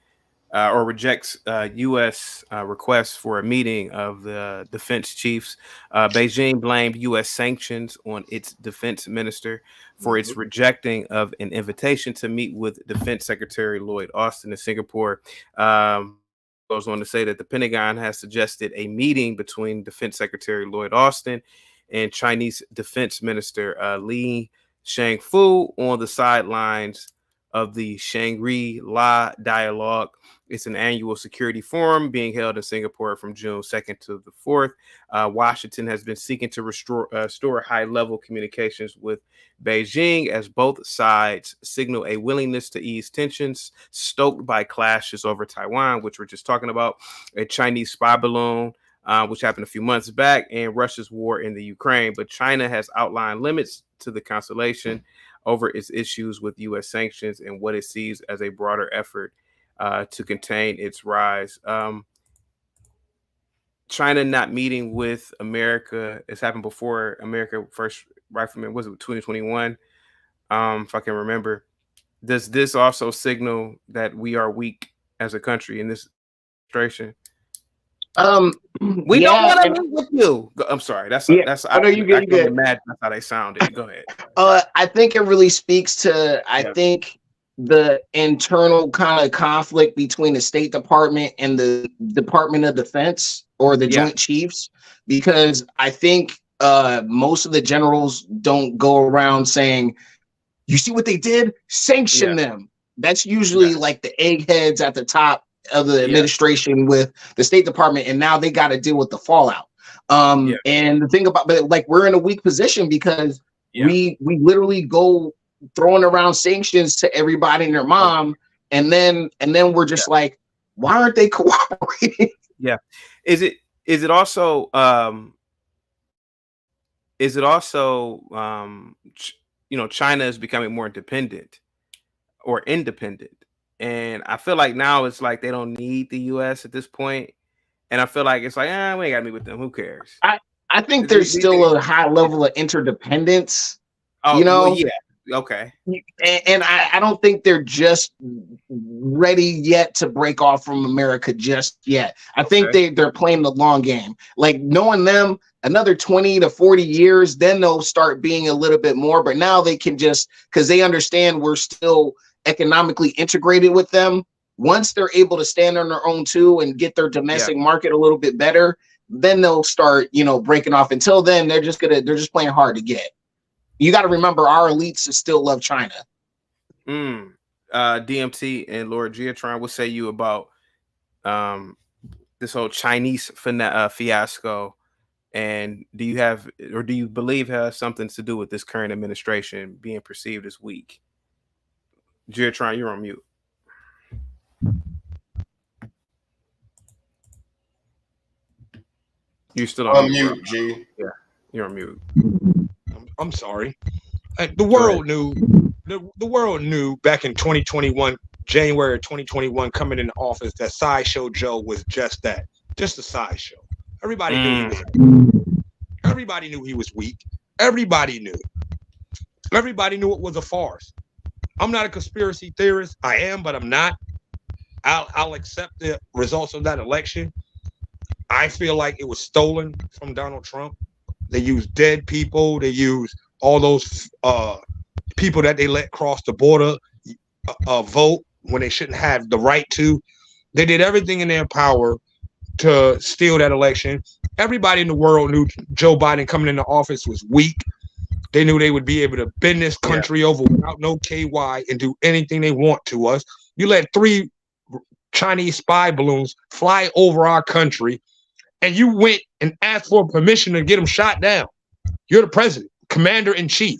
or rejects U.S. Requests for a meeting of the defense chiefs. Beijing blamed U.S. sanctions on its defense minister for its rejecting of an invitation to meet with Defense Secretary Lloyd Austin in Singapore. Goes on to say that the Pentagon has suggested a meeting between Defense Secretary Lloyd Austin and Chinese Defense Minister Li Shangfu on the sidelines of the Shangri-La Dialogue. It's an annual security forum being held in Singapore from June 2nd to the 4th. Washington has been seeking to restore high-level communications with Beijing as both sides signal a willingness to ease tensions stoked by clashes over Taiwan, which we're just talking about, a Chinese spy balloon, which happened a few months back, and Russia's war in the Ukraine. But China has outlined limits to the constellation over its issues with U.S. sanctions and what it sees as a broader effort to contain its rise. China not meeting with America, it's happened before. America first rifleman, was it 2021? If I can remember. Does this also signal that we are weak as a country in this administration? We don't want to meet with you. I'm sorry. That's you good. Imagine that's how they sounded. Go ahead. I think it really speaks to I think the internal kind of conflict between the State Department and the Department of Defense, or the Joint Chiefs, because I think most of the generals don't go around saying, "You see what they did? Sanction them." That's usually like the eggheads at the top of the administration with the State Department, and now they got to deal with the fallout. And the thing about, but like, we're in a weak position because we literally go throwing around sanctions to everybody and their mom, and then we're just like, why aren't they cooperating? Is it also China is becoming more independent, and I feel like now it's like they don't need the U.S. at this point, and I feel like it's like, we ain't gotta meet with them, who cares? I think there's still a high level of interdependence. Okay. And I don't think they're just ready yet to break off from America just yet. I think they're playing the long game. Like, knowing them, another 20 to 40 years, then they'll start being a little bit more. But now they can just, because they understand we're still economically integrated with them. Once they're able to stand on their own too and get their domestic market a little bit better, then they'll start, breaking off. Until then, they're just playing hard to get. You got to remember, our elites still love China. DMT and Lord Geotron, what say you about this whole Chinese fiasco? And do you believe it has something to do with this current administration being perceived as weak? Geotron, you're on mute. You're still on mute, G. Yeah, you're on mute. I'm sorry. The world knew. The world knew back in 2021, January 2021, coming into office, that Sideshow Joe was just that, just a sideshow. Everybody knew he was. Everybody knew he was weak. Everybody knew. Everybody knew it was a farce. I'm not a conspiracy theorist. I am, but I'm not. I'll accept the results of that election. I feel like it was stolen from Donald Trump. They used dead people. They used all those people that they let cross the border vote when they shouldn't have the right to. They did everything in their power to steal that election. Everybody in the world knew Joe Biden coming into office was weak. They knew they would be able to bend this country over without no KY and do anything they want to us. You let 3 Chinese spy balloons fly over our country, and you went and asked for permission to get them shot down. You're the president, commander-in-chief.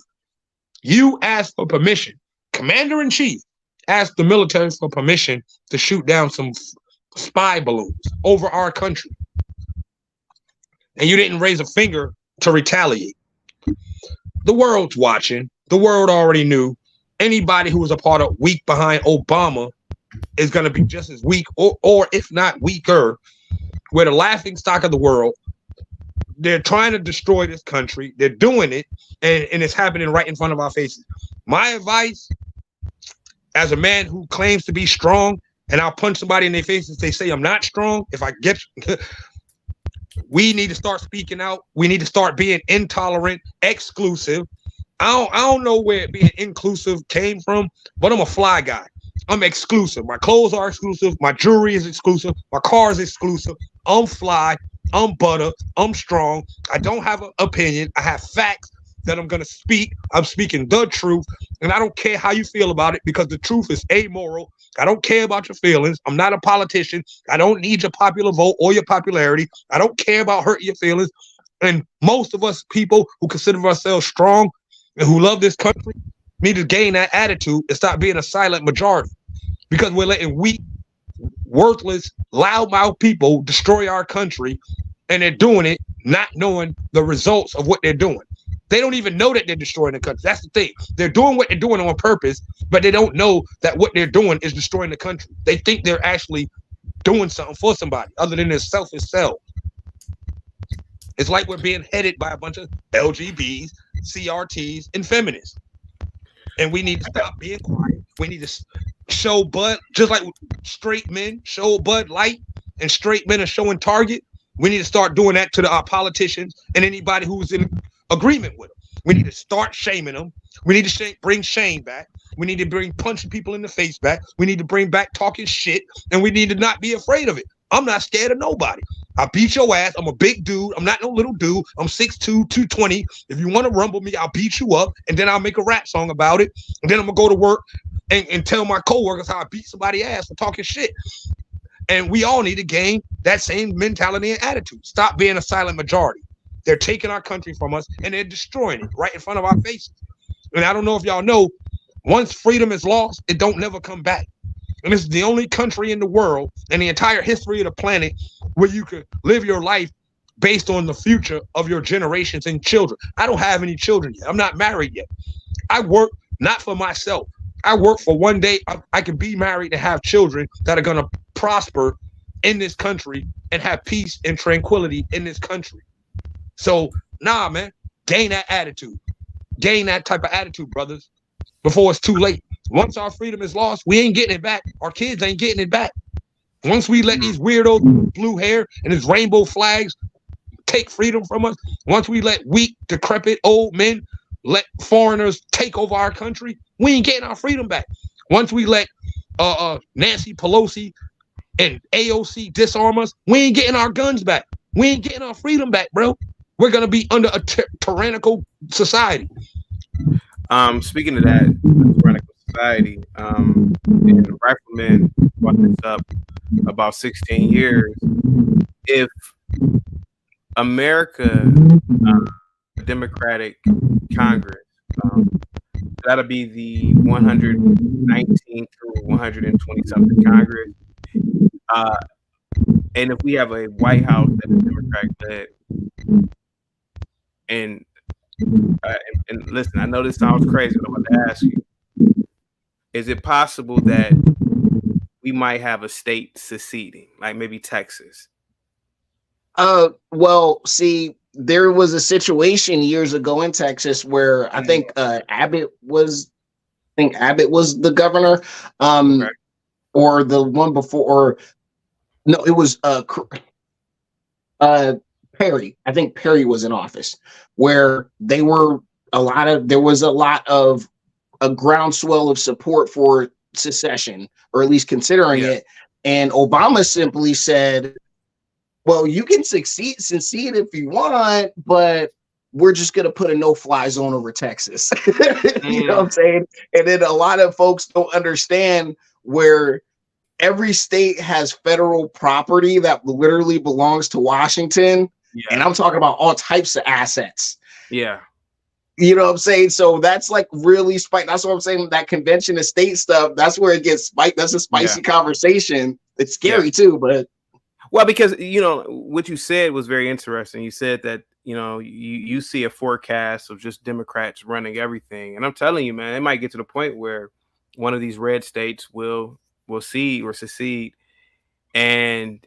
You asked for permission. Commander-in-chief asked the military for permission to shoot down some spy balloons over our country. And you didn't raise a finger to retaliate. The world's watching. The world already knew. Anybody who was a part of weak behind Obama is going to be just as weak, or if not weaker. We're the laughing stock of the world. They're trying to destroy this country. They're doing it, and it's happening right in front of our faces. My advice, as a man who claims to be strong, and I'll punch somebody in their face if they say I'm not strong, if I get we need to start speaking out. We need to start being intolerant, exclusive. I don't know where being inclusive came from, but I'm a fly guy. I'm exclusive. My clothes are exclusive. My jewelry is exclusive. My car is exclusive. I'm fly. I'm butter. I'm strong. I don't have an opinion. I have facts that I'm going to speak. I'm speaking the truth. And I don't care how you feel about it, because the truth is amoral. I don't care about your feelings. I'm not a politician. I don't need your popular vote or your popularity. I don't care about hurting your feelings. And most of us people who consider ourselves strong and who love this country need to gain that attitude and stop being a silent majority, because we're letting weak, worthless, loudmouth people destroy our country, and they're doing it not knowing the results of what they're doing. They don't even know that they're destroying the country. That's the thing. They're doing what they're doing on purpose, but they don't know that what they're doing is destroying the country. They think they're actually doing something for somebody other than their selfish self. It's like we're being headed by a bunch of LGBs, CRTs, and feminists. And we need to stop being quiet. We need to show Bud, just like straight men show Bud Light and straight men are showing Target. We need to start doing that to our politicians and anybody who's in agreement with them. We need to start shaming them. We need to bring shame back. We need to bring punching people in the face back. We need to bring back talking shit, and we need to not be afraid of it. I'm not scared of nobody. I beat your ass. I'm a big dude. I'm not no little dude. I'm 6'2", 220. If you want to rumble me, I'll beat you up, and then I'll make a rap song about it. And then I'm going to go to work and tell my coworkers how I beat somebody's ass for talking shit. And we all need to gain that same mentality and attitude. Stop being a silent majority. They're taking our country from us, and they're destroying it right in front of our faces. And I don't know if y'all know, once freedom is lost, it don't never come back. And this is the only country in the world and the entire history of the planet where you could live your life based on the future of your generations and children. I don't have any children yet. I'm not married yet. I work not for myself. I work for one day I can be married and have children that are going to prosper in this country and have peace and tranquility in this country. So, nah, man, gain that attitude. Gain that type of attitude, brothers. before it's too late. Once our freedom is lost, we ain't getting it back. Our kids ain't getting it back. Once we let these weirdos, blue hair and his rainbow flags take freedom from us, once we let weak, decrepit old men let foreigners take over our country, we ain't getting our freedom back. Once we let Nancy Pelosi and AOC disarm us, we ain't getting our guns back. We ain't getting our freedom back, bro. We're gonna be under a tyrannical society. Speaking of that, tyrannical society, and the Rifleman brought this up about 16 years. If America, Democratic Congress, that'll be the 119 through 120 something Congress. And if we have a White House that is Democratic led, and listen, I know this sounds crazy, but I'm going to ask you: is it possible that we might have a state seceding, like maybe Texas? Well, see, there was a situation years ago in Texas where I think Abbott was the governor, Okay. or the one before, or no, it was Perry. I think Perry was in office where there was a lot of a groundswell of support for secession, or at least considering it. And Obama simply said, well, you can secede if you want, but we're just going to put a no-fly zone over Texas. You know what I'm saying? And then a lot of folks don't understand where every state has federal property that literally belongs to Washington. Yeah. And I'm talking about all types of assets. Yeah. You know what I'm saying? So that's like really spicy. That's what I'm saying. That convention of state stuff, that's where it gets spiked. That's a spicy conversation. It's scary too, but. Well, because, you know, what you said was very interesting. You said that, you know, you see a forecast of just Democrats running everything. And I'm telling you, man, it might get to the point where one of these red states will cede or secede. And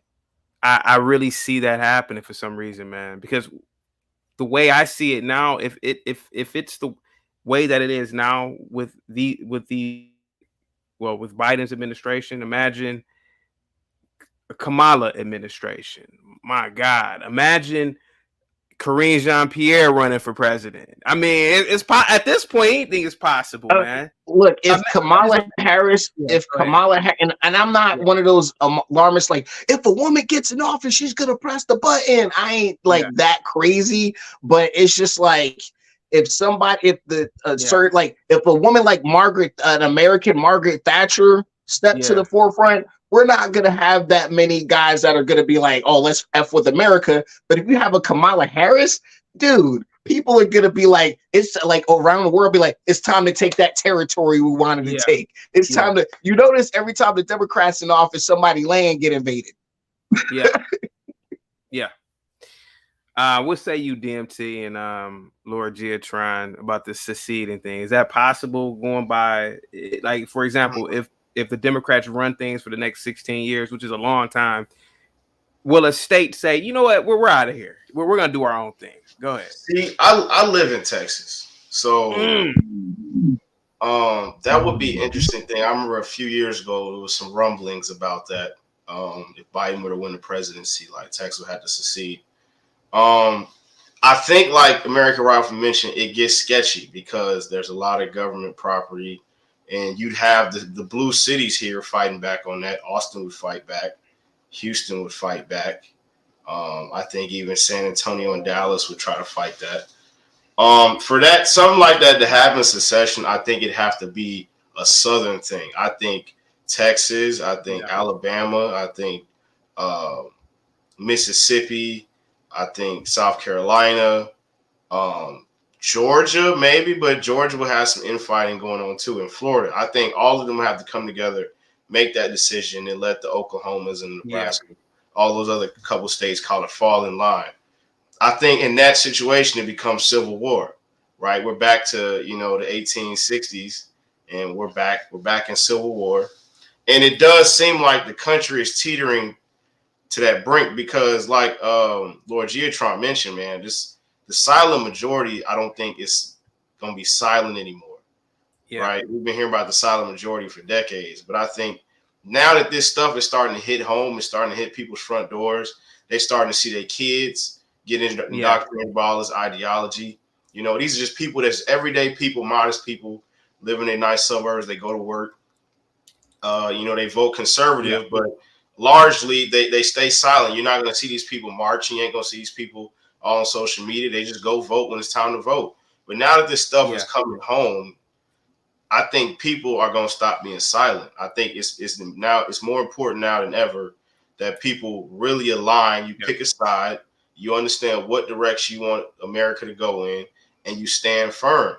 I really see that happening for some reason, man, because the way I see it now, if it's the way that it is now with Biden's administration, imagine Kamala administration. My God, imagine Karine Jean-Pierre running for president. I mean, at this point, anything is possible, man. Look, if Kamala Harris, and I'm not one of those alarmists, like, if a woman gets in office, she's gonna press the button. I ain't like that crazy, but it's just like, if a woman like an American Margaret Thatcher stepped to the forefront, we're not going to have that many guys that are going to be like, oh, let's F with America. But if you have a Kamala Harris, dude, people are going to be like, it's like around the world, be like, it's time to take that territory we wanted to take. It's time to, you notice every time the Democrats in office, somebody land get invaded. What say you, DMT and Lord Giatron, about this seceding thing? Is that possible going by, like, for example, if the Democrats run things for the next 16 years, which is a long time, will a state say, you know what, we're out of here. We're going to do our own thing. Go ahead. See, I live in Texas. So that would be an interesting thing. I remember a few years ago, there was some rumblings about that. If Biden were to win the presidency, like Texas would have to secede. I think, like American Rifle mentioned, it gets sketchy because there's a lot of government property. And you'd have the blue cities here fighting back on that. Austin would fight back. Houston would fight back. I think even San Antonio and Dallas would try to fight that. For that, something like that to happen in secession, I think it'd have to be a Southern thing. I think Texas, I think Alabama, I think Mississippi, I think South Carolina, Georgia, maybe, but Georgia will have some infighting going on too. In Florida, I think all of them have to come together, make that decision, and let the Oklahomas and Nebraska, all those other couple states, call it fall in line. I think in that situation, it becomes civil war, right? We're back to, the 1860s, and we're back in civil war. And it does seem like the country is teetering to that brink because, like Lord Giatron mentioned, man, the silent majority, I don't think is going to be silent anymore. right? We've been hearing about the silent majority for decades, but I think now that this stuff is starting to hit home, it's starting to hit people's front doors. They're starting to see their kids get indoctrinated by all this ideology. You know, these are just people that's everyday people, modest people, live in their nice suburbs. They go to work. You know, they vote conservative, but largely they stay silent. You're not going to see these people marching. You ain't going to see these people all on social media. They just go vote when it's time to vote. But now that this stuff is coming home, I think people are going to stop being silent. I think it's more important now than ever that people really align. You pick a side, you understand what direction you want America to go in, and you stand firm.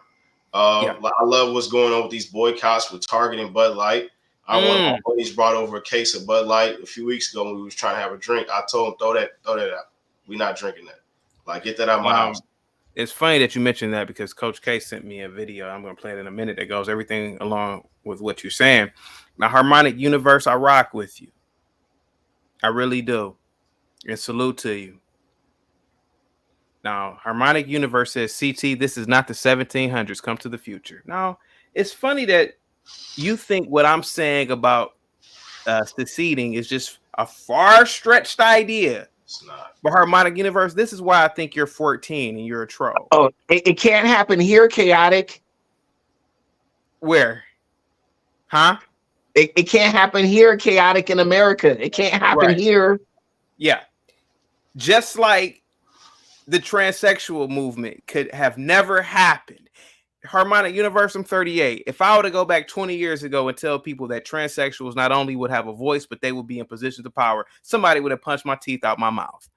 I love what's going on with these boycotts with Target and Bud Light. I always brought over a case of Bud Light a few weeks ago when we was trying to have a drink. I told him, throw that out. We're not drinking that. Like, get that out of my house. It's funny that you mentioned that because Coach K sent me a video. I'm going to play it in a minute that goes everything along with what you're saying. Now, Harmonic Universe, I rock with you. I really do. And salute to you. Now, Harmonic Universe says, CT, this is not the 1700s. Come to the future. Now, it's funny that you think what I'm saying about seceding is just a far-stretched idea. It's not. But Harmonic Universe, this is why I think you're 14 and you're a troll. Oh, it can't happen here, Chaotic. Where? Huh? It can't happen here, Chaotic, in America. It can't happen here. Yeah. Just like the transsexual movement could have never happened. Harmonic Universe, I'm 38. If I were to go back 20 years ago and tell people that transsexuals not only would have a voice, but they would be in positions of power, somebody would have punched my teeth out my mouth.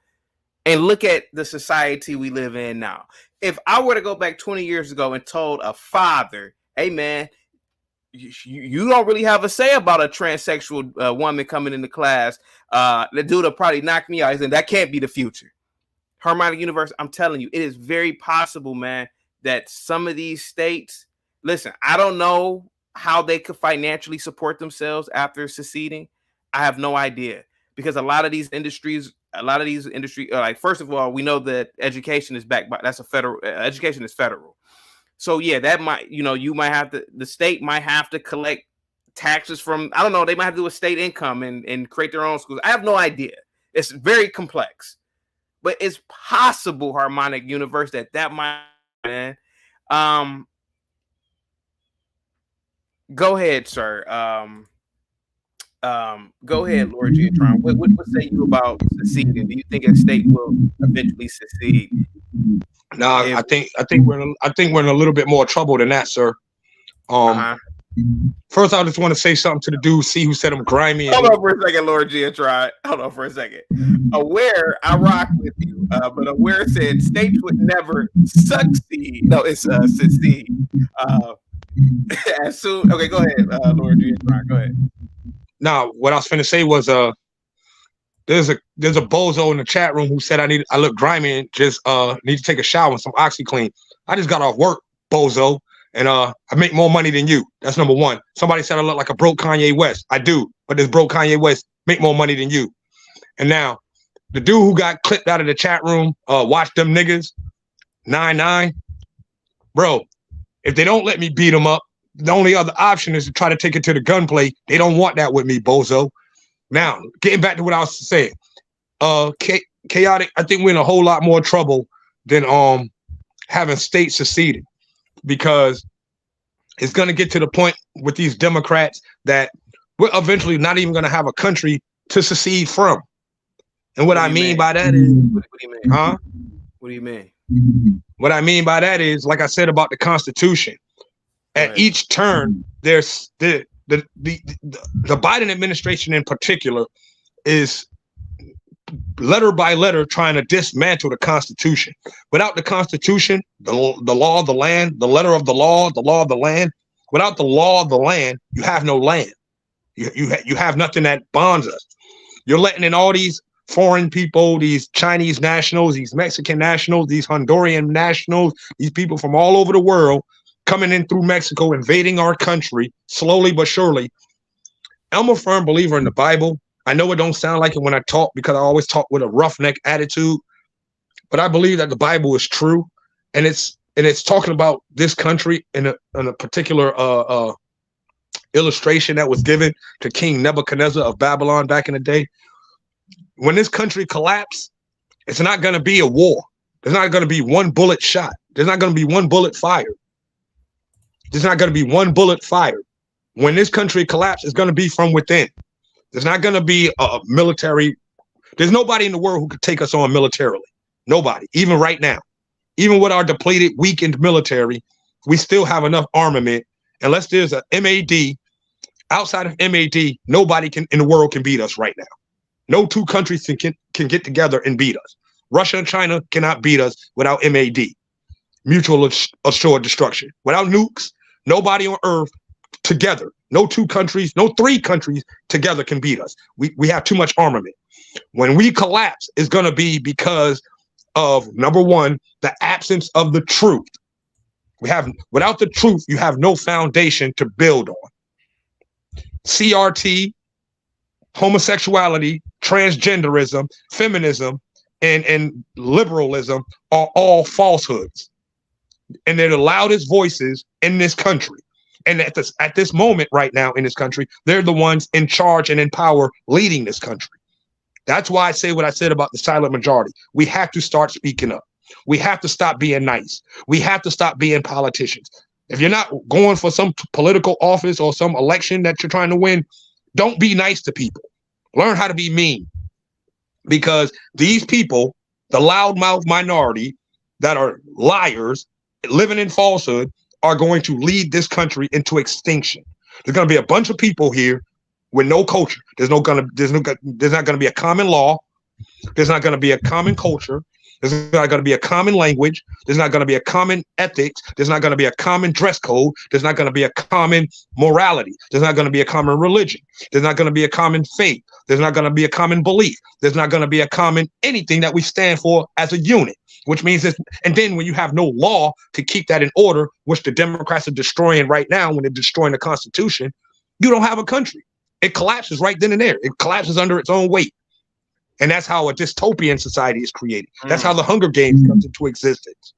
And look at the society we live in now. If I were to go back 20 years ago and told a father, hey, man, you don't really have a say about a transsexual woman coming into class, the dude will probably knock me out. He said, that can't be the future. Harmonic Universe, I'm telling you, it is very possible, man, that some of these states, listen, I don't know how they could financially support themselves after seceding. I have no idea, because a lot of these industries, like, first of all, we know that education is backed by, that's a federal, education is federal. So yeah, that might, you might have to, the state might have to collect taxes from, I don't know, they might have to do a state income and create their own schools. I have no idea. It's very complex, but it's possible, Harmonic Universe, that might, man. Go ahead, sir. Go ahead, Lord Giatron. What say you about seceding? Do you think a state will eventually secede? No, I think we're in a little bit more trouble than that, sir. First, I just want to say something to the dude, who said I'm grimy. Hold on for a second, Lord Giatron. Hold on for a second. Aware, I rock with you, but Aware said states would never succeed. No, it's secede. As soon. Okay, go ahead, Lord Giatron. Go ahead. Now, what I was finna say was, there's a bozo in the chat room who said I look grimy and just need to take a shower and some OxyClean. I just got off work, bozo. And I make more money than you. That's number one. Somebody said I look like a broke Kanye West. I do, but this broke Kanye West make more money than you. And now, the dude who got clipped out of the chat room, watch them niggas, 9-9. Bro, if they don't let me beat them up, the only other option is to try to take it to the gunplay. They don't want that with me, bozo. Now, getting back to what I was saying, Chaotic, I think we're in a whole lot more trouble than having states seceded. Because it's going to get to the point with these Democrats that we're eventually not even going to have a country to secede from. And what I mean by that is, what do you mean? Huh? What do you mean? What I mean by that is, like I said about the Constitution, at each turn, there's the Biden administration in particular is letter by letter trying to dismantle the Constitution. Without the Constitution, the law of the land, the letter of the law of the land, without the law of the land, you have no land. You have nothing that bonds us. You're letting in all these foreign people, these Chinese nationals, these Mexican nationals, these Honduran nationals, these people from all over the world coming in through Mexico, invading our country slowly but surely. I'm a firm believer in the Bible. I know it don't sound like it when I talk because I always talk with a roughneck attitude, but I believe that the Bible is true, and it's and it's talking about this country in a particular illustration that was given to King Nebuchadnezzar of Babylon back in the day. When this country collapses, it's not going to be a war. There's not going to be one bullet shot. There's not going to be one bullet fired. There's not going to be one bullet fired. When this country collapses, it's going to be from within. There's not going to be a military. There's nobody in the world who could take us on militarily. Nobody, even right now. Even with our depleted, weakened military, we still have enough armament. Unless there's a MAD, outside of MAD, nobody in the world can beat us right now. No two countries can get together and beat us. Russia and China cannot beat us without MAD, mutual assured destruction. Without nukes, nobody on Earth together, no two countries, no three countries together can beat us. We have too much armament. When we collapse, it's going to be because of, number one, the absence of the truth. Without the truth, you have no foundation to build on. CRT, homosexuality, transgenderism, feminism, and liberalism are all falsehoods. And they're the loudest voices in this country. And at this moment right now in this country, they're the ones in charge and in power leading this country. That's why I say what I said about the silent majority. We have to start speaking up. We have to stop being nice. We have to stop being politicians. If you're not going for some political office or some election that you're trying to win, don't be nice to people. Learn how to be mean. Because these people, the loudmouth minority that are liars, living in falsehood, are going to lead this country into extinction. There's going to be a bunch of people here with no culture. There's not going to be a common law. There's not going to be a common culture. There's not going to be a common language. There's not going to be a common ethics. There's not going to be a common dress code. There's not going to be a common morality. There's not going to be a common religion. There's not going to be a common faith. There's not going to be a common belief. There's not going to be a common anything that we stand for as a unit, which means that, and then when you have no law to keep that in order, which the Democrats are destroying right now when they're destroying the Constitution, you don't have a country. It collapses right then and there. It collapses under its own weight. And that's how a dystopian society is created. That's how the Hunger Games comes into existence.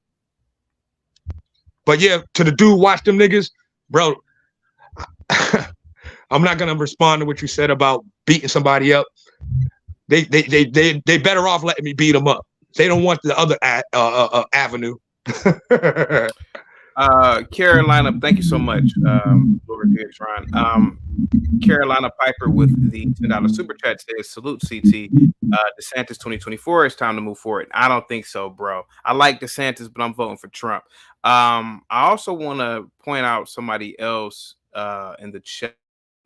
But yeah, to the dude, watch them niggas, bro. I'm not gonna respond to what you said about beating somebody up. They better off letting me beat them up. They don't want the other avenue. Carolina, thank you so much, Lord Ron. Carolina Piper with the $10 super chat says, "Salute CT. DeSantis 2024. It's time to move forward." I don't think so, bro. I like DeSantis, but I'm voting for Trump. I also want to point out somebody else in the chat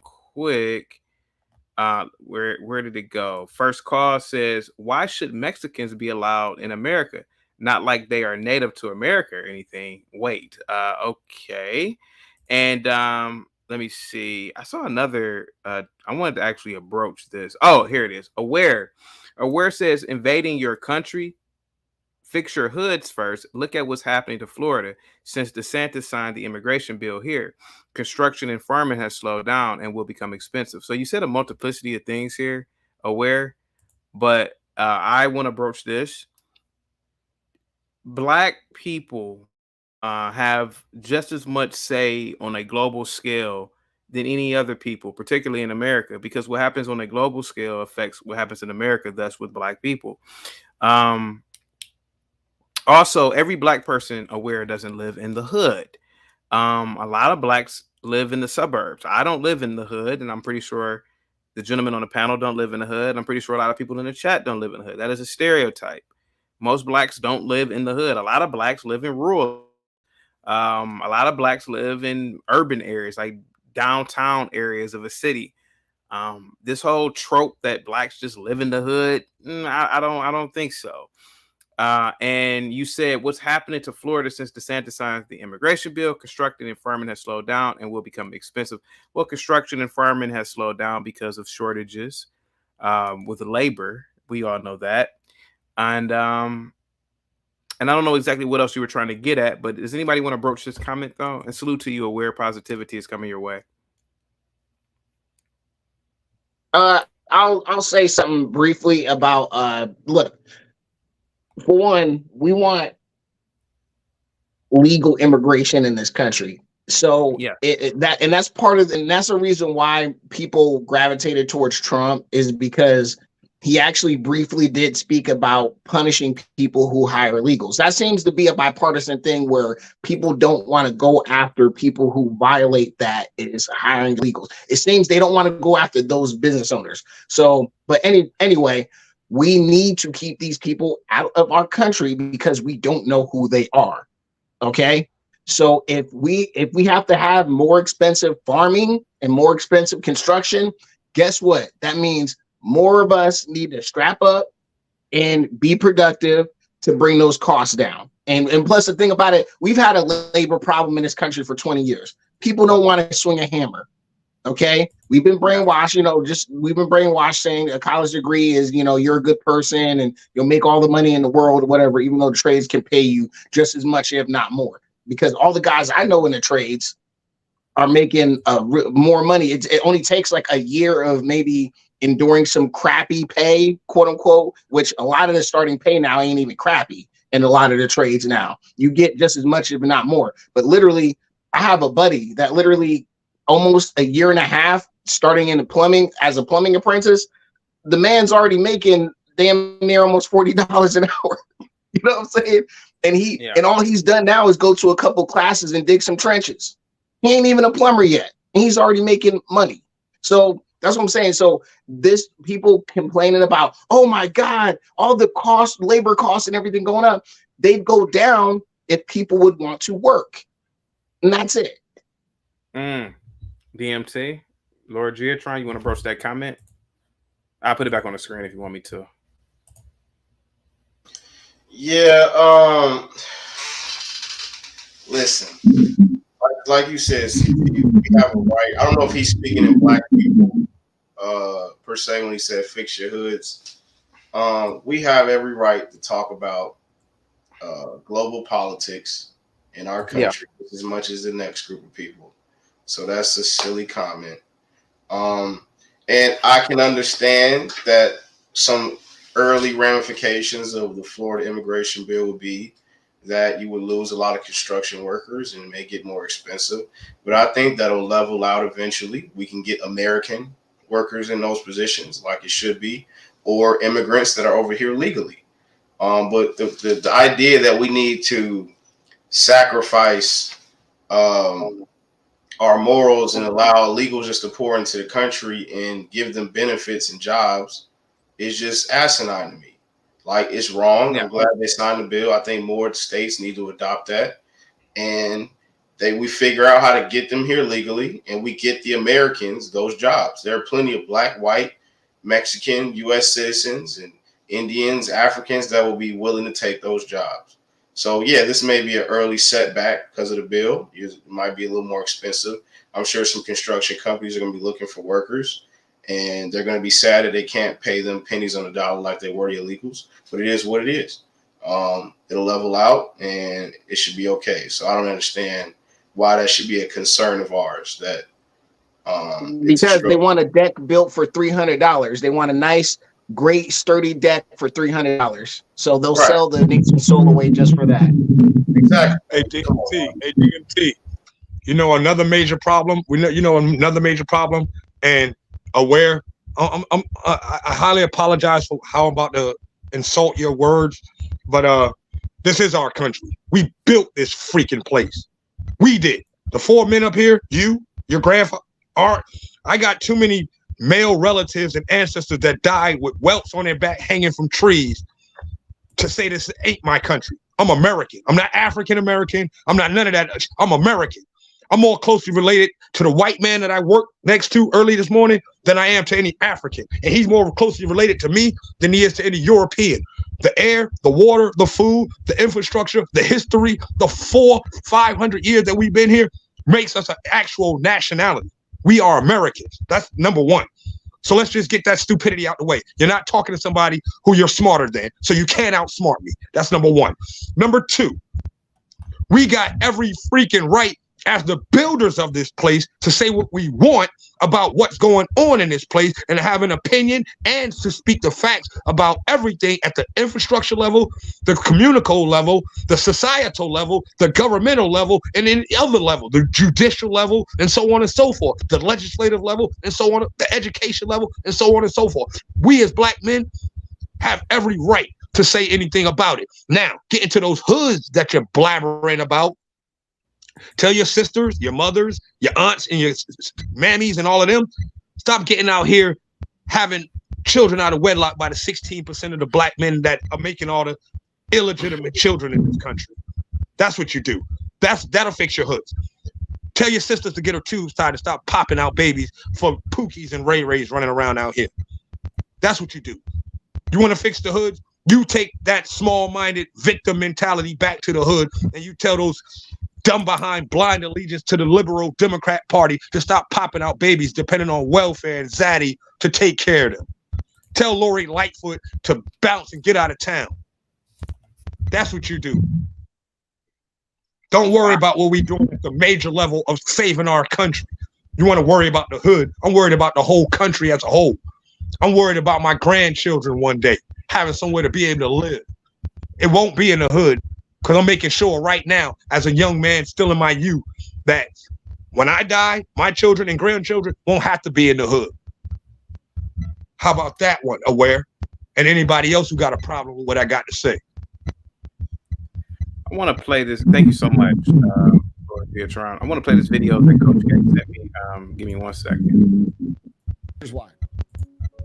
quick. Where did it go? First Call says, "Why should Mexicans be allowed in America? Not like they are native to America or anything." Wait, okay. And let me see. I saw another. I wanted to actually broach this. Oh, here it is. Aware says, "Invading your country. Fix your hoods first. Look at what's happening to Florida since DeSantis signed the immigration bill here. Construction and farming has slowed down and will become expensive." So you said a multiplicity of things here, Aware, but I want to broach this. Black people have just as much say on a global scale than any other people, particularly in America, because what happens on a global scale affects what happens in America, thus with Black people. Also, every Black person Aware doesn't live in the hood. A lot of Blacks live in the suburbs. I don't live in the hood, and I'm pretty sure the gentlemen on the panel don't live in the hood. I'm pretty sure a lot of people in the chat don't live in the hood. That is a stereotype. Most Blacks don't live in the hood. A lot of Blacks live in rural. A lot of Blacks live in urban areas, like downtown areas of a city. This whole trope that Blacks just live in the hood, I don't think so. And you said, what's happening to Florida since DeSantis signed the immigration bill? Construction and farming has slowed down and will become expensive. Well, construction and farming has slowed down because of shortages with labor. We all know that. And I don't know exactly what else you were trying to get at, but does anybody want to broach this comment though? And salute to you, Aware positivity is coming your way. I'll say something briefly about look, for one, we want legal immigration in this country. So Yeah. that's part of, and that's the reason why people gravitated towards Trump, is because he actually briefly did speak about punishing people who hire illegals. That seems to be a bipartisan thing where people don't want to go after people who violate that is hiring illegals. It seems they don't want to go after those business owners. So, but anyway, we need to keep these people out of our country because we don't know who they are. Okay. So if we have to have more expensive farming and more expensive construction, guess what? That means more of us need to strap up and be productive to bring those costs down. And plus, the thing about it, we've had a labor problem in this country for 20 years. People don't want to swing a hammer. Okay, we've been brainwashed. We've been brainwashed saying a college degree is, you're a good person and you'll make all the money in the world or whatever, even though the trades can pay you just as much, if not more. Because all the guys I know in the trades are making more money. It only takes like a year of maybe enduring some crappy pay, quote unquote, which a lot of the starting pay now ain't even crappy in a lot of the trades now. You get just as much, if not more. But literally, I have a buddy that literally almost a year and a half starting in the plumbing as a plumbing apprentice. The man's already making damn near almost $40 an hour. You know what I'm saying? And and all he's done now is go to a couple classes and dig some trenches. He ain't even a plumber yet, and he's already making money. So that's what I'm saying. So this people complaining about, oh my God, all the cost, labor costs and everything going up, they'd go down if people would want to work. And that's it. DMT, Lord Giatron, you want to broach that comment? I'll put it back on the screen if you want me to. Yeah, listen, like you said, we have a right. I don't know if he's speaking in black people per se when he said fix your hoods. We have every right to talk about global politics in our country as much as the next group of people. So that's a silly comment. And I can understand that some early ramifications of the Florida immigration bill would be that you would lose a lot of construction workers and it may get more expensive. But I think that'll level out eventually. We can get American workers in those positions like it should be, or immigrants that are over here legally. But the idea that we need to sacrifice our morals and allow illegals just to pour into the country and give them benefits and jobs is just asinine to me. Like, it's wrong. I'm glad they signed the bill. I think more states need to adopt that. And we figure out how to get them here legally, and we get the Americans those jobs. There are plenty of black, white, Mexican, U.S. citizens, and Indians, Africans that will be willing to take those jobs. So, yeah, this may be an early setback because of the bill. It might be a little more expensive. I'm sure some construction companies are going to be looking for workers, and they're going to be sad that they can't pay them pennies on the dollar like they were the illegals. But it is what it is. It'll level out, and it should be okay. So I don't understand why that should be a concern of ours. That because they want a deck built for $300. They want a nice, great, sturdy deck for $300. So they'll sell the nation soul away just for that. Exactly. Hey, DMT. Another major problem. Another major problem, and aware. I highly apologize for how I'm about to insult your words, but this is our country. We built this freaking place. We did. The four men up here, you, your grandfather, I got too many male relatives and ancestors that died with welts on their back hanging from trees to say this ain't my country. I'm American. I'm not African American. I'm not none of that. I'm American. I'm more closely related to the white man that I worked next to early this morning than I am to any African. And he's more closely related to me than he is to any European. The air, the water, the food, the infrastructure, the history, the 400-500 years that we've been here makes us an actual nationality. We are Americans. That's number one. So let's just get that stupidity out the way. You're not talking to somebody who you're smarter than, so you can't outsmart me. That's number one. Number two, we got every freaking right as the builders of this place to say what we want about what's going on in this place and have an opinion and to speak the facts about everything at the infrastructure level, the communical level, the societal level, the governmental level, and any other level, the judicial level, and so on and so forth, the legislative level, and so on, the education level, and so on and so forth. We as black men have every right to say anything about it. Now, get into those hoods that you're blabbering about. Tell your sisters, your mothers, your aunts, and your mammies and all of them, stop getting out here having children out of wedlock by the 16% of the black men that are making all the illegitimate children in this country. That's what you do. That'll fix your hoods. Tell your sisters to get her tubes tied and stop popping out babies for Pookies and Ray Rays running around out here. That's what you do. You want to fix the hoods? You take that small-minded victim mentality back to the hood and you tell those dumb behind blind allegiance to the liberal Democrat Party to stop popping out babies depending on welfare and Zaddy to take care of them. Tell Lori Lightfoot to bounce and get out of town. That's what you do. Don't worry about what we're doing at the major level of saving our country. You want to worry about the hood. I'm worried about the whole country as a whole. I'm worried about my grandchildren one day having somewhere to be able to live. It won't be in the hood. Because I'm making sure right now, as a young man still in my youth, that when I die, my children and grandchildren won't have to be in the hood. How about that one, Aware? And anybody else who got a problem with what I got to say. I want to play this. Thank you so much, Beatron. I want to play this video that Coach K sent me. Give me 1 second. Here's why.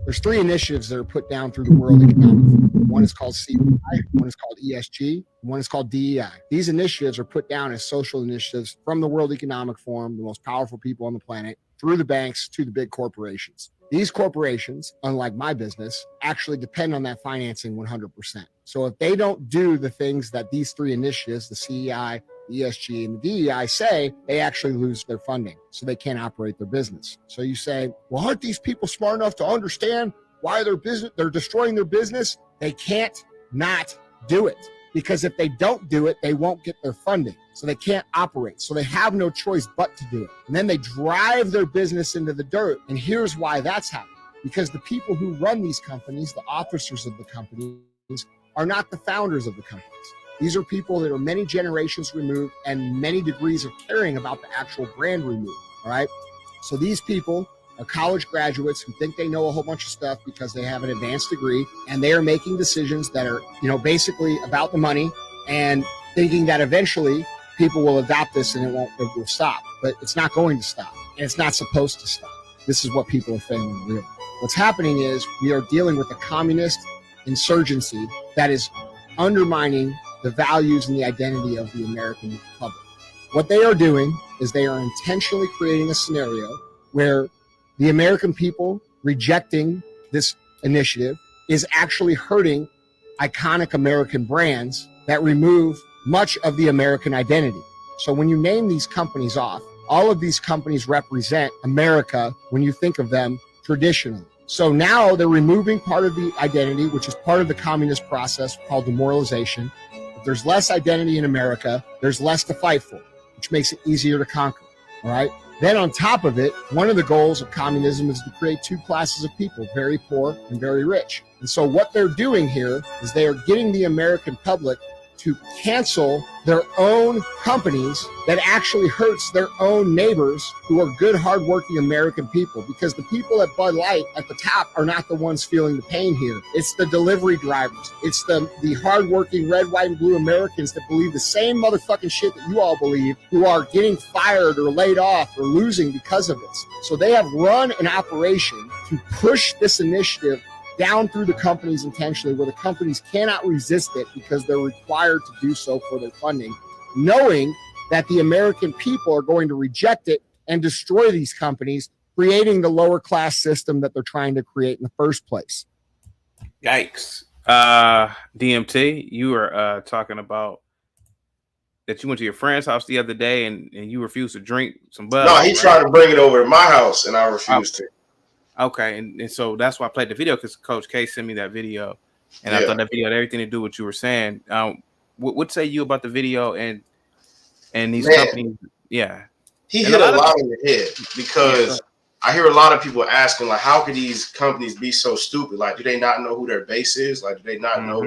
There's 3 initiatives that are put down through the World Economic Forum. One is called CPI, one is called ESG, one is called DEI. These initiatives are put down as social initiatives from the World Economic Forum, the most powerful people on the planet, through the banks to the big corporations. These corporations, unlike my business, actually depend on that financing 100%. So if they don't do the things that these 3 initiatives, the CEI, the ESG, and the DEI say, they actually lose their funding. So they can't operate their business. So you say, well, aren't these people smart enough to understand why they're destroying their business? They can't not do it. Because if they don't do it, they won't get their funding. So they can't operate. So they have no choice but to do it. And then they drive their business into the dirt. And here's why that's happening. Because the people who run these companies, the officers of the companies, are not the founders of the companies. These are people that are many generations removed and many degrees of caring about the actual brand removed. All right. So these people are college graduates who think they know a whole bunch of stuff because they have an advanced degree, and they are making decisions that are, basically about the money and thinking that eventually people will adopt this and it will stop. But it's not going to stop, and it's not supposed to stop. This is what people are failing to realize. What's happening is we are dealing with a communist insurgency that is undermining the values and the identity of the American public. What they are doing is they are intentionally creating a scenario where the American people rejecting this initiative is actually hurting iconic American brands that remove much of the American identity. So when you name these companies off, all of these companies represent America when you think of them traditionally. So now they're removing part of the identity, which is part of the communist process called demoralization. If there's less identity in America, there's less to fight for, which makes it easier to conquer, all right? Then on top of it, one of the goals of communism is to create 2 classes of people, very poor and very rich. And so what they're doing here is they are getting the American public to cancel their own companies that actually hurts their own neighbors who are good, hardworking American people. Because the people at Bud Light at the top are not the ones feeling the pain here. It's the delivery drivers. It's the hardworking red, white, and blue Americans that believe the same motherfucking shit that you all believe, who are getting fired or laid off or losing because of it. So they have run an operation to push this initiative down through the companies intentionally, where the companies cannot resist it because they're required to do so for their funding, knowing that the American people are going to reject it and destroy these companies, creating the lower class system that they're trying to create in the first place. Yikes. DMT, you were talking about that you went to your friend's house the other day and you refused to drink some Bud. No, he tried to bring it over to my house and I refused to. Okay, and so that's why I played the video, because Coach K sent me that video, and I thought that video had everything to do with what you were saying. What say you about the video and these companies? Yeah, he hit a lot in the head because I hear a lot of people asking, like, how could these companies be so stupid? Like, do they not know who their base is? Like, do they not know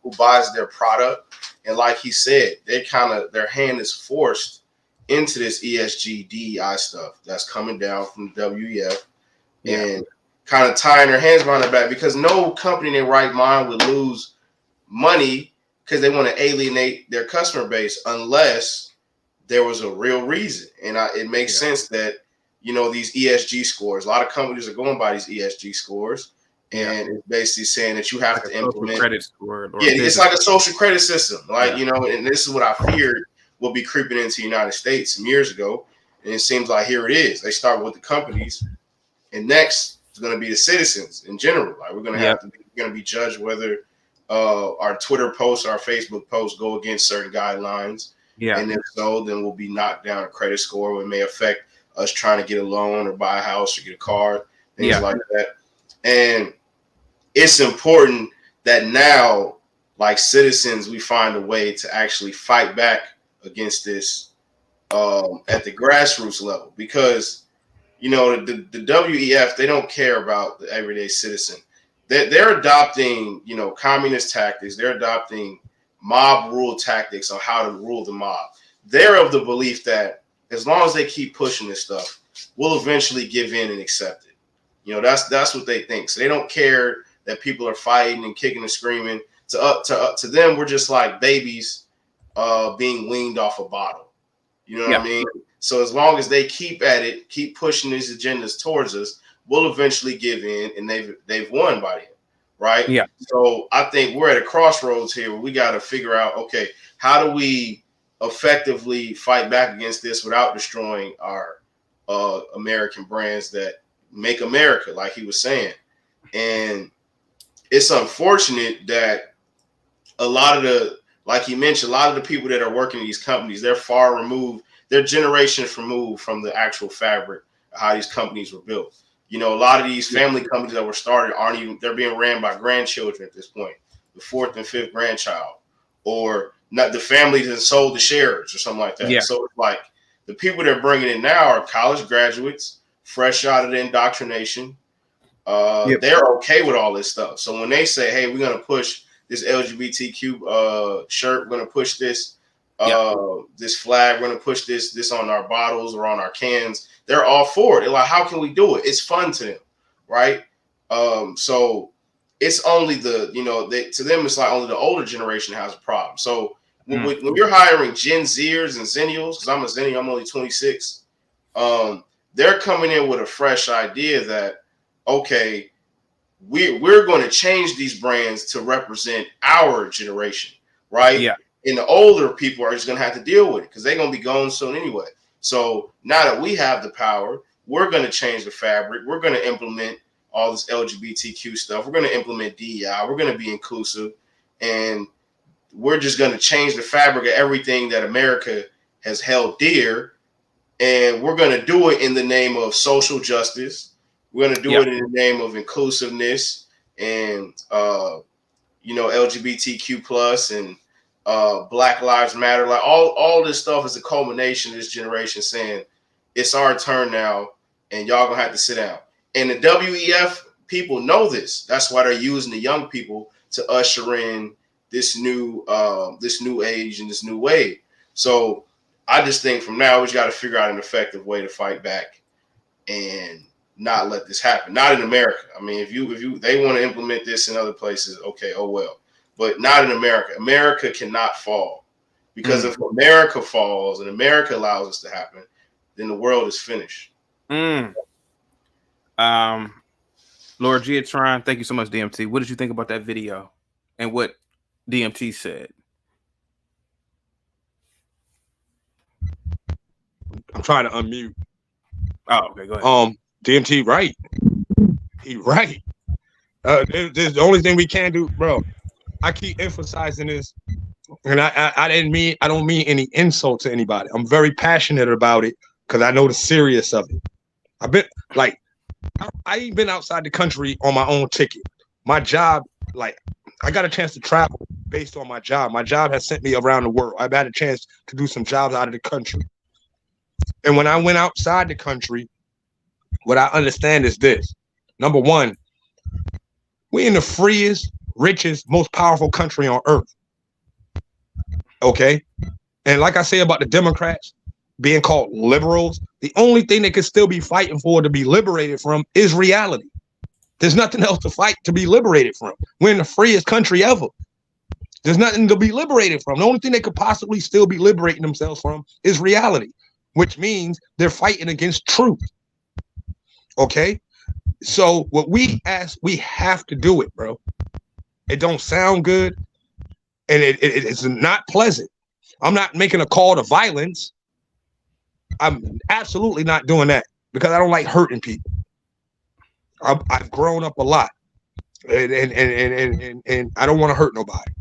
who buys their product? And like he said, their hand is forced into this ESG DEI stuff that's coming down from the WEF and kind of tying their hands behind their back, because no company in their right mind would lose money because they want to alienate their customer base unless there was a real reason. And it makes sense that, these ESG scores, a lot of companies are going by these ESG scores, and it's basically saying that you have to implement credit score. It's like a social credit system, and this is what I feared will be creeping into the United States some years ago. And it seems like here it is. They start with the companies, and next is going to be the citizens in general. Like, we're going to be judged whether our Twitter posts, our Facebook posts go against certain guidelines. Yeah. And if so, then we'll be knocked down a credit score. It may affect us trying to get a loan or buy a house or get a car, things like that. And it's important that now, like citizens, we find a way to actually fight back against this at the grassroots level, because, the WEF, they don't care about the everyday citizen. They're adopting, communist tactics. They're adopting mob rule tactics on how to rule the mob. They're of the belief that as long as they keep pushing this stuff, we'll eventually give in and accept it. That's what they think. So they don't care that people are fighting and kicking and screaming. To them, we're just like babies being weaned off a bottle. You know what I mean? So as long as they keep at it, keep pushing these agendas towards us, we'll eventually give in, and they've won by then, right? Yeah. So I think we're at a crossroads here where we got to figure out, okay, how do we effectively fight back against this without destroying our American brands that make America, like he was saying. And it's unfortunate that a lot of the, like he mentioned, a lot of the people that are working in these companies, they're far removed, they're generations removed from the actual fabric of how these companies were built. A lot of these family companies that were started they're being ran by grandchildren at this point, the fourth and fifth grandchild, or not the families that sold the shares or something like that. Yeah. So it's like the people they're bringing in now are college graduates, fresh out of the indoctrination. They're okay with all this stuff. So when they say, hey, we're going to push this LGBTQ shirt, we're going to push this this flag, we're going to push this on our bottles or on our cans, they're all for it. They're like, how can we do it? It's fun to them, right? So it's only to them, it's like only the older generation has a problem. So when you're hiring Gen Zers and Zennials, because I'm a Zennial, I'm only 26, they're coming in with a fresh idea that, okay, we're going to change these brands to represent our generation, right? Yeah. And the older people are just going to have to deal with it because they're going to be gone soon anyway. So now that we have the power, we're going to change the fabric. We're going to implement all this LGBTQ stuff. We're going to implement DEI. We're going to be inclusive. And we're just going to change the fabric of everything that America has held dear. And we're going to do it in the name of social justice. We're going to do it in the name of inclusiveness and, LGBTQ plus and Black Lives Matter. Like all this stuff is a culmination of this generation saying it's our turn now and y'all going to have to sit down. And the WEF people know this. That's why they're using the young people to usher in this new age and this new wave. So I just think from now we just got to figure out an effective way to fight back and not let this happen. Not in America. I mean, if they want to implement this in other places, okay, oh well. But not in America. America cannot fall. Because if America falls and America allows this to happen, then the world is finished. Lord Giatron, thank you so much, DMT. What did you think about that video and what DMT said? I'm trying to unmute. Oh, okay, go ahead. DMT, right? He right. This is the only thing we can do, bro. I keep emphasizing this, and I don't mean any insult to anybody. I'm very passionate about it because I know the serious of it. I've been like, I ain't been outside the country on my own ticket. My job, like, I got a chance to travel based on my job. My job has sent me around the world. I've had a chance to do some jobs out of the country. And when I went outside the country, what I understand is this. Number one, we're in the freest, richest, most powerful country on earth. Okay? And like I say about the Democrats being called liberals, the only thing they could still be fighting for to be liberated from is reality. There's nothing else to fight to be liberated from. We're in the freest country ever. There's nothing to be liberated from. The only thing they could possibly still be liberating themselves from is reality, which means they're fighting against truth. Okay? So what we ask, we have to do it, bro. It don't sound good, and it's not pleasant. I'm not making a call to violence. I'm absolutely not doing that because I don't like hurting people. I've grown up a lot, and I don't want to hurt nobody.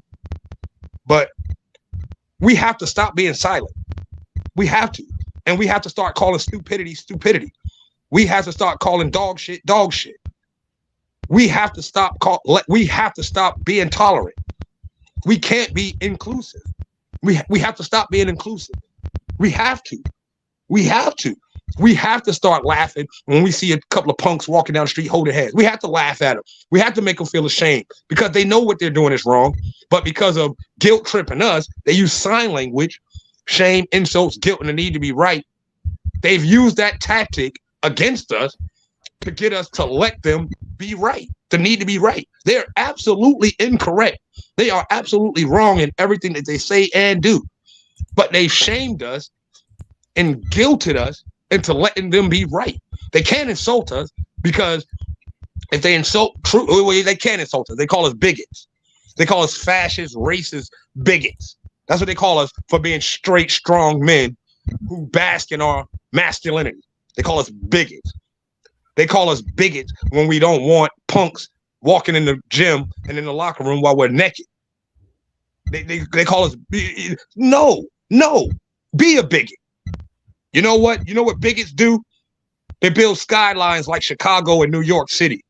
But we have to stop being silent. We have to, and we have to start calling stupidity stupidity. We have to start calling dog shit dog shit. We have to stop being tolerant. We can't be inclusive. We have to stop being inclusive. We have to. We have to start laughing when we see a couple of punks walking down the street holding heads. We have to laugh at them. We have to make them feel ashamed because they know what they're doing is wrong. But because of guilt tripping us, they use sign language, shame, insults, guilt, and the need to be right. They've used that tactic against us to get us to let them be right, the need to be right. They're absolutely incorrect. They are absolutely wrong in everything that they say and do. But they shamed us and guilted us into letting them be right. They can't insult us because if they insult they can't insult us. They call us bigots. They call us fascist, racist bigots. That's what they call us for being straight, strong men who bask in our masculinity. They call us bigots. They call us bigots when we don't want punks walking in the gym and in the locker room while we're naked. They call us no, be a bigot. You know what? You know what bigots do? They build skylines like Chicago and New York City.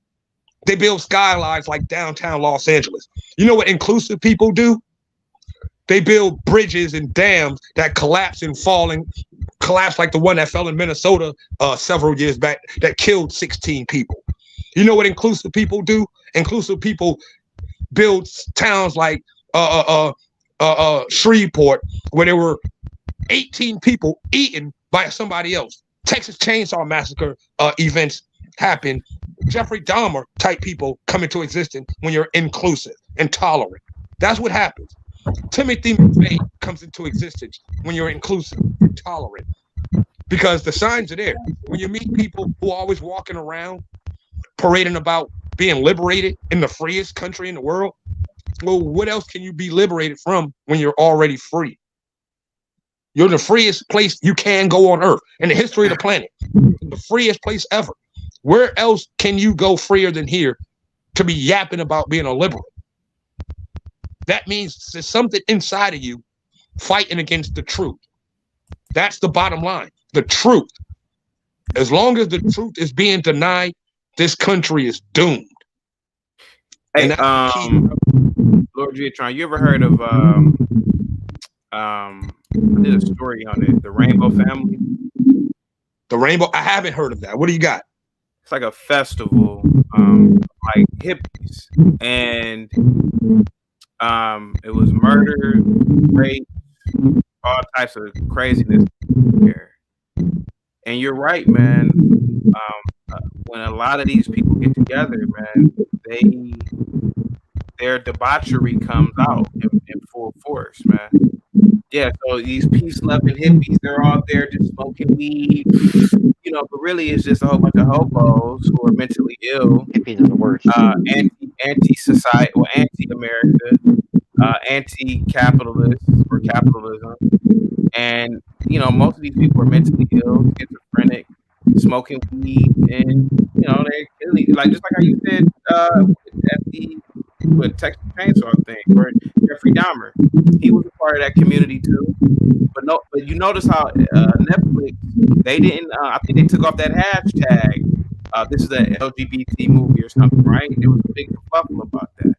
They build skylines like downtown Los Angeles. You know what inclusive people do? They build bridges and dams that collapse like the one that fell in Minnesota several years back that killed 16 people. You know what inclusive people do? Inclusive people build towns like Shreveport, where there were 18 people eaten by somebody else. Texas Chainsaw Massacre events happen. Jeffrey Dahmer type people come into existence when you're inclusive and tolerant. That's what happens. Timothy McVeigh comes into existence when you're inclusive and tolerant, because the signs are there. When you meet people who are always walking around parading about being liberated in the freest country in the world, well, what else can you be liberated from when you're already free? You're in the freest place you can go on earth in the history of the planet, the freest place ever. Where else can you go freer than here to be yapping about being a liberal? That means there's something inside of you fighting against the truth. That's the bottom line. The truth. As long as the truth is being denied, this country is doomed. Hey, Lord Giatron, you ever heard of I did a story on it, the Rainbow Family? The Rainbow? I haven't heard of that. What do you got? It's like a festival, like hippies, and it was murder, rape, all types of craziness there. And you're right, man. When a lot of these people get together, man, their debauchery comes out in full force, man. Yeah, so these peace-loving hippies, they're all there just smoking weed, but really it's just a whole bunch of hobos who are mentally ill. Hippies are the worst. Anti-society, or anti-America, anti-capitalist or capitalism. And, most of these people are mentally ill, schizophrenic, smoking weed, and, they're killing, just like how you said at the Texas Chainsaw thing, or Jeffrey Dahmer. He was a part of that community too. But you notice how Netflix, they didn't, I think they took off that hashtag. This is an LGBT movie or something, right? There was a big kerfuffle about that.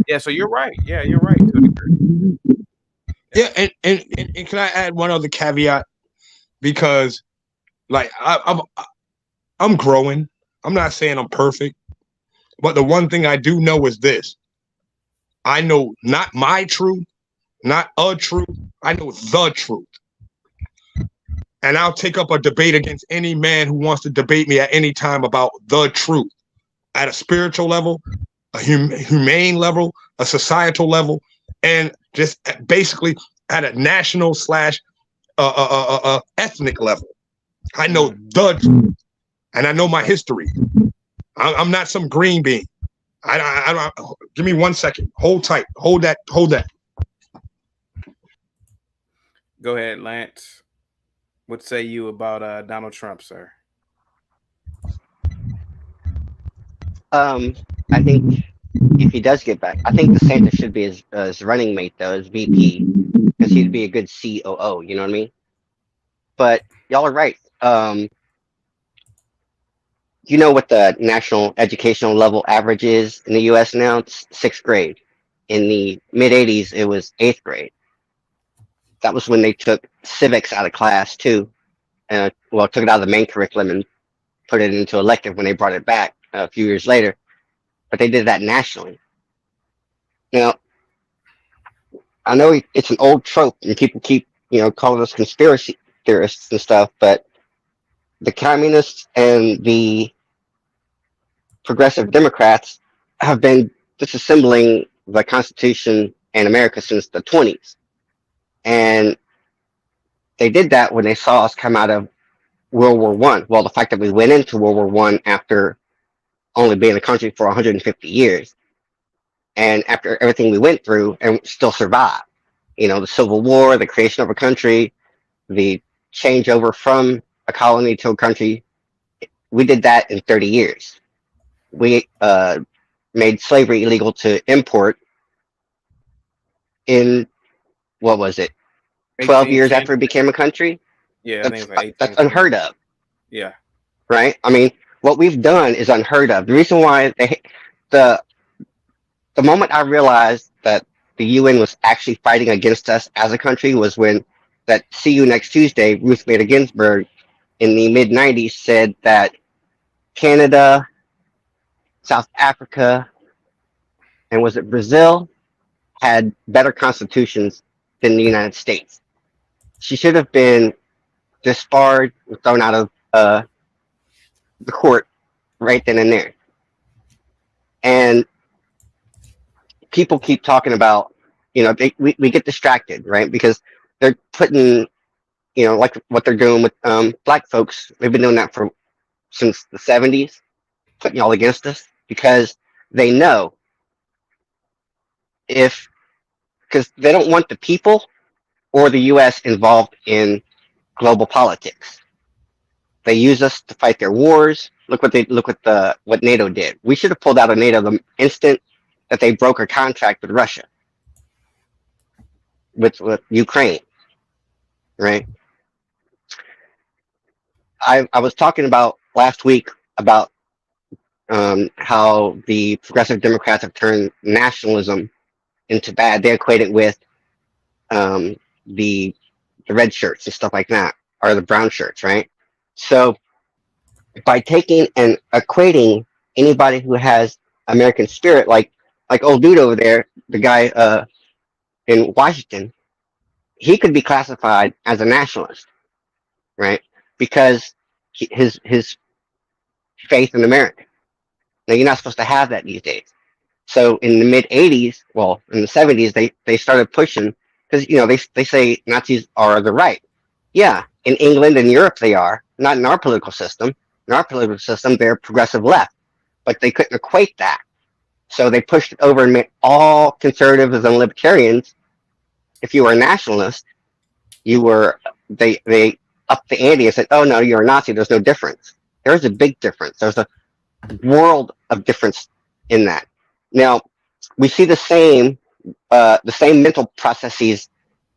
Yeah, so you're right. Yeah, you're right to a degree. Yeah, and can I add one other caveat? Because Like I'm growing. I'm not saying I'm perfect, but the one thing I do know is this: I know not my truth, not a truth. I know the truth. And I'll take up a debate against any man who wants to debate me at any time about the truth at a spiritual level, a humane level, a societal level, and just basically at a national / ethnic level. I know the truth, and I know my history. I'm not some green bean. I don't. Give me 1 second. Hold tight. Hold that. Go ahead, Lance. What say you about Donald Trump, sir? I think if he does get back, I think DeSantis should be his running mate though, as VP, because he'd be a good COO. You know what I mean? But y'all are right. You know what the national educational level average is in the U.S. now? It's 6th grade. In the mid 80s, it was 8th grade. That was when they took civics out of class too, and took it out of the main curriculum and put it into elective when they brought it back a few years later. But they did that nationally. Now, I know it's an old trope, and people keep calling us conspiracy theorists and stuff, but the communists and the progressive Democrats have been disassembling the Constitution and America since the 20s. And they did that when they saw us come out of World War I. Well, the fact that we went into World War I after only being a country for 150 years, and after everything we went through and still survived. The Civil War, the creation of a country, the changeover from a colony to a country, we did that in 30 years. We made slavery illegal to import in, what was it, 12 years after it became a country? Yeah, I think it's like that's unheard of. Yeah. Right? I mean, what we've done is unheard of. The reason why the moment I realized that the UN was actually fighting against us as a country was when that See You Next Tuesday, Ruth Bader Ginsburg in the mid-90s said that Canada, South Africa, and was it Brazil, had better constitutions than the United States. She should have been disbarred and thrown out of the court right then and there. And people keep talking about, we get distracted, right? Because they're putting, like what they're doing with black folks. They've been doing that since the 70s, putting y'all against us because they know because they don't want the people or the U.S. involved in global politics. They use us to fight their wars. Look what NATO did. We should have pulled out of NATO the instant that they broke a contract with Russia, with Ukraine, right? I was talking about last week about how the progressive Democrats have turned nationalism into bad. They equate it with the red shirts and stuff like that, or the brown shirts, right? So by taking and equating anybody who has American spirit, like old dude over there, the guy in Washington, he could be classified as a nationalist, right? Because his faith in America. Now you're not supposed to have that these days. So in the mid 80s, well, in the 70s, they started pushing because they say Nazis are the right. Yeah, in England and Europe they are, not in our political system. In our political system, they're progressive left, but they couldn't equate that. So they pushed it over and made all conservatives and libertarians. If you were a nationalist, they upped the ante and said, "Oh no, you're a Nazi. There's no difference." There's a big difference. There's a world of difference in that. Now we see the same mental processes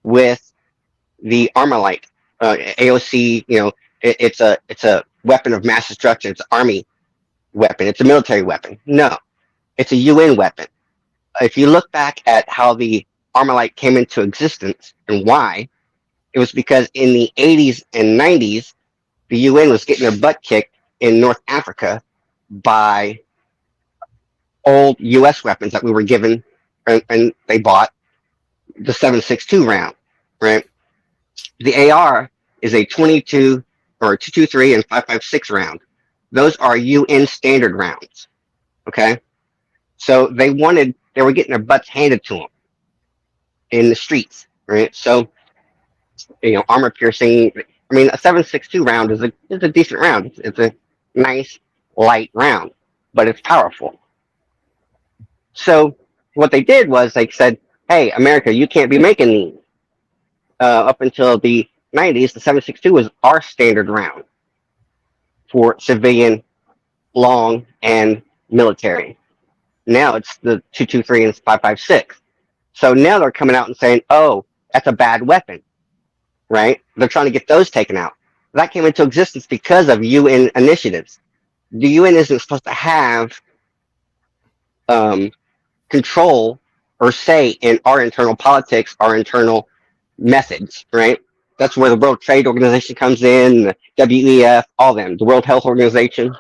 with the Armalite, AOC. It's a weapon of mass destruction. It's an army weapon. It's a military weapon. No, it's a UN weapon. If you look back at how the Armalite came into existence and why, it was because in the 80s and 90s, the UN was getting their butt kicked in North Africa by old US weapons that we were given, and they bought the 7.62 round, right? The AR is a 22 or 223 and 5.56 round. Those are UN standard rounds. Okay, so they were getting their butts handed to them in the streets, right? So, armor piercing. I mean, a 7.62 round is a decent round. It's a nice light round, but it's powerful. So what they did was they said, "Hey, America, you can't be making these." Up until the 90s, the 7.62 was our standard round for civilian, long, and military. Now it's the 223 and 5.56. So now they're coming out and saying, "Oh, that's a bad weapon," right? They're trying to get those taken out. That came into existence because of UN initiatives. The UN isn't supposed to have control or say in our internal politics, our internal methods, right? That's where the World Trade Organization comes in, the WEF, all them, the World Health Organization.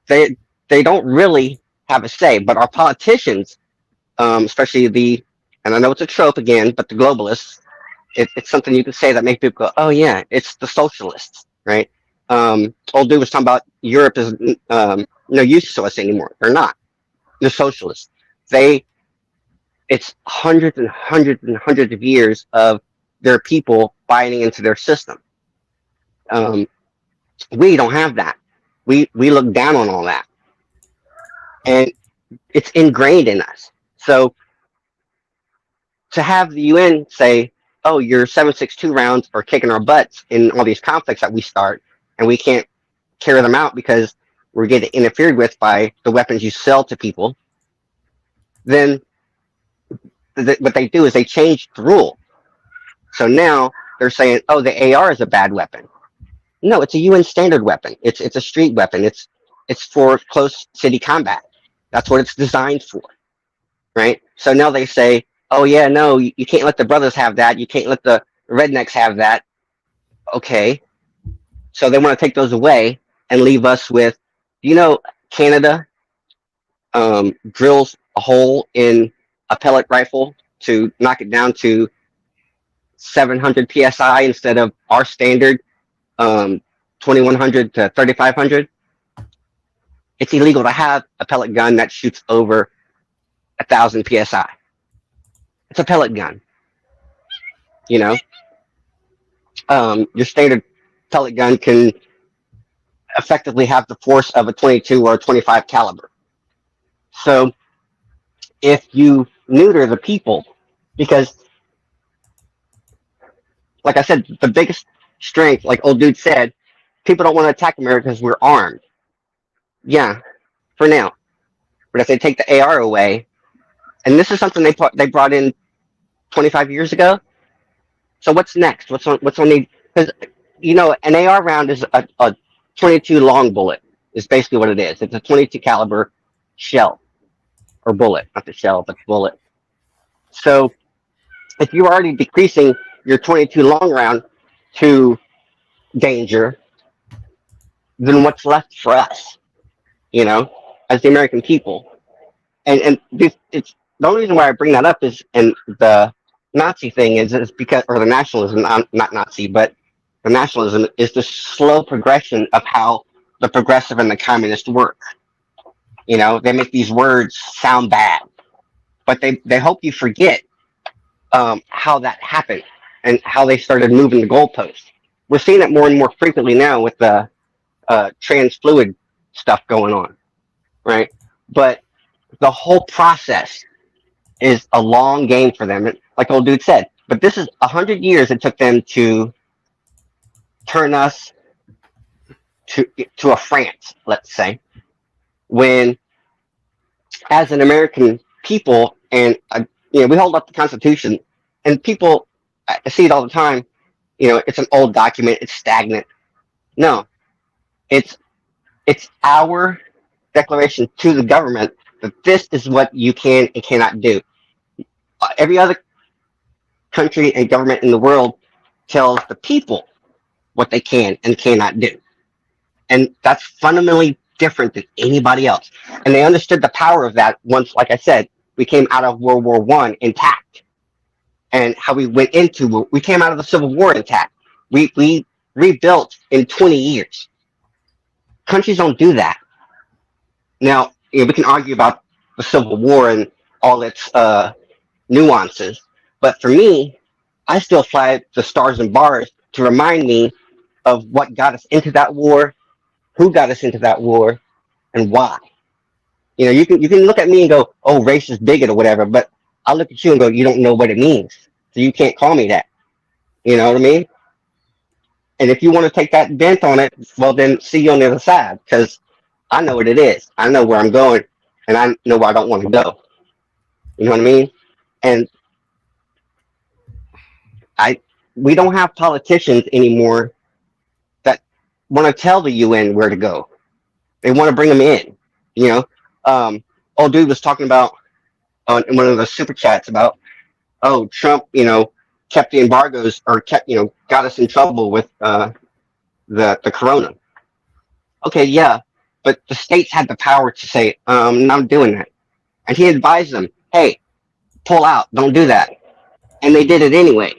They don't really have a say, but our politicians, especially and I know it's a trope again, but the globalists, it's something you can say that makes people go, "Oh yeah, it's the socialists," right? Old dude was talking about Europe is no use to us anymore. They're not. They're socialists. It's hundreds and hundreds and hundreds of years of their people buying into their system. We don't have that. We look down on all that, and it's ingrained in us. So to have the UN say, "Oh, your 7.62 rounds are kicking our butts in all these conflicts that we start, and we can't carry them out because we're getting interfered with by the weapons you sell to people," then what they do is they change the rule. So now they're saying, "Oh, the AR is a bad weapon." No, it's a UN standard weapon. It's a street weapon. It's for close city combat. That's what it's designed for, right? So now they say, "Oh yeah, no, you can't let the brothers have that. You can't let the rednecks have that." Okay, so they want to take those away and leave us with, Canada drills a hole in a pellet rifle to knock it down to 700 psi instead of our standard 2100 to 3500. It's illegal to have a pellet gun that shoots over 1,000 psi. It's a pellet gun. Your standard pellet gun can effectively have the force of a 22 or a 25 caliber. So if you neuter the people, because like I said, the biggest strength, like old dude said, people don't want to attack America because we're armed. Yeah, for now. But if they take the AR away, and this is something they brought in 25 years ago. So what's next? What's on the? Because an AR round is a 22 long bullet. Is basically what it is. It's a 22 caliber shell or bullet, not the shell, but the bullet. So if you're already decreasing your 22 long round to danger, then what's left for us? As the American people. And it's the only reason why I bring that up is, and the Nazi thing is because, or the nationalism, not Nazi, but the nationalism is the slow progression of how the progressive and the communist work. They make these words sound bad, but they hope you forget how that happened and how they started moving the goalposts. We're seeing it more and more frequently now with the trans fluid stuff going on, right? But the whole process is a long game for them, like old dude said. But this is 100 years it took them to turn us to a France, let's say, when as an American people, and we hold up the Constitution, and people, I see it all the time, it's an old document, it's stagnant. No, it's our declaration to the government that this is what you can and cannot do. Every other country and government in the world tells the people what they can and cannot do. And that's fundamentally different than anybody else. And they understood the power of that once, like I said, we came out of World War I intact. And how we came out of the Civil War intact. We rebuilt in 20 years. Countries don't do that. Now, we can argue about the Civil War and all its nuances, but for me, I still fly the stars and bars to remind me of what got us into that war, who got us into that war, and why. You can look at me and go, "Oh, racist bigot" or whatever, but I'll look at you and go, "You don't know what it means, so you can't call me that." You know what I mean? And if you want to take that bent on it, well, then see you on the other side, because I know what it is. I know where I'm going, and I know where I don't want to go. You know what I mean? And we don't have politicians anymore that want to tell the UN where to go. They want to bring them in. Old dude was talking about in one of the super chats about, oh, Trump, kept the embargoes, or got us in trouble with the corona. Okay, yeah, but the states had the power to say, I'm not doing that. And he advised them, hey, pull out, don't do that. And they did it anyway.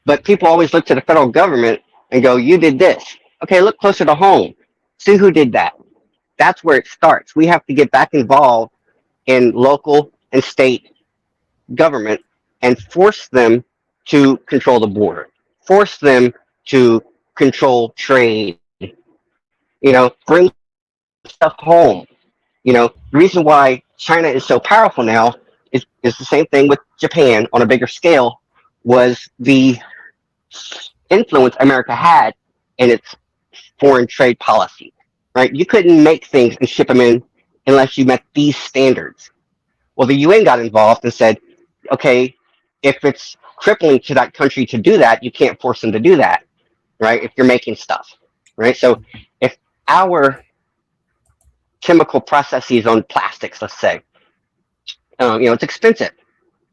But people always look to the federal government and go, you did this. Okay, look closer to home. See who did that. That's where it starts. We have to get back involved in local and state government and force them to control the border, force them to control trade, bring stuff home. The reason why China is so powerful now is the same thing with Japan on a bigger scale, was the influence America had in its foreign trade policy, right? You couldn't make things and ship them in unless you met these standards. Well, the UN got involved and said, okay, if it's crippling to that country to do that, you can't force them to do that, right? If you're making stuff, right? So if our chemical processes on plastics, let's say, it's expensive,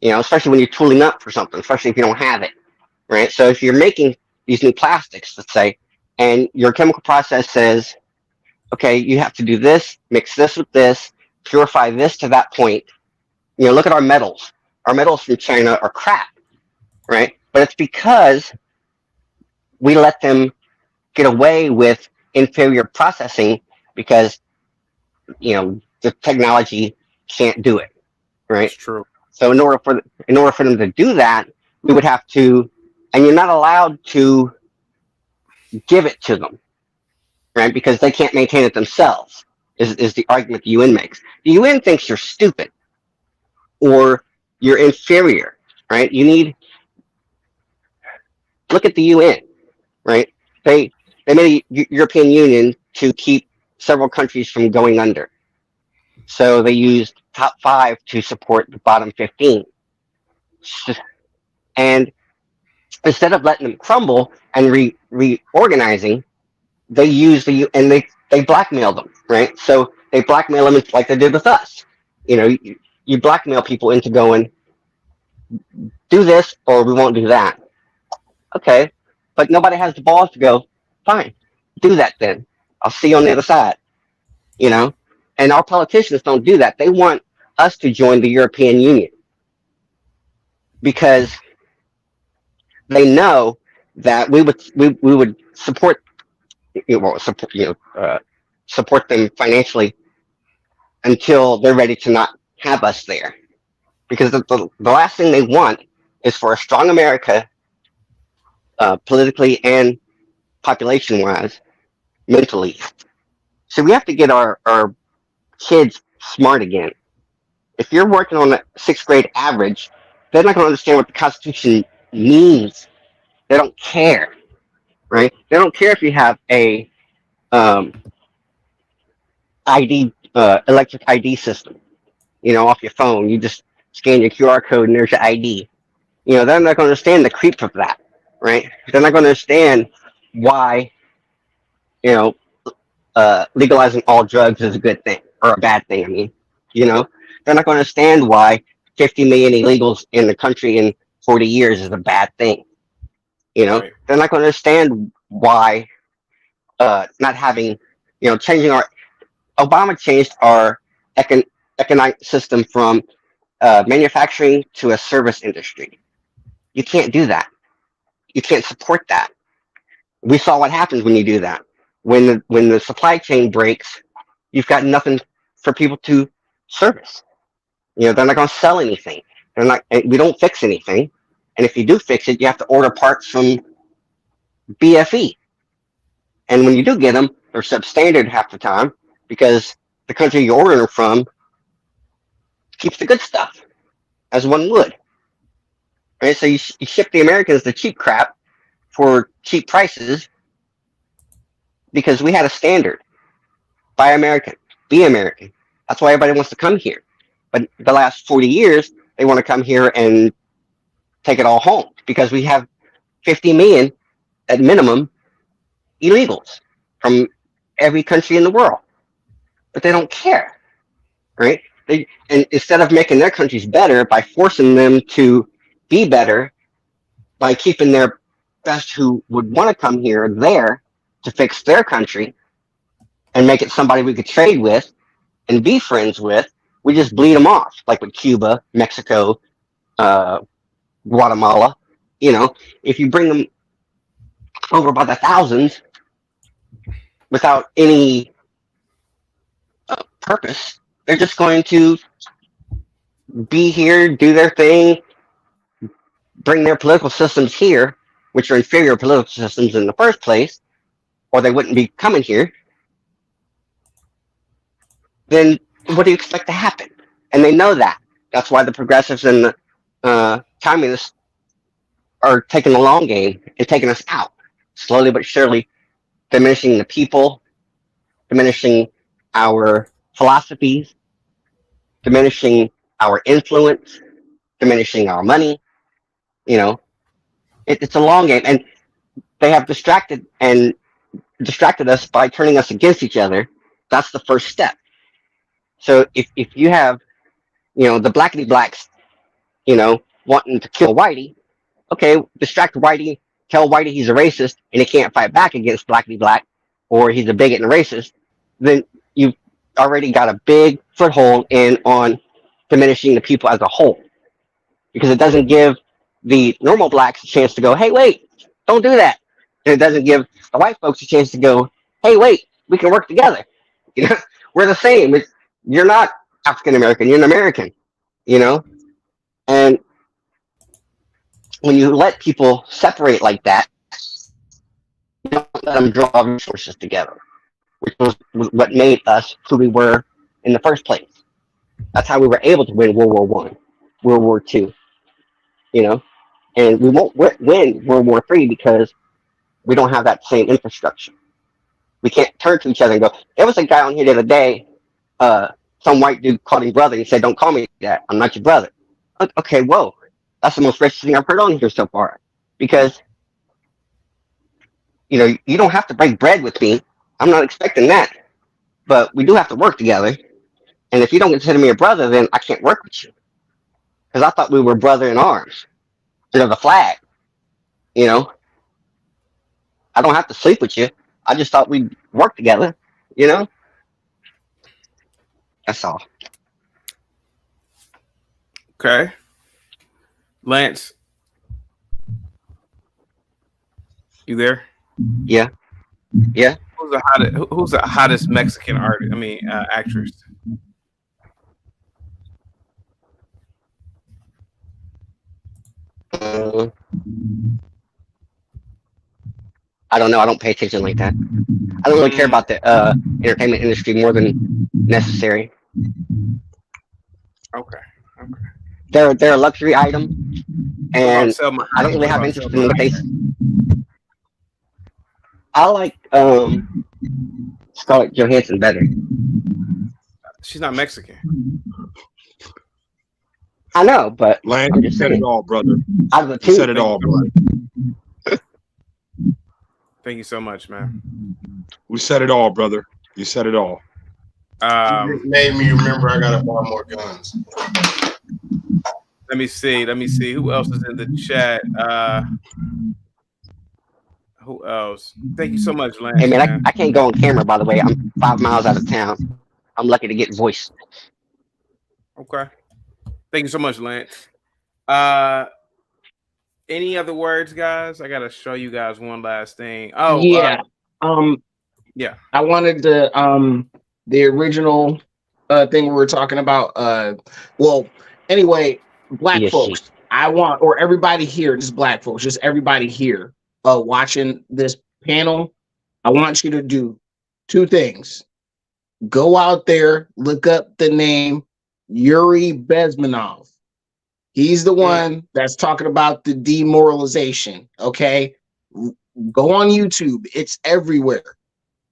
especially when you're tooling up for something, especially if you don't have it, right? So if you're making these new plastics, let's say, and your chemical process says, okay, you have to do this, mix this with this, purify this to that point. Look at our metals. Our metals from China are crap, right? But it's because we let them get away with inferior processing because, the technology can't do it, right? It's true. So in order for them to do that, we would have to, and you're not allowed to give it to them, right? Because they can't maintain it themselves, is the argument the UN makes. The UN thinks you're stupid or you're inferior, right? Look at the UN, right? They made a European Union to keep several countries from going under. So they used top 5 to support the bottom 15. And instead of letting them crumble and reorganizing, they use and they blackmail them, right? So they blackmail them like they did with us. You blackmail people into going, do this or we won't do that. Okay, but nobody has the balls to go, fine, do that then. I'll see you on the other side. And our politicians don't do that. They want us to join the European Union because they know that we would support support them financially until they're ready to not have us there. Because the last thing they want is for a strong America, politically and population-wise, mentally. So we have to get our kids smart again. If you're working on a 6th grade average, they're not going to understand what the Constitution means. They don't care, right? They don't care if you have a ID, electric ID system, off your phone. You just scan your QR code and there's your ID. They're not going to understand the creep of that, right? They're not going to understand why, legalizing all drugs is a good thing or a bad thing. They're not going to understand why 50 million illegals in the country in 40 years is a bad thing. Right. They're not going to understand why not having, changing Obama changed our economic system from manufacturing to a service industry. You can't do that. You can't support that. We saw what happens when you do that. When the supply chain breaks, you've got nothing for people to service. They're not going to sell anything. We don't fix anything. And if you do fix it, you have to order parts from BFE. And when you do get them, they're substandard half the time because the country you're ordering them from keeps the good stuff, as one would. Right? So you ship the Americans the cheap crap for cheap prices because we had a standard. Buy American, be American. That's why everybody wants to come here. But the last 40 years, they want to come here and take it all home because we have 50 million at minimum illegals from every country in the world. But they don't care, right? And instead of making their countries better by forcing them to be better, by keeping their best who would want to come here there to fix their country and make it somebody we could trade with and be friends with, we just bleed them off, like with Cuba, Mexico, Guatemala. If you bring them over by the thousands without any purpose, they're just going to be here, do their thing, bring their political systems here, which are inferior political systems in the first place, or they wouldn't be coming here. Then what do you expect to happen? And they know that. That's why the progressives and the communists are taking the long game and taking us out, slowly but surely, diminishing the people, diminishing our philosophies, diminishing our influence, diminishing our money. It's a long game, and they have distracted us by turning us against each other. That's the first step. So if you have, the blackity blacks, wanting to kill Whitey, okay, distract Whitey, tell Whitey he's a racist and he can't fight back against blackity black, or he's a bigot and a racist, then you've already got a big foothold on diminishing the people as a whole, because it doesn't give the normal blacks a chance to go, hey, wait, don't do that. And it doesn't give the white folks a chance to go, hey, wait, we can work together. We're the same. You're not African American, you're an American, And when you let people separate like that, you don't let them draw resources together, which was what made us who we were in the first place. That's how we were able to win World War I, World War II, and we won't win World War III because we don't have that same infrastructure. We can't turn to each other and go, there was a guy on here the other day, some white dude called him brother. He said, don't call me that. I'm not your brother. Okay, whoa. That's the most racist thing I've heard on here so far. Because, you don't have to break bread with me. I'm not expecting that. But we do have to work together. And if you don't consider me a brother, then I can't work with you. Because I thought we were brother in arms. Under the flag. I don't have to sleep with you. I just thought we'd work together. That's all. Okay. Lance, you there? Yeah. Who's the hottest Mexican artist? Actress. I don't know. I don't pay attention like that. I don't really care about the entertainment industry more than necessary. Okay. They're a luxury item, and I don't really have interest in what they. I like Scarlett Johansson better. She's not Mexican. I know, but Lance, you said it all, brother. Out of the You said it all, brother. Thank you so much, man. We said it all, brother. You said it all. You made me remember I gotta buy more guns. Let me see. Who else is in the chat? Who else? Thank you so much, Lance. Hey man, I can't go on camera, by the way. I'm 5 miles out of town. I'm lucky to get voice. Okay. Thank you so much, Lance. Any other words, guys? I gotta show you guys one last thing. Oh, yeah. Yeah. I wanted the original thing we were talking about. Well, anyway, black ESG. folks, I want, or everybody here, just black folks, just everybody here watching this panel, I want you to do two things. Go out there, look up the name Yuri Bezmenov. He's the one that's talking about the demoralization. Okay. Go on YouTube. It's everywhere.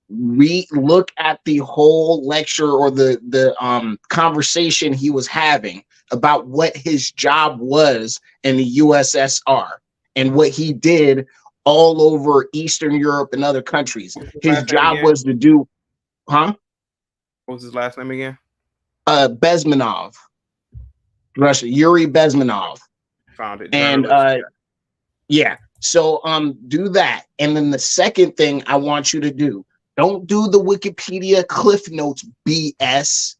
Look at the whole lecture or the conversation he was having about what his job was in the USSR and what he did all over Eastern Europe and other countries. His job was to do, What was his last name again? Bezmenov. Russia, Yuri Bezmenov. Found it. And yeah. So do that. And then the second thing I want you to do, don't do the Wikipedia Cliff Notes BS.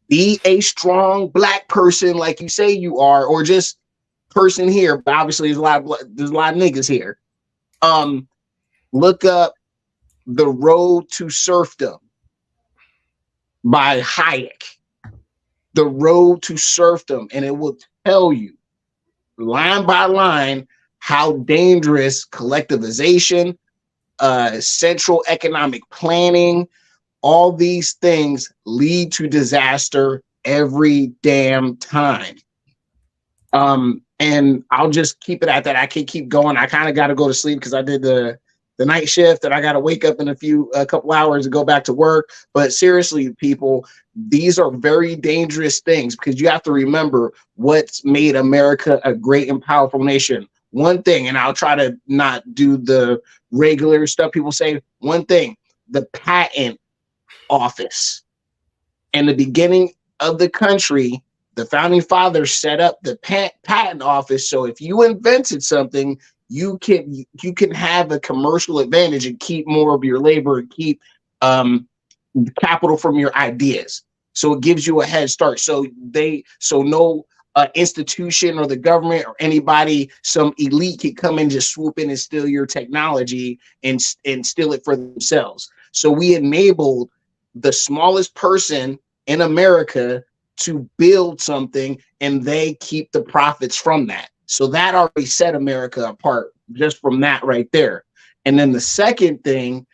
Be a strong black person like you say you are, or just person here. But obviously there's a lot of niggas here. Look up The Road to Serfdom by Hayek. The Road to Serfdom, and it will tell you line by line how dangerous collectivization, central economic planning, all these things lead to disaster every damn time. And I'll just keep it at that. I can't keep going. I kind of got to go to sleep because I did the night shift and I got to wake up in a couple hours to go back to work. But seriously, people, these are very dangerous things because you have to remember what's made America a great and powerful nation. One thing, and I'll try to not do the regular stuff people say, one thing, the patent office. In the beginning of the country, the founding fathers set up the patent office. So if you invented something, you can have a commercial advantage and keep more of your labor and keep capital from your ideas. So it gives you a head start. So no institution or the government or anybody, some elite can come and just swoop in and steal your technology and steal it for themselves. So we enabled the smallest person in America to build something and they keep the profits from that. So that already set America apart just from that right there. And then the second thing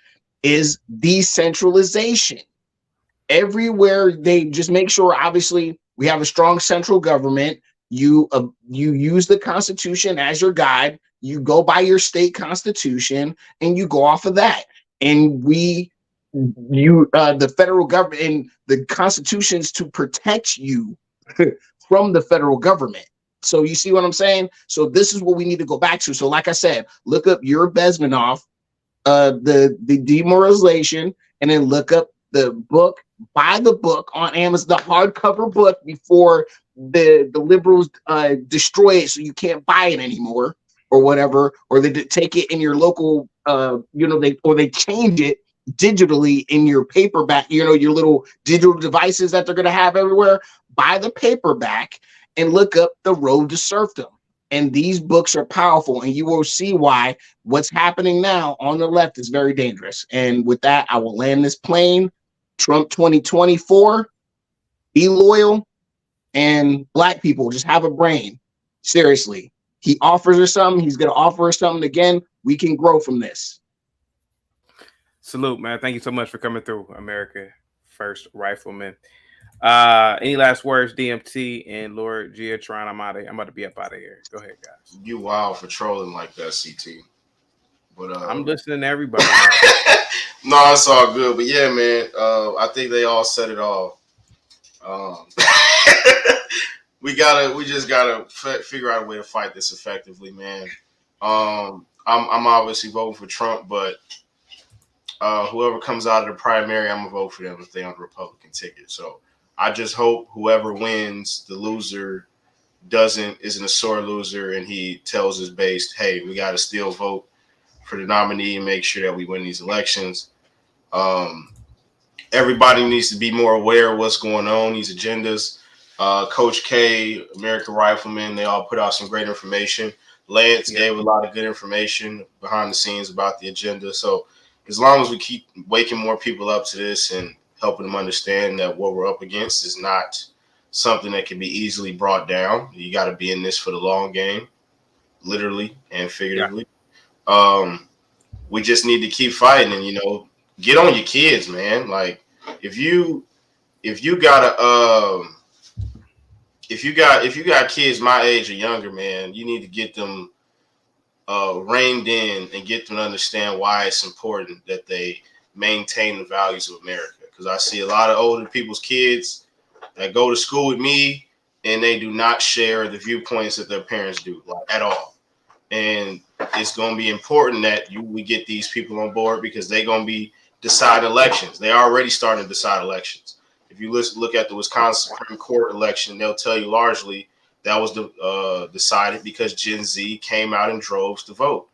is decentralization. Everywhere they just make sure, obviously, we have a strong central government. You use the Constitution as your guide. You go by your state constitution and you go off of that. And the federal government and the Constitution's to protect you from the federal government. So you see what I'm saying? So this is what we need to go back to. So like I said, look up Yuri Bezmenov, the demoralization, and then look up the book. Buy the book on Amazon, the hardcover book, before the liberals destroy it, so you can't buy it anymore, or whatever, or they take it in your local, they change it digitally in your paperback, your little digital devices that they're going to have everywhere. Buy the paperback and look up The Road to Serfdom. And these books are powerful, and you will see why what's happening now on the left is very dangerous. And with that, I will land this plane. Trump 2024, be loyal, and black people, just have a brain. Seriously, he offers us something, he's going to offer us something again. We can grow from this. Salute, man. Thank you so much for coming through, America First Rifleman. Any last words, DMT and Lord Giatron? I'm about to be up out of here. Go ahead, guys. You wild for trolling like that, CT. But I'm listening to everybody. No, it's all good. But yeah, man, I think they all said it all. We just gotta figure out a way to fight this effectively, man. I'm obviously voting for Trump, but whoever comes out of the primary, I'm gonna vote for them if they're on the Republican ticket. So I just hope whoever wins, the loser isn't a sore loser, and he tells his base, hey, we gotta still vote for the nominee and make sure that we win these elections. Everybody needs to be more aware of what's going on, these agendas. Coach K, American Rifleman, they all put out some great information. Lance gave a lot of good information behind the scenes about the agenda. So as long as we keep waking more people up to this and helping them understand that what we're up against is not something that can be easily brought down. You got to be in this for the long game, literally and figuratively. We just need to keep fighting and, get on your kids, man. Like if you got kids my age or younger, man, you need to get them reined in and get them to understand why it's important that they maintain the values of America. Because I see a lot of older people's kids that go to school with me and they do not share the viewpoints that their parents do, like, at all. And it's going to be important that we get these people on board because they're going to be deciding elections. They already starting to decide elections. If you look at the Wisconsin Supreme Court election, they'll tell you largely that was decided because Gen Z came out in droves to vote,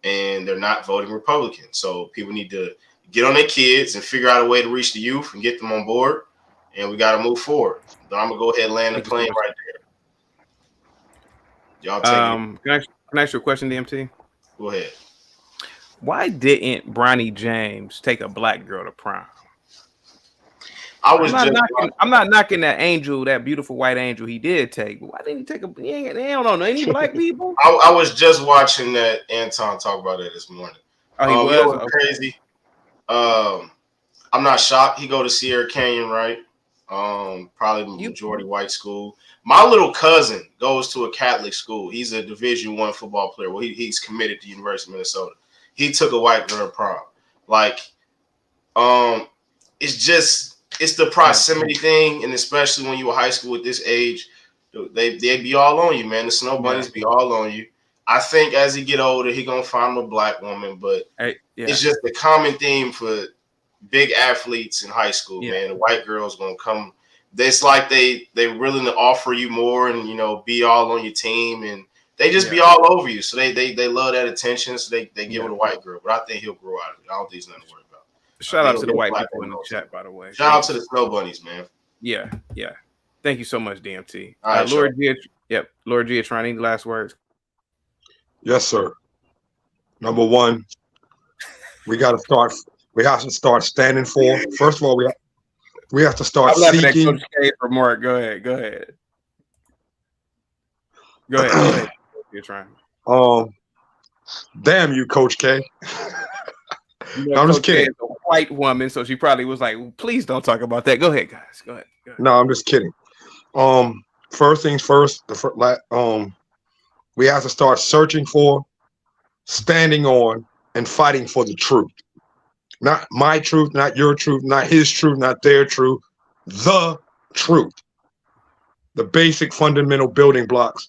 and they're not voting Republican. So people need to get on their kids and figure out a way to reach the youth and get them on board, and we got to move forward. So I'm going to go ahead and land the plane right there. Y'all take it. Can I ask you a question, DMT? Go ahead. Why didn't Bronny James take a black girl to prom? I'm not knocking that angel, that beautiful white angel he did take. But why didn't he take a? They don't know any black people. I was just watching that Anton talk about that this morning. Oh, he was crazy. I'm not shocked. He go to Sierra Canyon, right? Probably majority white school. My little cousin goes to a Catholic school. He's a Division I football player. Well, he's committed to University of Minnesota. He took a white girl to prom. Like, it's the proximity thing, and especially when you're in high school at this age, they be all on you, man. The snow bunnies be all on you. I think as he get older, he gonna find a black woman, but it's just the common theme for big athletes in high school, man. The white girl's gonna come. It's like they willing to offer you more and be all on your team, and they just be all over you. So they love that attention, so they give it a white girl. But I think he'll grow out of it. I don't think he's nothing to worry about. Shout out to the white people in the chat, by the way. Shout out to the snow bunnies, man. Yeah. Thank you so much, DMT. All right, Lord G. Lord G. Any last words? Yes, sir. Number one, we got to start standing for. First of all, we have to start seeking. Coach K for more. Go ahead. Go ahead. You're trying. Damn you, Coach K. I'm just kidding. A white woman, so she probably was like, "Please don't talk about that." Go ahead, guys. Go ahead. No, I'm just kidding. First things first. We have to start searching for, standing on, and fighting for the truth. Not my truth, not your truth, not his truth, not their truth. The truth. The basic fundamental building blocks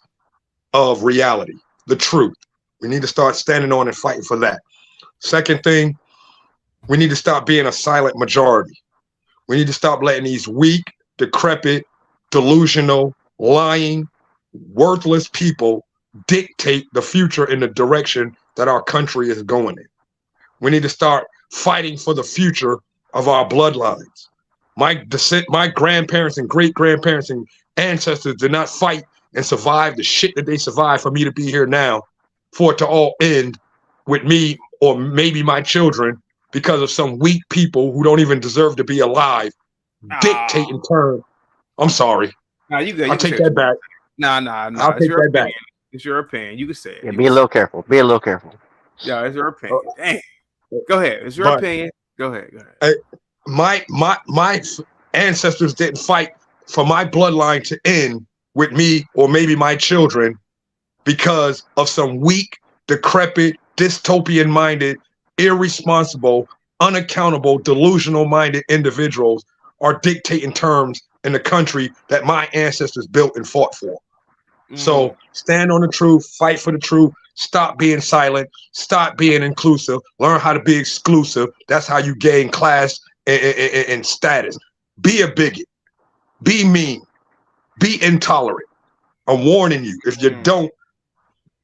of reality. The truth. We need to start standing on and fighting for that. Second thing, we need to stop being a silent majority. We need to stop letting these weak, decrepit, delusional, lying, worthless people dictate the future in the direction that our country is going in. We need to start fighting for the future of our bloodlines. My grandparents and great-grandparents and ancestors did not fight and survive the shit that they survived for me to be here now, for it to all end with me or maybe my children because of some weak people who don't even deserve to be alive dictating terms. I'm sorry. No, you good. I'll take that back. No. I'll take that back. It's your opinion. You can say it. Yeah, be a little careful. Yeah, it's your opinion. Dang. Go ahead. It's your opinion. Go ahead. My ancestors didn't fight for my bloodline to end with me or maybe my children because of some weak, decrepit, dystopian-minded, irresponsible, unaccountable, delusional-minded individuals are dictating terms in the country that my ancestors built and fought for. So stand on the truth, fight for the truth, stop being silent, stop being inclusive, learn how to be exclusive. That's how you gain class and status. Be a bigot, be mean, be intolerant. I'm warning you, if you don't,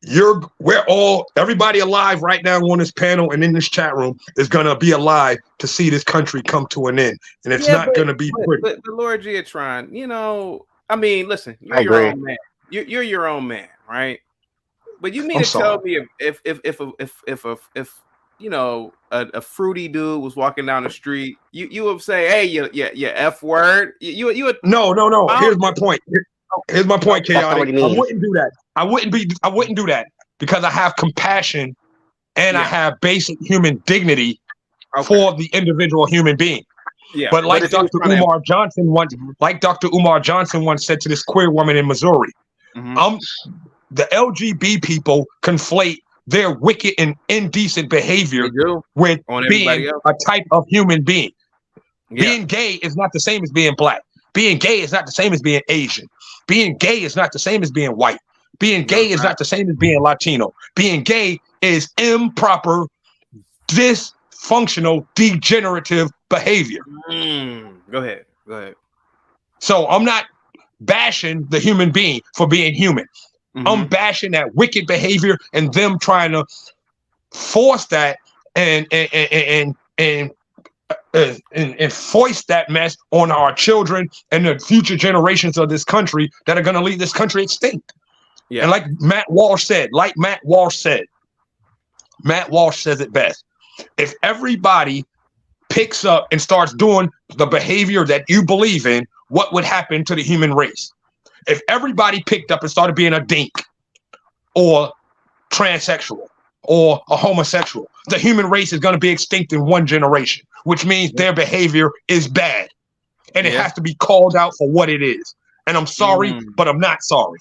everybody alive right now on this panel and in this chat room is gonna be alive to see this country come to an end, and it's not gonna be pretty. But Lord Giatron, you know, I mean, listen, you're I your agree. own man. You're your own man, right? But you mean to tell me if you know a fruity dude was walking down the street, you would say, hey, you F word. You would No. Here's my point. Here's my point, Chaotic. I wouldn't do that. I wouldn't do that because I have compassion and I have basic human dignity for the individual human being. Yeah. But like Dr. Umar Johnson once said to this queer woman in Missouri, the LGBT people conflate their wicked and indecent behavior with being a type of human being. Yeah. Being gay is not the same as being black. Being gay is not the same as being Asian. Being gay is not the same as being white. Being gay is not the same as being Latino. Being gay is improper, dysfunctional, degenerative behavior. Go ahead. So I'm not bashing the human being for being human. I'm bashing that wicked behavior and them trying to force that and foist that mess on our children and the future generations of this country that are going to leave this country extinct. Yeah. And like Matt Walsh says it best. If everybody picks up and starts doing the behavior that you believe in, what would happen to the human race? If everybody picked up and started being a dink or transsexual or a homosexual, the human race is going to be extinct in one generation, which means their behavior is bad. And it has to be called out for what it is. And I'm sorry, but I'm not sorry.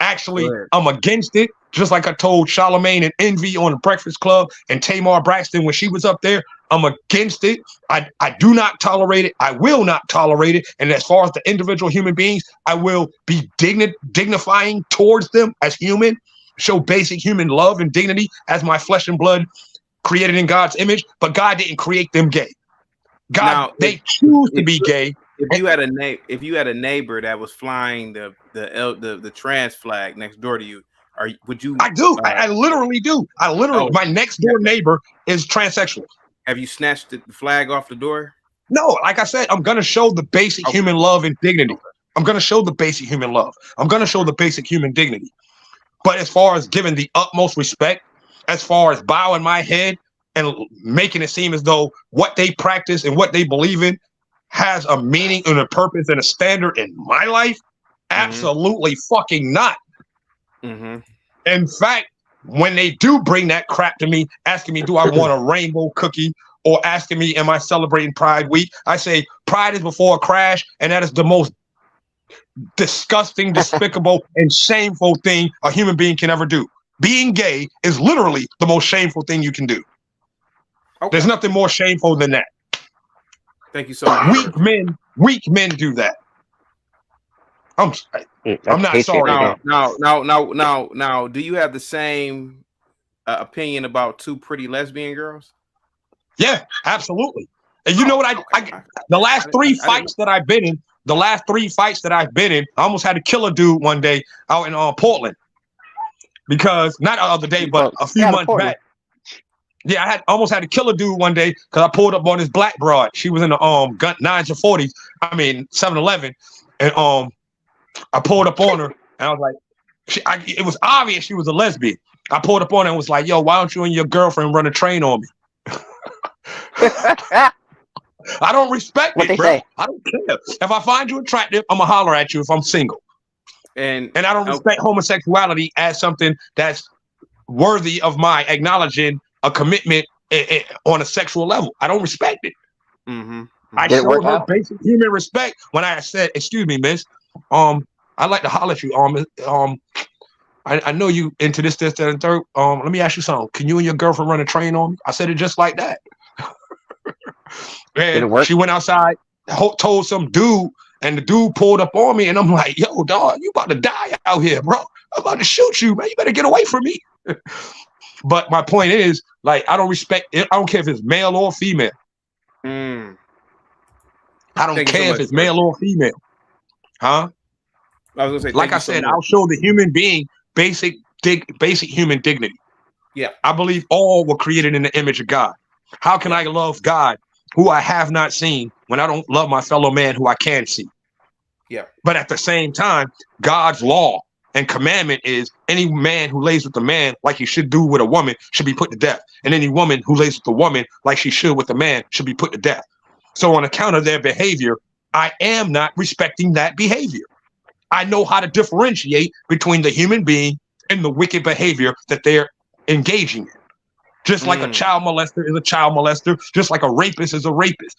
Actually, I'm against it. Just like I told Charlamagne and Envy on the Breakfast Club and Tamar Braxton when she was up there, I'm against it. I do not tolerate it. I will not tolerate it. And as far as the individual human beings, I will be dignifying towards them as human, show basic human love and dignity as my flesh and blood created in God's image. But God didn't create them gay. They choose to be gay. If you had a neighbor that was flying the trans flag next door to you, would you? I do. I literally do. My next door neighbor is transsexual. Have you snatched the flag off the door? No, like I said, I'm going to show the basic human love and dignity. I'm going to show the basic human love. I'm going to show the basic human dignity. But as far as giving the utmost respect, as far as bowing my head and making it seem as though what they practice and what they believe in has a meaning and a purpose and a standard in my life, absolutely fucking not. In fact, when they do bring that crap to me, asking me, do I want a rainbow cookie, or asking me, am I celebrating Pride Week? I say, Pride is before a crash, and that is the most disgusting, despicable, and shameful thing a human being can ever do. Being gay is literally the most shameful thing you can do. There's nothing more shameful than that. Thank you so much. Weak men do that. I'm not sorry. Now, do you have the same opinion about two pretty lesbian girls? Yeah, absolutely. And you know what? The last three fights that I've been in, I almost had to kill a dude one day out in Portland, because not the other day, but a few months back. Yeah, I almost had to kill a dude one day because I pulled up on this black broad. She was in the 9s or 40s. I mean 7-Eleven, and I pulled up on her, and I was like, it was obvious she was a lesbian. I pulled up on her and was like, yo, why don't you and your girlfriend run a train on me? I don't respect it, bro. I don't care. If I find you attractive, I'm going to holler at you if I'm single. And I don't respect homosexuality as something that's worthy of my acknowledging a commitment on a sexual level. I don't respect it. I showed her basic human respect when I said, excuse me, miss, I'd like to holler at you. I know you into this, that, and third. Let me ask you something. Can you and your girlfriend run a train on me? I said it just like that. And she went outside, told some dude, and the dude pulled up on me, and I'm like, yo, dog, you about to die out here, bro. I'm about to shoot you, man. You better get away from me. But my point is, like, I don't respect it. I don't care if it's male or female. I don't care if it's male or female. Huh? I was gonna say, like I said, I'll show the human being basic basic human dignity. Yeah. I believe all were created in the image of God. How can I love God who I have not seen when I don't love my fellow man who I can see? Yeah. But at the same time, God's law and commandment is any man who lays with a man like he should do with a woman should be put to death. And any woman who lays with a woman like she should with a man should be put to death. So on account of their behavior, I am not respecting that behavior. I know how to differentiate between the human being and the wicked behavior that they're engaging in. Just like a child molester is a child molester, just like a rapist is a rapist.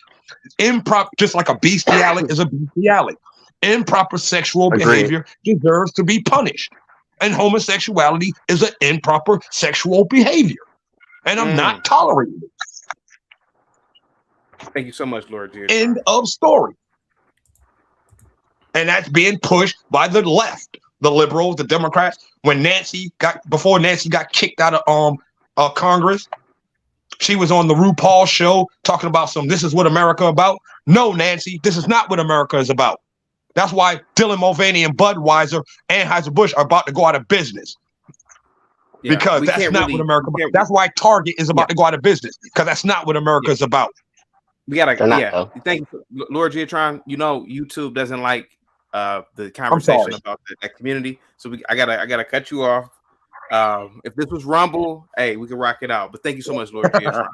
Just like a bestiality is a bestiality. Improper sexual behavior deserves to be punished. And homosexuality is an improper sexual behavior. And I'm not tolerating it. Thank you so much, Lord Dear. End of story. And that's being pushed by the left, the liberals, the Democrats. Before Nancy got kicked out of Congress, she was on the RuPaul show talking about this is what America about. No, Nancy, this is not what America is about. That's why Dylan Mulvaney and Budweiser, Anheuser-Busch are about to go out of business. Yeah, because that's not what America is about. That's why Target is about to go out of business, because that's not what America is about. We gotta, thank you, Lord Giatron. You know, YouTube doesn't like the conversation about that community, so I gotta cut you off. If this was Rumble, hey, we can rock it out. But thank you so much, Lord Giatron.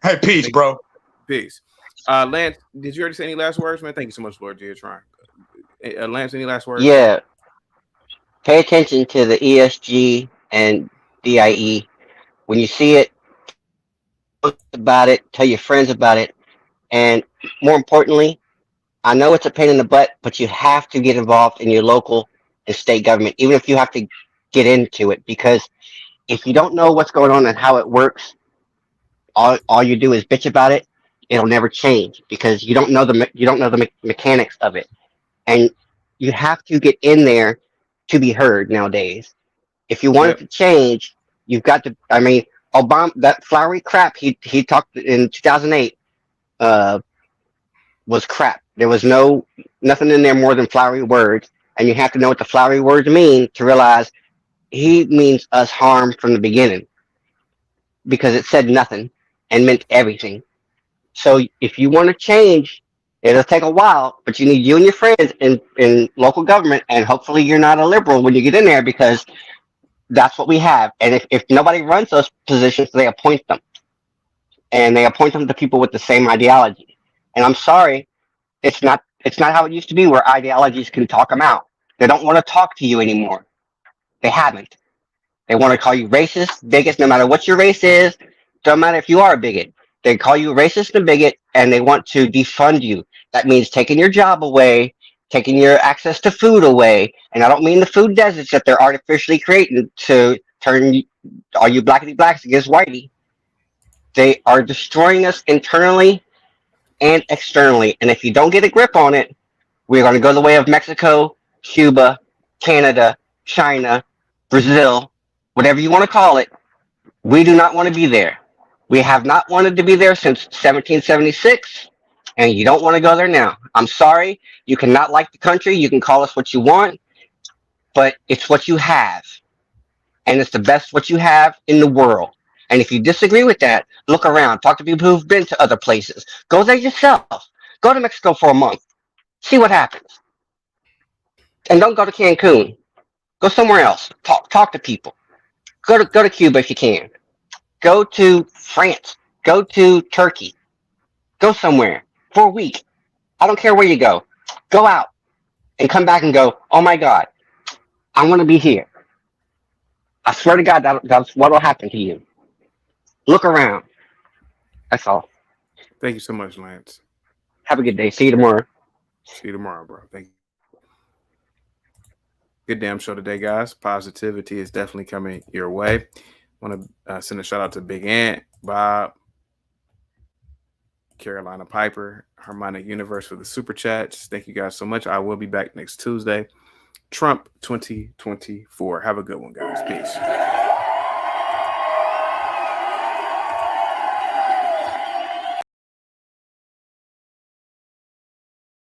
Hey, peace, bro. Peace. Lance, did you already say any last words, man? Thank you so much, Lord Giatron. Lance, any last words? Yeah. Pay attention to the ESG and DIE. When you see it, post about it, tell your friends about it. And more importantly, I know it's a pain in the butt, but you have to get involved in your local and state government, even if you have to get into it. Because if you don't know what's going on and how it works, all you do is bitch about it. It'll never change because you don't know the mechanics of it. And you have to get in there to be heard nowadays. If you want it to change, you've got to. I mean, Obama, that flowery crap he talked in 2008 was crap. There was nothing in there more than flowery words, and you have to know what the flowery words mean to realize he means us harm from the beginning, because it said nothing and meant everything. So if you want to change, it'll take a while, but you need you and your friends in local government, and hopefully you're not a liberal when you get in there, because that's what we have. And if nobody runs those positions, they appoint them. And they appoint them to people with the same ideology. And I'm sorry, it's not how it used to be, where ideologies can talk them out. They don't want to talk to you anymore. They haven't. They want to call you racist, bigot, no matter what your race is. Don't matter if you are a bigot. They call you racist and bigot, and they want to defund you. That means taking your job away, taking your access to food away. And I don't mean the food deserts that they're artificially creating to turn all you blackity blacks against whitey. They are destroying us internally and externally. And if you don't get a grip on it, we're going to go the way of Mexico, Cuba, Canada, China, Brazil, whatever you want to call it. We do not want to be there. We have not wanted to be there since 1776, and you don't want to go there now. I'm sorry. You cannot like the country. You can call us what you want, but it's what you have. And it's the best what you have in the world. And if you disagree with that, look around. Talk to people who've been to other places. Go there yourself. Go to Mexico for a month. See what happens. And don't go to Cancun. Go somewhere else. Talk to people. Go to Cuba if you can. Go to France. Go to Turkey. Go somewhere for a week. I don't care where you go. Go out and come back and go, oh my God, I want to be here. I swear to God, that's what will happen to you. Look around. That's all. Thank you so much, Lance. Have a good day. See you tomorrow. See you tomorrow, bro. Thank you. Good damn show today, guys. Positivity is definitely coming your way. Want to send a shout out to Big Ant, Bob, Carolina Piper, Harmonic Universe for the super chats. Thank you guys so much. I will be back next Tuesday. Trump 2024. Have a good one, guys. Peace.